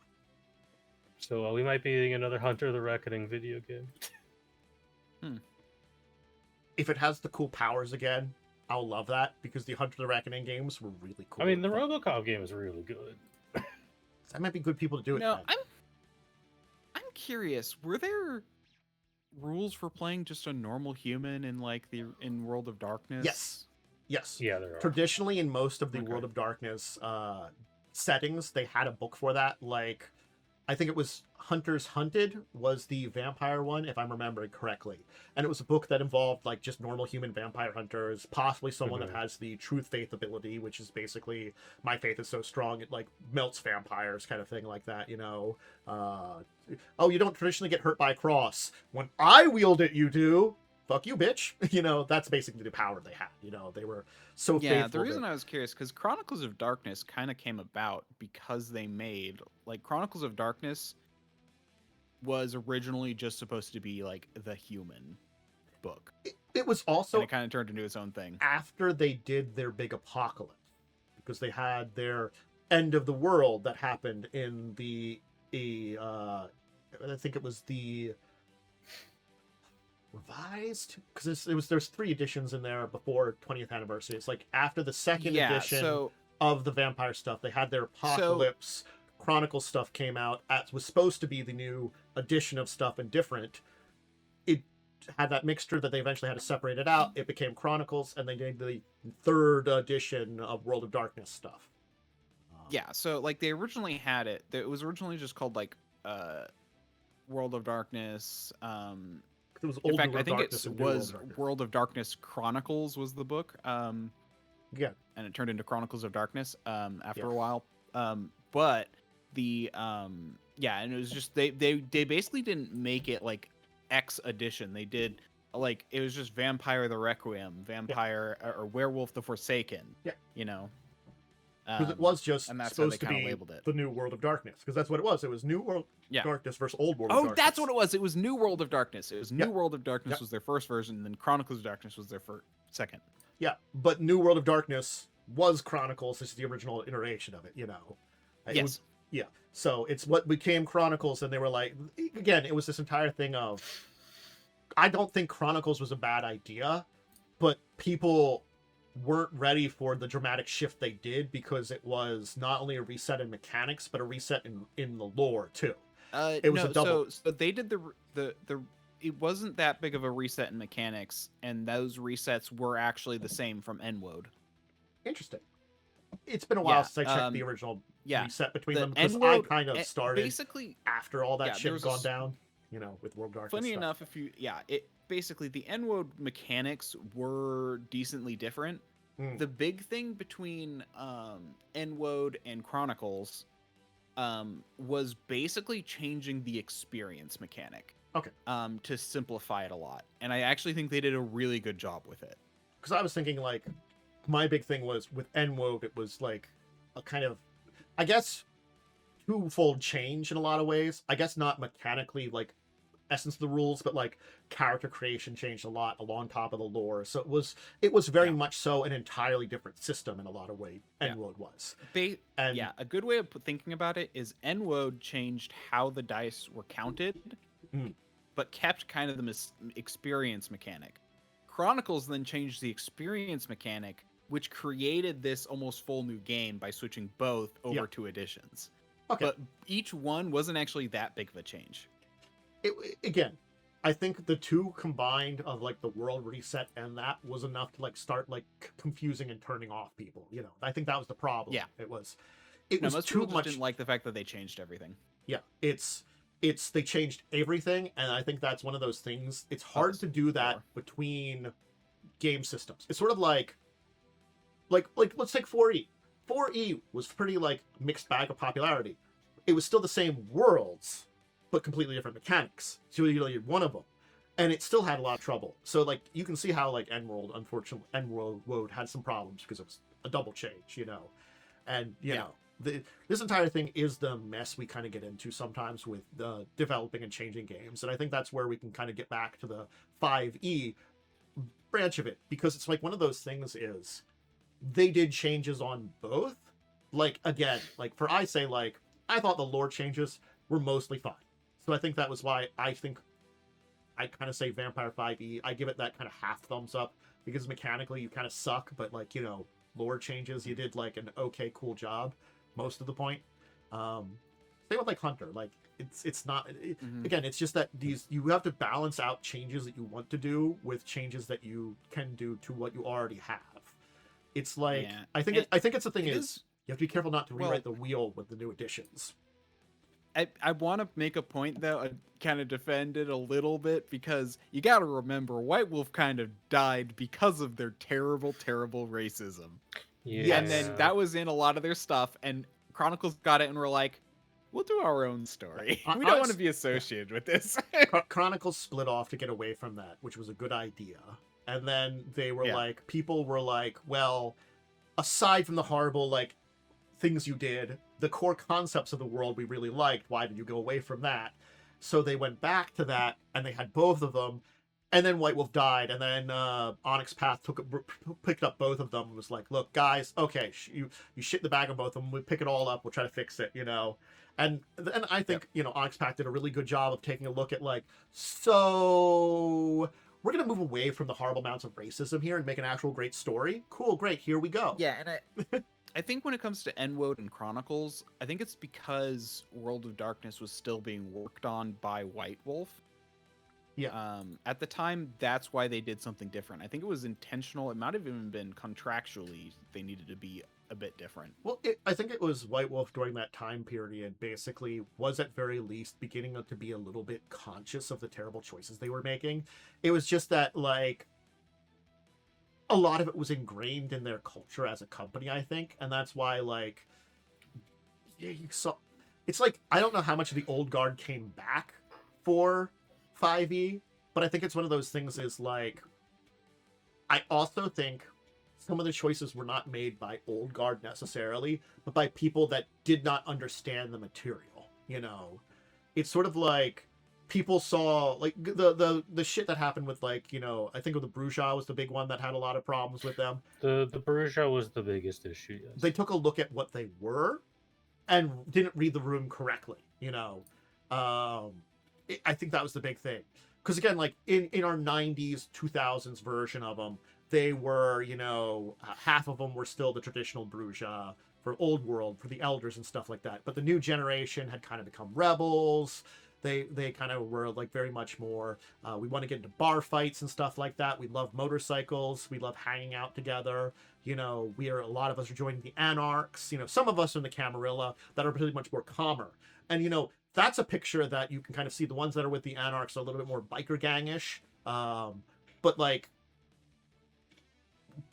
So we might be getting another Hunter the Reckoning video game. If it has the cool powers again, I'll love that because the Hunter the Reckoning games were really cool. I mean, the RoboCop game is really good. That might be good people to do it. No, I'm curious. Were there rules for playing just a normal human in in World of Darkness? Yes. Yeah, there are. Traditionally, in most of the World of Darkness settings, they had a book for that. Like, I think it was Hunters Hunted was the vampire one, if I'm remembering correctly. And it was a book that involved like just normal human vampire hunters, possibly someone that has the truth faith ability, which is basically my faith is so strong it like melts vampires kind of thing like that, you know. Oh, you don't traditionally get hurt by a cross. When I wield it, you do. Fuck you, bitch. You know, that's basically the power they had. You know, they were so faithful. The reason I was curious, because Chronicles of Darkness kind of came about because they made, like, Chronicles of Darkness was originally just supposed to be, like, the human book. It was also... And it kind of turned into its own thing. After they did their big apocalypse. Because they had their end of the world that happened in I think it was the... revised, because there's 3 editions in there before 20th anniversary. It's like after the second edition of the vampire stuff, they had their apocalypse chronicle stuff came out as was supposed to be the new edition of stuff and different. It had that mixture that they eventually had to separate it out. It became Chronicles, and they did the 3rd edition of World of Darkness stuff. So like they originally had it. It was originally just called like World of Darkness. It was in fact, I think it was World of Darkness Chronicles was the book. And it turned into Chronicles of Darkness after a while. But the and it was just they basically didn't make it like X edition. They did like it was just Vampire the Requiem, Vampire or Werewolf the Forsaken. You know. Because it was just and that's supposed to be the new World of Darkness. Because that's what it was. It was New World Darkness versus Old World of Darkness. Oh, that's what it was. It was New World of Darkness. It was New World of Darkness was their first version, and then Chronicles of Darkness was their second. Yeah, but New World of Darkness was Chronicles. This is the original iteration of it, you know. Yes. So it's what became Chronicles, and they were like... Again, it was this entire thing of... I don't think Chronicles was a bad idea, but people... weren't ready for the dramatic shift they did because it was not only a reset in mechanics but a reset in the lore too. It was a double. So they did the it wasn't that big of a reset in mechanics, and those resets were actually the same from Enwoad. Interesting. It's been a while since I checked the original reset between them because I kind of started basically after all that shit gone down, you know, with World of Darkness. Funny stuff. enough, basically the Enwoad mechanics were decently different. The big thing between Enwoad and Chronicles was basically changing the experience mechanic. Okay. To simplify it a lot. And I actually think they did a really good job with it. Because I was thinking, like, my big thing was with Enwoad, it was like a kind of, I guess, twofold change in a lot of ways. I guess not mechanically, like, essence of the rules, but like character creation changed a lot along top of the lore. So it was very much so an entirely different system in a lot of ways. Enwoad was. A good way of thinking about it is Enwoad changed how the dice were counted, but kept kind of the experience mechanic. Chronicles then changed the experience mechanic, which created this almost full new game by switching both over to editions. Okay. But each one wasn't actually that big of a change. Again, I think the two combined of like the world reset and that was enough to like start like confusing and turning off people. You know, I think that was the problem. Yeah, it was most too people much. Didn't like the fact that they changed everything. Yeah, they changed everything, and I think that's one of those things. It's hard to do that between game systems. It's sort of like let's take 4E. 4E was pretty like mixed bag of popularity. It was still the same worlds, but completely different mechanics. So you only one of them, and it still had a lot of trouble. So like you can see how like Enworld, unfortunately, Enworld had some problems because it was a double change, you know, and you know this entire thing is the mess we kind of get into sometimes with developing and changing games, and I think that's where we can kind of get back to the 5E branch of it, because it's like one of those things is they did changes on both. Like again, like for I thought the lore changes were mostly fine. So I think that was why I think I kind of say Vampire 5E. I give it that kind of half thumbs up because mechanically you kind of suck, but like, you know, lore changes, you did like an okay, cool job most of the point. Same with like Hunter. Like it's not again, it's just that you have to balance out changes that you want to do with changes that you can do to what you already have. It's like I think it's the thing is you have to be careful not to rewrite the wheel with the new additions. I want to make a point though, kind of defend it a little bit, because you got to remember White Wolf kind of died because of their terrible racism. Yeah. And then that was in a lot of their stuff, and Chronicles got it and were like, we'll do our own story. We don't want to be associated with this. Chronicles split off to get away from that, which was a good idea. And then they were like, people were like, well, aside from the horrible, like, things you did, the core concepts of the world we really liked, why did you go away from that? So they went back to that, and they had both of them. And then White Wolf died, and then Onyx Path picked up both of them and was like, look, guys, okay, you shit the bag on both of them. We'll pick it all up. We'll try to fix it, you know? And I think, you know, Onyx Path did a really good job of taking a look at, like, so we're going to move away from the horrible amounts of racism here and make an actual great story. Cool, great, here we go. Yeah, and I think when it comes to Enwoad and Chronicles, I think it's because World of Darkness was still being worked on by White Wolf. Yeah. At the time, that's why they did something different. I think it was intentional. It might have even been contractually they needed to be a bit different. Well, I think it was White Wolf during that time period basically was at very least beginning to be a little bit conscious of the terrible choices they were making. It was just that, like, a lot of it was ingrained in their culture as a company, I think. And that's why, like, you saw... It's like, I don't know how much of the old guard came back for 5e, but I think it's one of those things is, like, I also think some of the choices were not made by old guard necessarily, but by people that did not understand the material, you know? It's sort of like people saw, like, the shit that happened with, like, you know, I think of the Bruja was the big one that had a lot of problems with them. The Bruja was the biggest issue, yes. They took a look at what they were and didn't read the room correctly, you know? I think that was the big thing. Because, again, like, in our 90s, 2000s version of them, they were, you know, half of them were still the traditional Bruja for Old World, for the Elders and stuff like that. But the new generation had kind of become rebels. They kind of were, like, very much more, we want to get into bar fights and stuff like that. We love motorcycles. We love hanging out together. You know, a lot of us are joining the Anarchs. You know, some of us are in the Camarilla that are pretty much more calmer. And, you know, that's a picture that you can kind of see. The ones that are with the Anarchs are a little bit more biker gang-ish. But, like,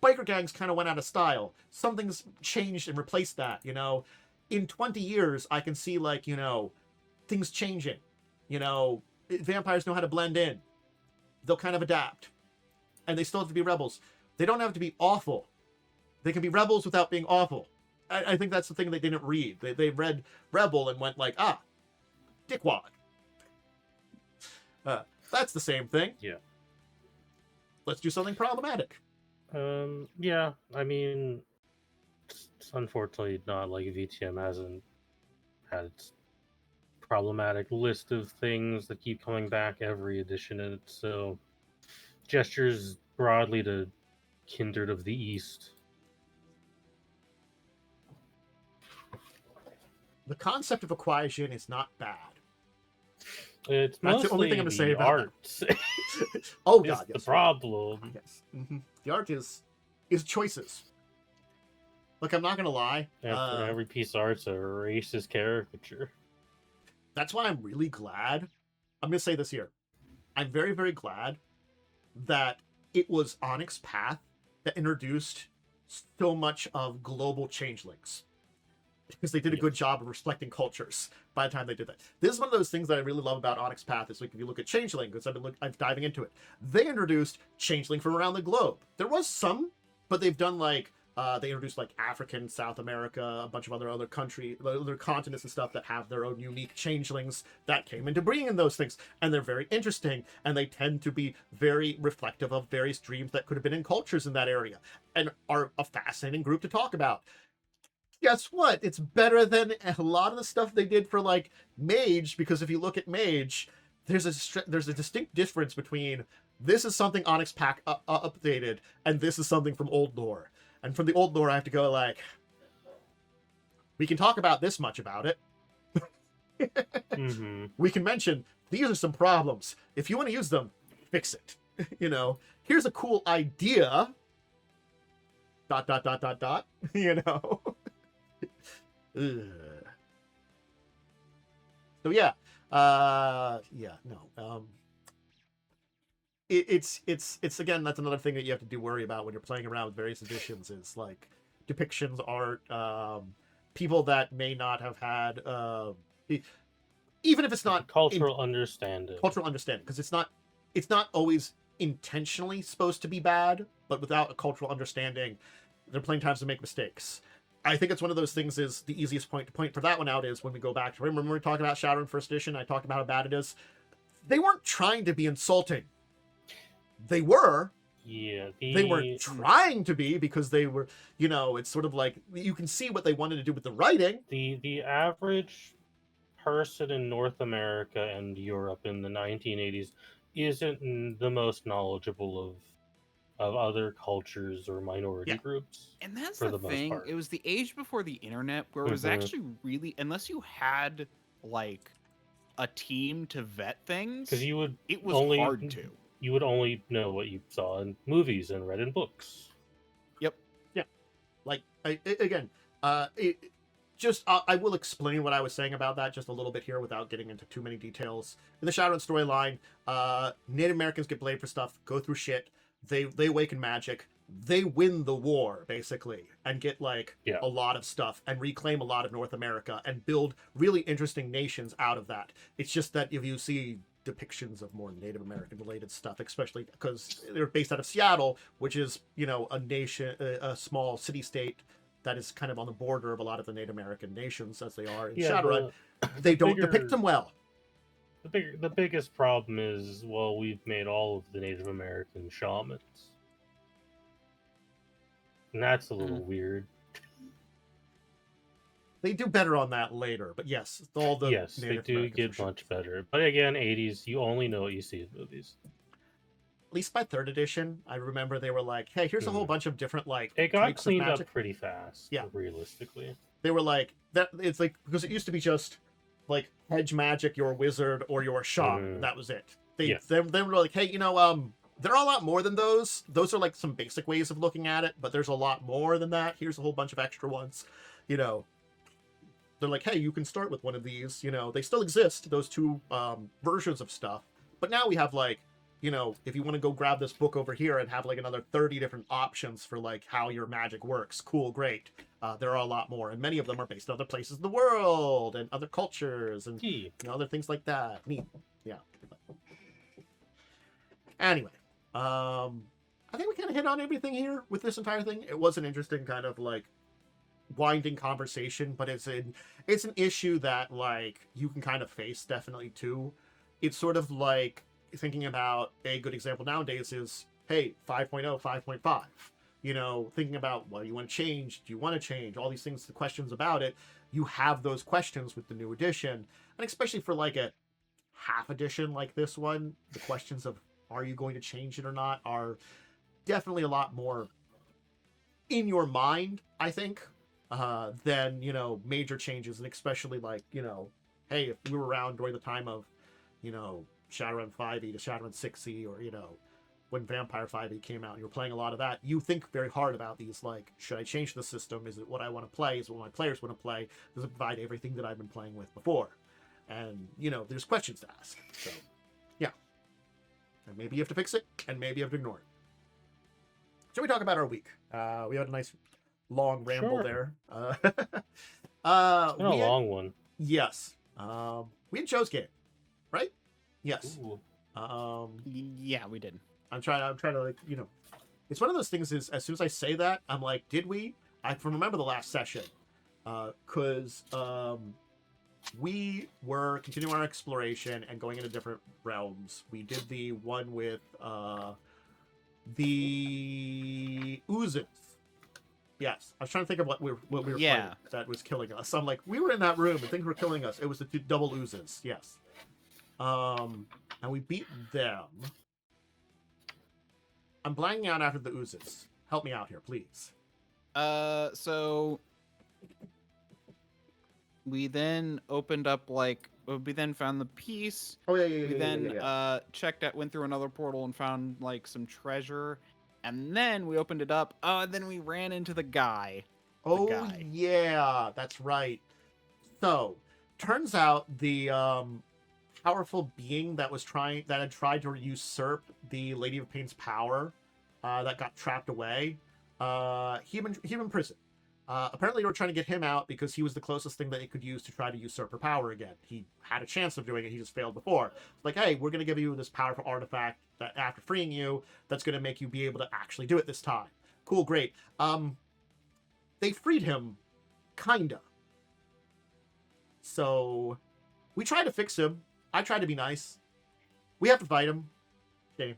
biker gangs kind of went out of style. Something's changed and replaced that, you know? In 20 years, I can see, like, you know, things changing. You know, vampires know how to blend in. They'll kind of adapt. And they still have to be rebels. They don't have to be awful. They can be rebels without being awful. I think that's the thing they didn't read. They read Rebel and went like, dickwad. That's the same thing. Yeah. Let's do something problematic. Yeah, I mean, it's unfortunately not like VTM hasn't had its problematic list of things that keep coming back every edition, and so gestures broadly to Kindred of the East. The concept of a Quiajin is not bad. It's That's the only thing I'm mostly gonna say the about art. Oh is god, the yes. problem. Yes. Mm-hmm. The art is choices. Look, I'm not gonna lie. Every piece of art's a racist caricature. That's why I'm really glad. I'm gonna say this here. I'm very, very glad that it was Onyx Path that introduced so much of global changelings. Because they did a good job of reflecting cultures by the time they did that. This is one of those things that I really love about Onyx Path is, like, if you look at Changeling, because I'm diving into it, they introduced Changeling from around the globe. There was some, but they've done, like, they introduced, like, African, South America, a bunch of other continents and stuff that have their own unique changelings that came into being in those things. And they're very interesting, and they tend to be very reflective of various dreams that could have been in cultures in that area, and are a fascinating group to talk about. Guess what? It's better than a lot of the stuff they did for, like, Mage, because if you look at Mage, there's a distinct difference between this is something Onyx Pack updated, and this is something from Old Lore. And from the Old Lore, I have to go, like, we can talk about this much about it. Mm-hmm. We can mention, these are some problems. If you want to use them, fix it. You know, here's a cool idea. ... You know? So yeah, it's again, that's another thing that you have to do worry about when you're playing around with various editions, is like depictions, art, people that may not have had even if it's not cultural understanding, because it's not always intentionally supposed to be bad, but without a cultural understanding, there are plenty of times to make mistakes. I think it's one of those things. Is the easiest point to point for that one out is when we go back to, remember when we were talking about Shadowrun First Edition, I talked about how bad it is. They weren't trying to be insulting. They were. Yeah, they weren't trying to be, because they were, it's sort of like you can see what they wanted to do with the writing. The average person in North America and Europe in the 1980s isn't the most knowledgeable of other cultures or minority groups. And that's the thing. It was the age before the internet where it was actually really, unless you had like a team to vet things, because it was hard to. You would only know what you saw in movies and read in books. Yep. Yeah. Like I will explain what I was saying about that just a little bit here without getting into too many details. In the Shadowrun storyline, Native Americans get blamed for stuff, go through shit. They awaken magic. They win the war, basically, and get a lot of stuff and reclaim a lot of North America and build really interesting nations out of that. It's just that if you see depictions of more Native American related stuff, especially because they're based out of Seattle, which is, a nation, a small city state that is kind of on the border of a lot of the Native American nations as they are in Shadowrun, they don't depict them well. The biggest problem is, well, we've made all of the Native American shamans. And that's a little weird. They do better on that later, but yes, all the Native they do Americans get much better. But again, 80s, you only know what you see in movies. At least by third edition, I remember they were like, "Hey, here's a whole bunch of different It got cleaned up pretty fast. Yeah, realistically, they were like that. It's like, because it used to be just like hedge magic, you're a wizard or you're a shaman. That was it. They were like, hey, there are a lot more than those. Those are like some basic ways of looking at it, but there's a lot more than that. Here's a whole bunch of extra ones. They're like, hey, you can start with one of these. They still exist, those two versions of stuff. But now we have if you want to go grab this book over here and have another 30 different options for how your magic works. Cool, great. There are a lot more, and many of them are based on other places in the world and other cultures and other things like that. Neat. Yeah. Anyway, I think we kind of hit on everything here with this entire thing. It was an interesting kind of winding conversation, but it's an issue that you can kind of face definitely too. It's sort of like thinking about a good example nowadays is, hey, 5.0, 5.5. Thinking about what you want to change, do you want to change, all these things, the questions about it. You have those questions with the new edition, and especially for a half edition like this one, the questions of are you going to change it or not are definitely a lot more in your mind, I think, than major changes. And especially hey, if we were around during the time of Shadowrun 5e to Shadowrun 6e, or when Vampire 5e came out and you were playing a lot of that, you think very hard about these, should I change the system? Is it what I want to play? Is it what my players want to play? Does it provide everything that I've been playing with before? And there's questions to ask. So yeah, and maybe you have to fix it, and maybe you have to ignore it. Shall we talk about our week? We had a nice long ramble there. It's been a long one. Yes. We had Joe's game, right? Yes. Ooh. Yeah, we did. I'm trying to it's one of those things is, as soon as I say that, I'm like, did we? I remember the last session, because we were continuing our exploration and going into different realms. We did the one with the oozes. Yes, I was trying to think of what we were playing that was killing us. I'm like, we were in that room and things were killing us. It was the two double oozes. Yes. And we beat them. I'm blanking out after the oozes. Help me out here, please. So we then opened up we then found the piece. Oh yeah. We then checked out, went through another portal and found some treasure, and then we opened it up. Oh, and then we ran into the guy. Yeah, that's right. So turns out the powerful being that had tried to usurp the Lady of Pain's power, that got trapped away, he in prison. Apparently, they were trying to get him out because he was the closest thing that it could use to try to usurp her power again. He had a chance of doing it, he just failed before. Like, hey, we're going to give you this powerful artifact that after freeing you, that's going to make you be able to actually do it this time. Cool, great. They freed him, kinda. So, we tried to fix him. I tried to be nice. We have to fight him. Shame.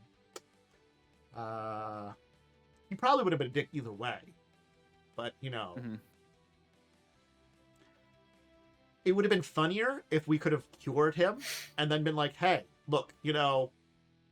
He probably would have been a dick either way. But, you know. Mm-hmm. It would have been funnier if we could have cured him and then been like, hey, look, you know,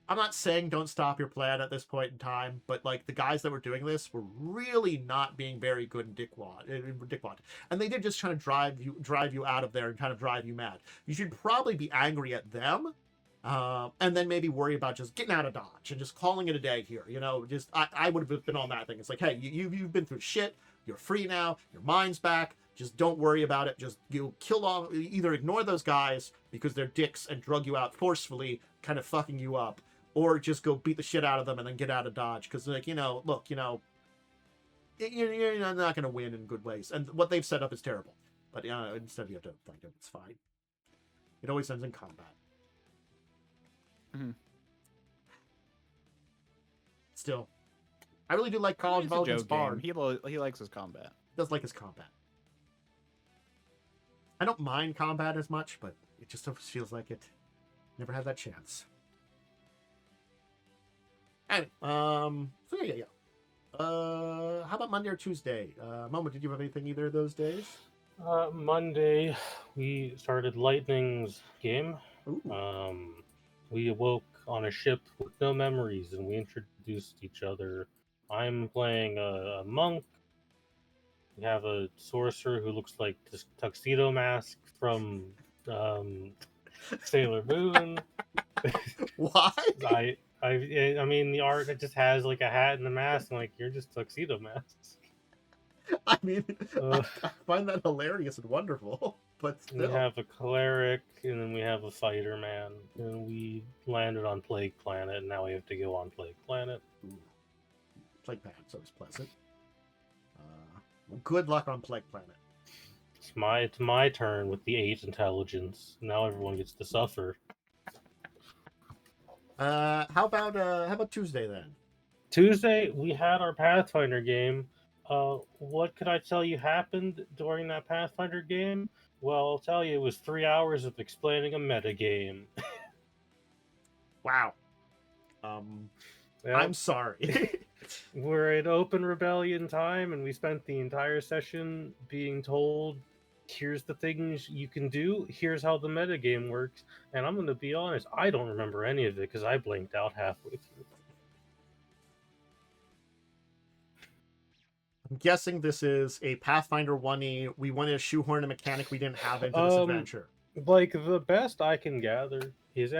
I'm not saying don't stop your plan at this point in time, but, like, the guys that were doing this were really not being very good in dickwad. And they did just try to drive you out of there and kind of drive you mad. You should probably be angry at them, and then maybe worry about just getting out of Dodge and just calling it a day here. You know, just I would have been on that thing. It's like, hey, you've been through shit. You're free now. Your mind's back. Just don't worry about it. Just kill off. Either ignore those guys because they're dicks and drug you out forcefully, kind of fucking you up, or just go beat the shit out of them and then get out of Dodge. Because, like, you know, look, you know, you're not going to win in good ways. And what they've set up is terrible. But instead you have to fight them. It's fine. It always ends in combat. Mm-hmm. Still, I really do like College of Elegance Bard. He likes his combat. Does like his combat. I don't mind combat as much, but it just feels like it never had that chance. Anyway, so yeah. How about Monday or Tuesday? Momo, did you have anything either of those days? Monday, we started Lightning's game. Ooh. We awoke on a ship with no memories, and we introduced each other. I'm playing a monk. We have a sorcerer who looks like this tuxedo mask from Sailor Moon. Why? I mean, the art, it just has like a hat and a mask, and like, you're just tuxedo masks. I mean, I find that hilarious and wonderful, but still. We have a cleric, and then we have a fighter man, and we landed on Plague Planet, and now we have to go on Plague Planet. Ooh. Plague Planet's always pleasant. Well, good luck on Plague Planet. It's my turn with the 8 intelligence. Now everyone gets to suffer. How about Tuesday then? Tuesday, we had our Pathfinder game. What could I tell you happened during that Pathfinder game? Well, I'll tell you, it was 3 hours of explaining a metagame. Wow. Yep. I'm sorry. We're in open rebellion time, and we spent the entire session being told, here's the things you can do, here's how the metagame works, and I'm going to be honest, I don't remember any of it because I blinked out halfway through. I'm guessing this is a Pathfinder 1E. We wanted to shoehorn a mechanic we didn't have into this adventure. Like, the best I can gather is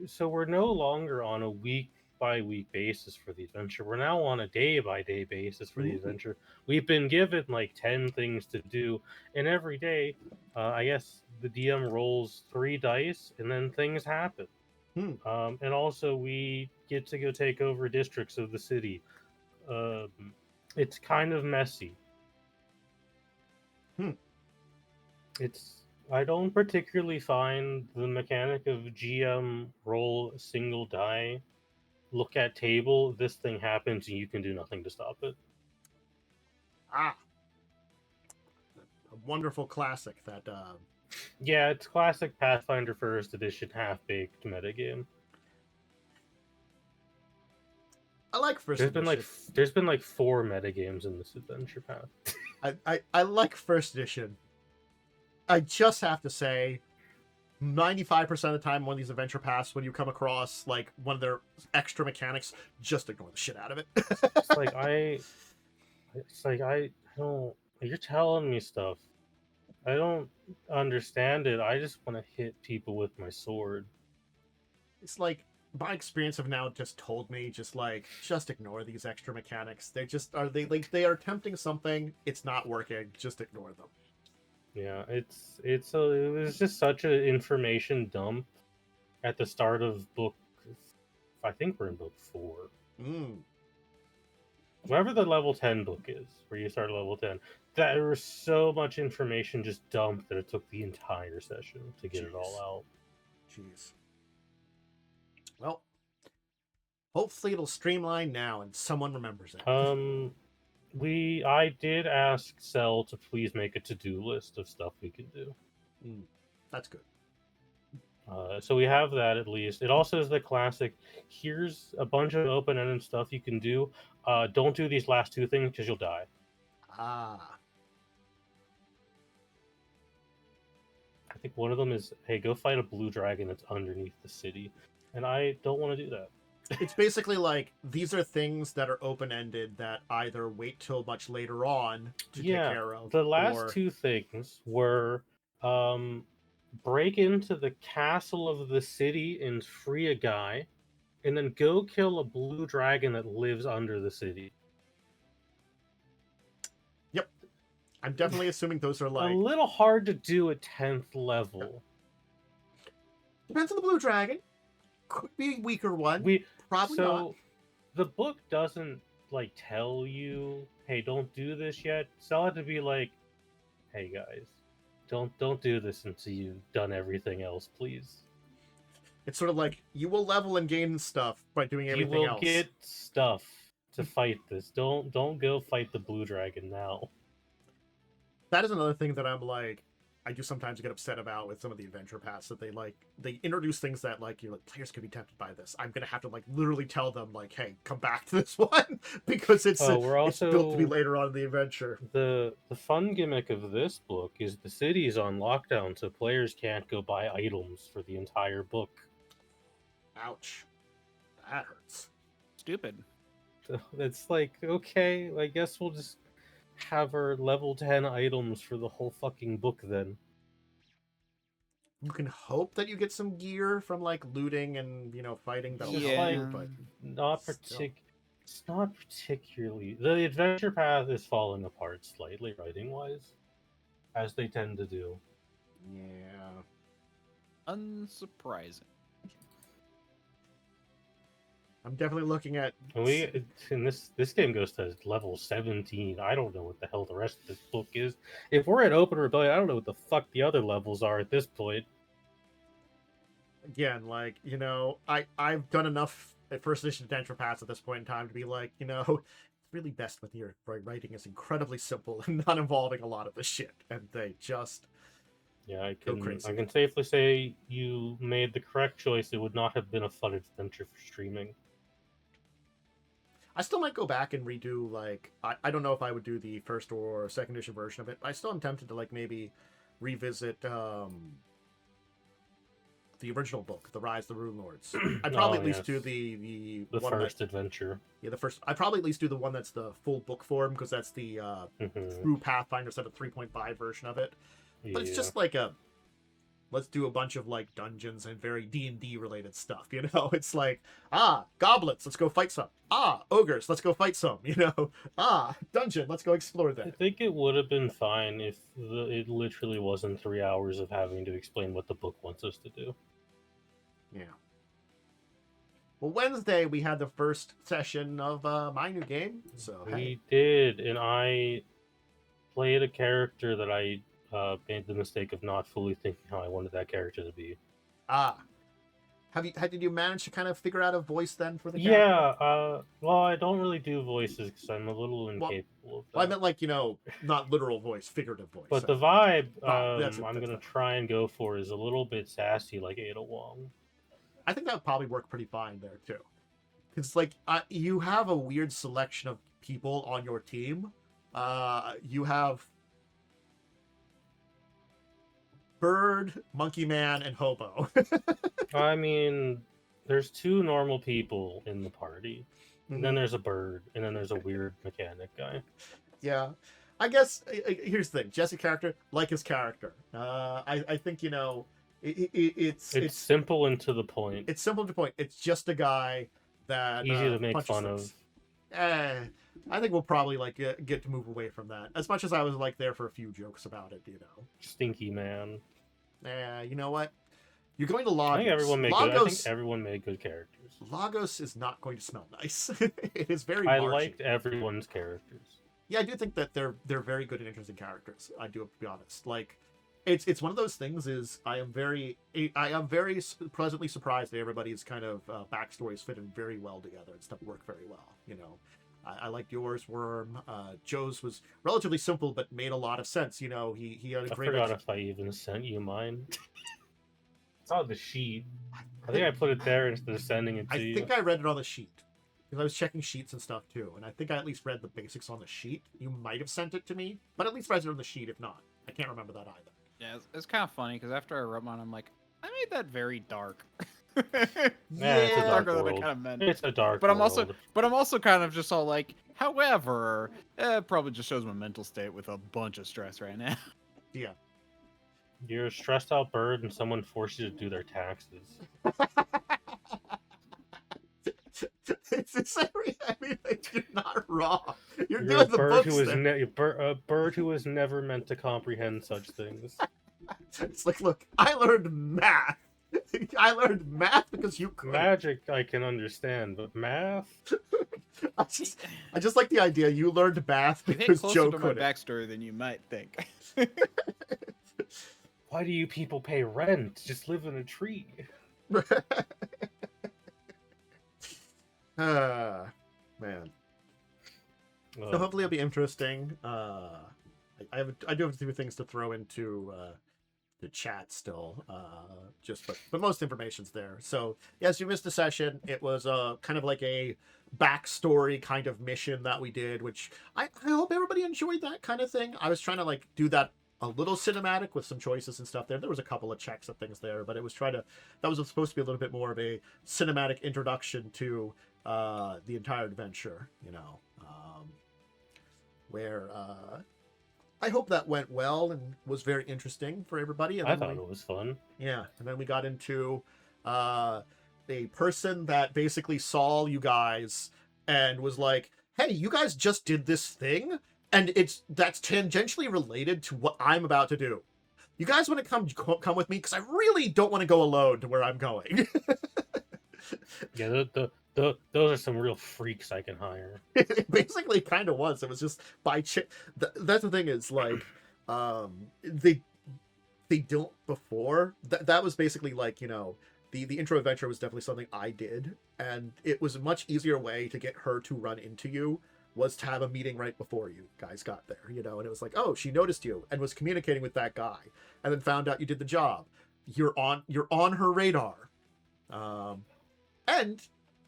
so we're no longer on a week-by-week basis for the adventure. We're now on a day-by-day basis for the adventure. We've been given, like, 10 things to do, and every day, I guess, the DM rolls 3 dice, and then things happen. And also, we get to go take over districts of the city. It's kind of messy. I don't particularly find the mechanic of GM roll a single die, look at table, this thing happens, and you can do nothing to stop it. A wonderful classic that... Yeah, it's classic Pathfinder First Edition half-baked metagame. I like First Edition. There's been like 4 metagames in this adventure path. I like First Edition. I just have to say, 95% of the time on these adventure paths, when you come across like one of their extra mechanics, just ignore the shit out of it. I don't. You're telling me stuff. I don't understand it. I just want to hit people with my sword. It's like, my experience have now just told me, just ignore these extra mechanics. They are attempting something. It's not working. Just ignore them. Yeah, it was just such an information dump at the start of book. I think we're in book 4. Mm. Whatever the level 10 book is, where you start at level 10, there was so much information just dumped that it took the entire session to get it all out. Jeez. Well, hopefully it'll streamline now and someone remembers it. I did ask Cell to please make a to-do list of stuff we can do. That's good. So we have that at least. It also is the classic, here's a bunch of open-ended stuff you can do. Don't do these last 2 things because you'll die. Ah. I think one of them is, hey, go fight a blue dragon that's underneath the city. And I don't want to do that. It's basically like, these are things that are open-ended that either wait till much later on to take care of. The last 2 things were break into the castle of the city and free a guy, and then go kill a blue dragon that lives under the city. Yep. I'm definitely assuming those are like... A little hard to do at 10th level. Depends on the blue dragon. Could be a weaker one. Probably not. The book doesn't like tell you, hey, don't do this yet. So I'll have to be like, hey guys, don't do this until you've done everything else, please. It's sort of like, you will level and gain stuff by doing everything else. You will get stuff to fight this. Don't go fight the blue dragon now. That is another thing that I'm like, I do sometimes get upset about with some of the adventure paths, that they introduce things that like players could be tempted by this. I'm gonna have to like literally tell them like, hey, come back to this one because it's built to be later on in the adventure. The fun gimmick of this book is the city's on lockdown, so players can't go buy items for the entire book. Ouch, that hurts. Stupid. So it's like, okay, I guess we'll just have our level 10 items for the whole fucking book then. You can hope that you get some gear from like looting and fighting. That'll help you, but it's not particularly. The adventure path is falling apart slightly writing wise, as they tend to do. Yeah. Unsurprising. I'm definitely looking at... And this game goes to level 17. I don't know what the hell the rest of this book is. If we're at Open Rebellion, I don't know what the fuck the other levels are at this point. Again, like, I've done enough at first edition adventure paths at this point in time to be like, it's really best when your writing is incredibly simple and not involving a lot of the shit. And they just... Yeah, I can safely say you made the correct choice. It would not have been a fun adventure for streaming. I still might go back and redo, like, I don't know if I would do the first or second edition version of it, but I still am tempted to, like, maybe revisit the original book, The Rise of the Rune Lords. I'd probably at least do the first adventure. Yeah, I'd probably at least do the one that's the full book form, because that's the true Pathfinder 3.5 version of it. But it's just like let's do a bunch of like dungeons and very D&D related stuff, It's like, goblins, let's go fight some. Ogres, let's go fight some, dungeon, let's go explore that. I think it would have been fine if it literally wasn't 3 hours of having to explain what the book wants us to do. Yeah. Well, Wednesday we had the first session of my new game, so we did, and I played a character that I made the mistake of not fully thinking how I wanted that character to be. Did you manage to kind of figure out a voice then for the character? Yeah, well, I don't really do voices because I'm a little incapable of that. Well, I meant like, not literal voice, figurative voice. But the vibe I'm going to try and go for is a little bit sassy like Ada Wong. I think that would probably work pretty fine there, too. Because, like, you have a weird selection of people on your team. You have Bird, Monkey Man, and Hobo. I mean, there's 2 normal people in the party. And then there's a bird, and then there's a weird mechanic guy. Yeah. I guess, here's the thing. Jesse character, like his character. I think, it's simple and to the point. It's simple to the point. It's just a guy that... easy to make fun of. I think we'll probably like get to move away from that. As much as I was like there for a few jokes about it, Stinky man. You know what? You're going to Lagos. I think everyone made good characters. Lagos is not going to smell nice. It is very. I marshy. liked everyone's characters. Yeah, I do think that they're very good and interesting characters. I do have to be honest. Like, it's one of those things. Is I am very pleasantly surprised that everybody's kind of backstories fit in very well together and stuff work very well. I liked yours, Worm. Joe's was relatively simple but made a lot of sense. He had a great. I forgot if I even sent you mine. It's on the sheet. I think I put it there instead of sending it to you. I think I read it on the sheet. Because I was checking sheets and stuff too, and I think I at least read the basics on the sheet. You might have sent it to me, but at least read it on the sheet if not. I can't remember that either. Yeah, it's kind of funny because after I wrote mine, I'm like, I made that very dark. It's a dark darker than I world. kind of meant. It's a dark But I'm world. also kind of just all like, however, it probably just shows my mental state with a bunch of stress right now. Yeah. You're a stressed out bird and someone forced you to do their taxes. You're not wrong. You're You're doing the books a bird who was never meant to comprehend such things. It's like, look, I learned math. I learned math because you could. Magic I can understand, but math? I just like the idea you learned math You think because closer Joe to my couldn't. backstory than you might think. Why do you people pay rent? Just live in a tree. Man. So hopefully it'll be interesting. I do have a few things to throw into the chat still. But most information's there. So yes, you missed a session. It was kind of like a backstory kind of mission that we did, which I hope everybody enjoyed that kind of thing. I was trying to like do that a little cinematic with some choices and stuff there. There was a couple of checks and things there, but it was that was supposed to be a little bit more of a cinematic introduction to the entire adventure, where I hope that went well and was very interesting for everybody. And I thought it was fun. Yeah, and then we got into a person that basically saw you guys and was like, "Hey, you guys just did this thing, and that's tangentially related to what I'm about to do. You guys want to come with me because I really don't want to go alone to where I'm going." Yeah, those are some real freaks I can hire. It basically kind of was. It was just by that's the thing is like, they don't before that was basically like the intro adventure was definitely something I did, and it was a much easier way to get her to run into you was to have a meeting right before you guys got there, and it was like, oh, she noticed you and was communicating with that guy, and then found out you did the job. You're on her radar, and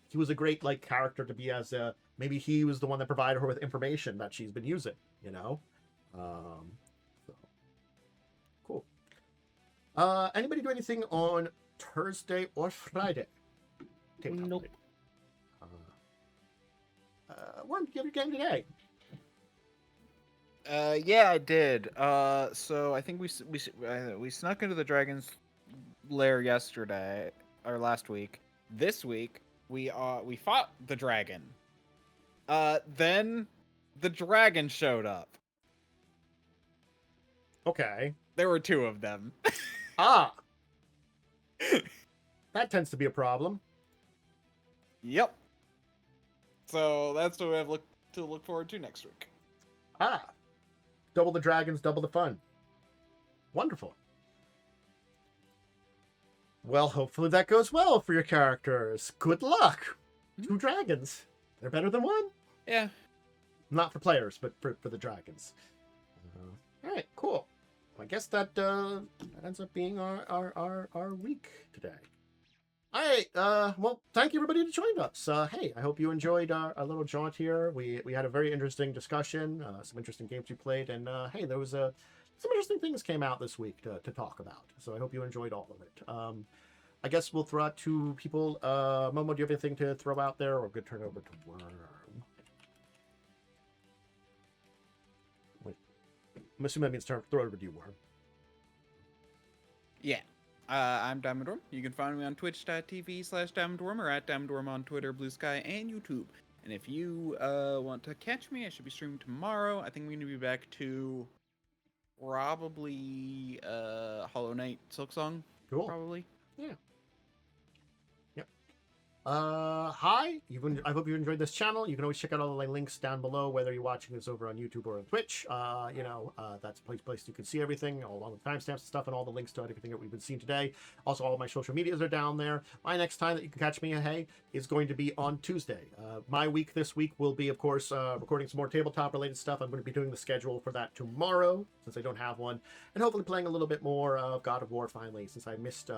he was a great like character to be as maybe he was the one that provided her with information that she's been using, so cool. Anybody do anything on Thursday or Friday? Nope. Worm, did you have your game today? Yeah, I did. So I think we snuck into the dragon's lair yesterday or last week. This week we fought the dragon. Then the dragon showed up. Okay. There were two of them. Ah. That tends to be a problem. Yep. So that's what we have to look forward to next week. Ah. Double the dragons, double the fun. Wonderful. Well, hopefully that goes well for your characters. Good luck. 2 dragons. They're better than 1. Yeah. Not for players, but for the dragons. All right, cool. I guess that ends up being our week today. All right. Well, thank you everybody who joined us. Hey, I hope you enjoyed our little jaunt here. We had a very interesting discussion, some interesting games we played, and hey, there was some interesting things came out this week to talk about. So I hope you enjoyed all of it. I guess we'll throw out to people. Momo, do you have anything to throw out there, or good turn over to Worm? Wait, I'm assuming that means throw it over to you, Worm. Yeah. I'm DiamondWyrm. You can find me on twitch.tv/DiamondWyrm or at DiamondWyrm on Twitter, Blue Sky, and YouTube. And if you want to catch me, I should be streaming tomorrow. I think I'm going to be back to probably Hollow Knight Silksong. Cool. Probably. Yeah. Yep. Hi. I hope you enjoyed this channel. You can always check out all the links down below, whether you're watching this over on YouTube or on Twitch. That's a place you can see everything, along with timestamps and stuff, and all the links to everything that we've been seeing today. Also, all of my social medias are down there. My next time that you can catch me, is going to be on Tuesday. My week this week will be, of course, recording some more tabletop-related stuff. I'm going to be doing the schedule for that tomorrow, since I don't have one, and hopefully playing a little bit more of God of War finally, since I missed.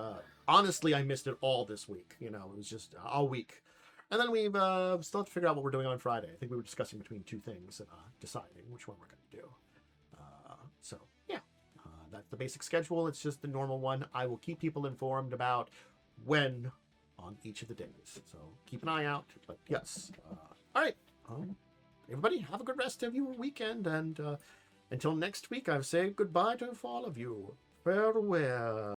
Honestly, I missed it all this week. It was just all week. And then we've still have to figure out what we're doing on Friday. I think we were discussing between two things and deciding which one we're going to do. That's the basic schedule. It's just the normal one. I will keep people informed about when on each of the days. So keep an eye out. But yes. All right. Everybody, have a good rest of your weekend. And until next week, I say goodbye to all of you. Farewell.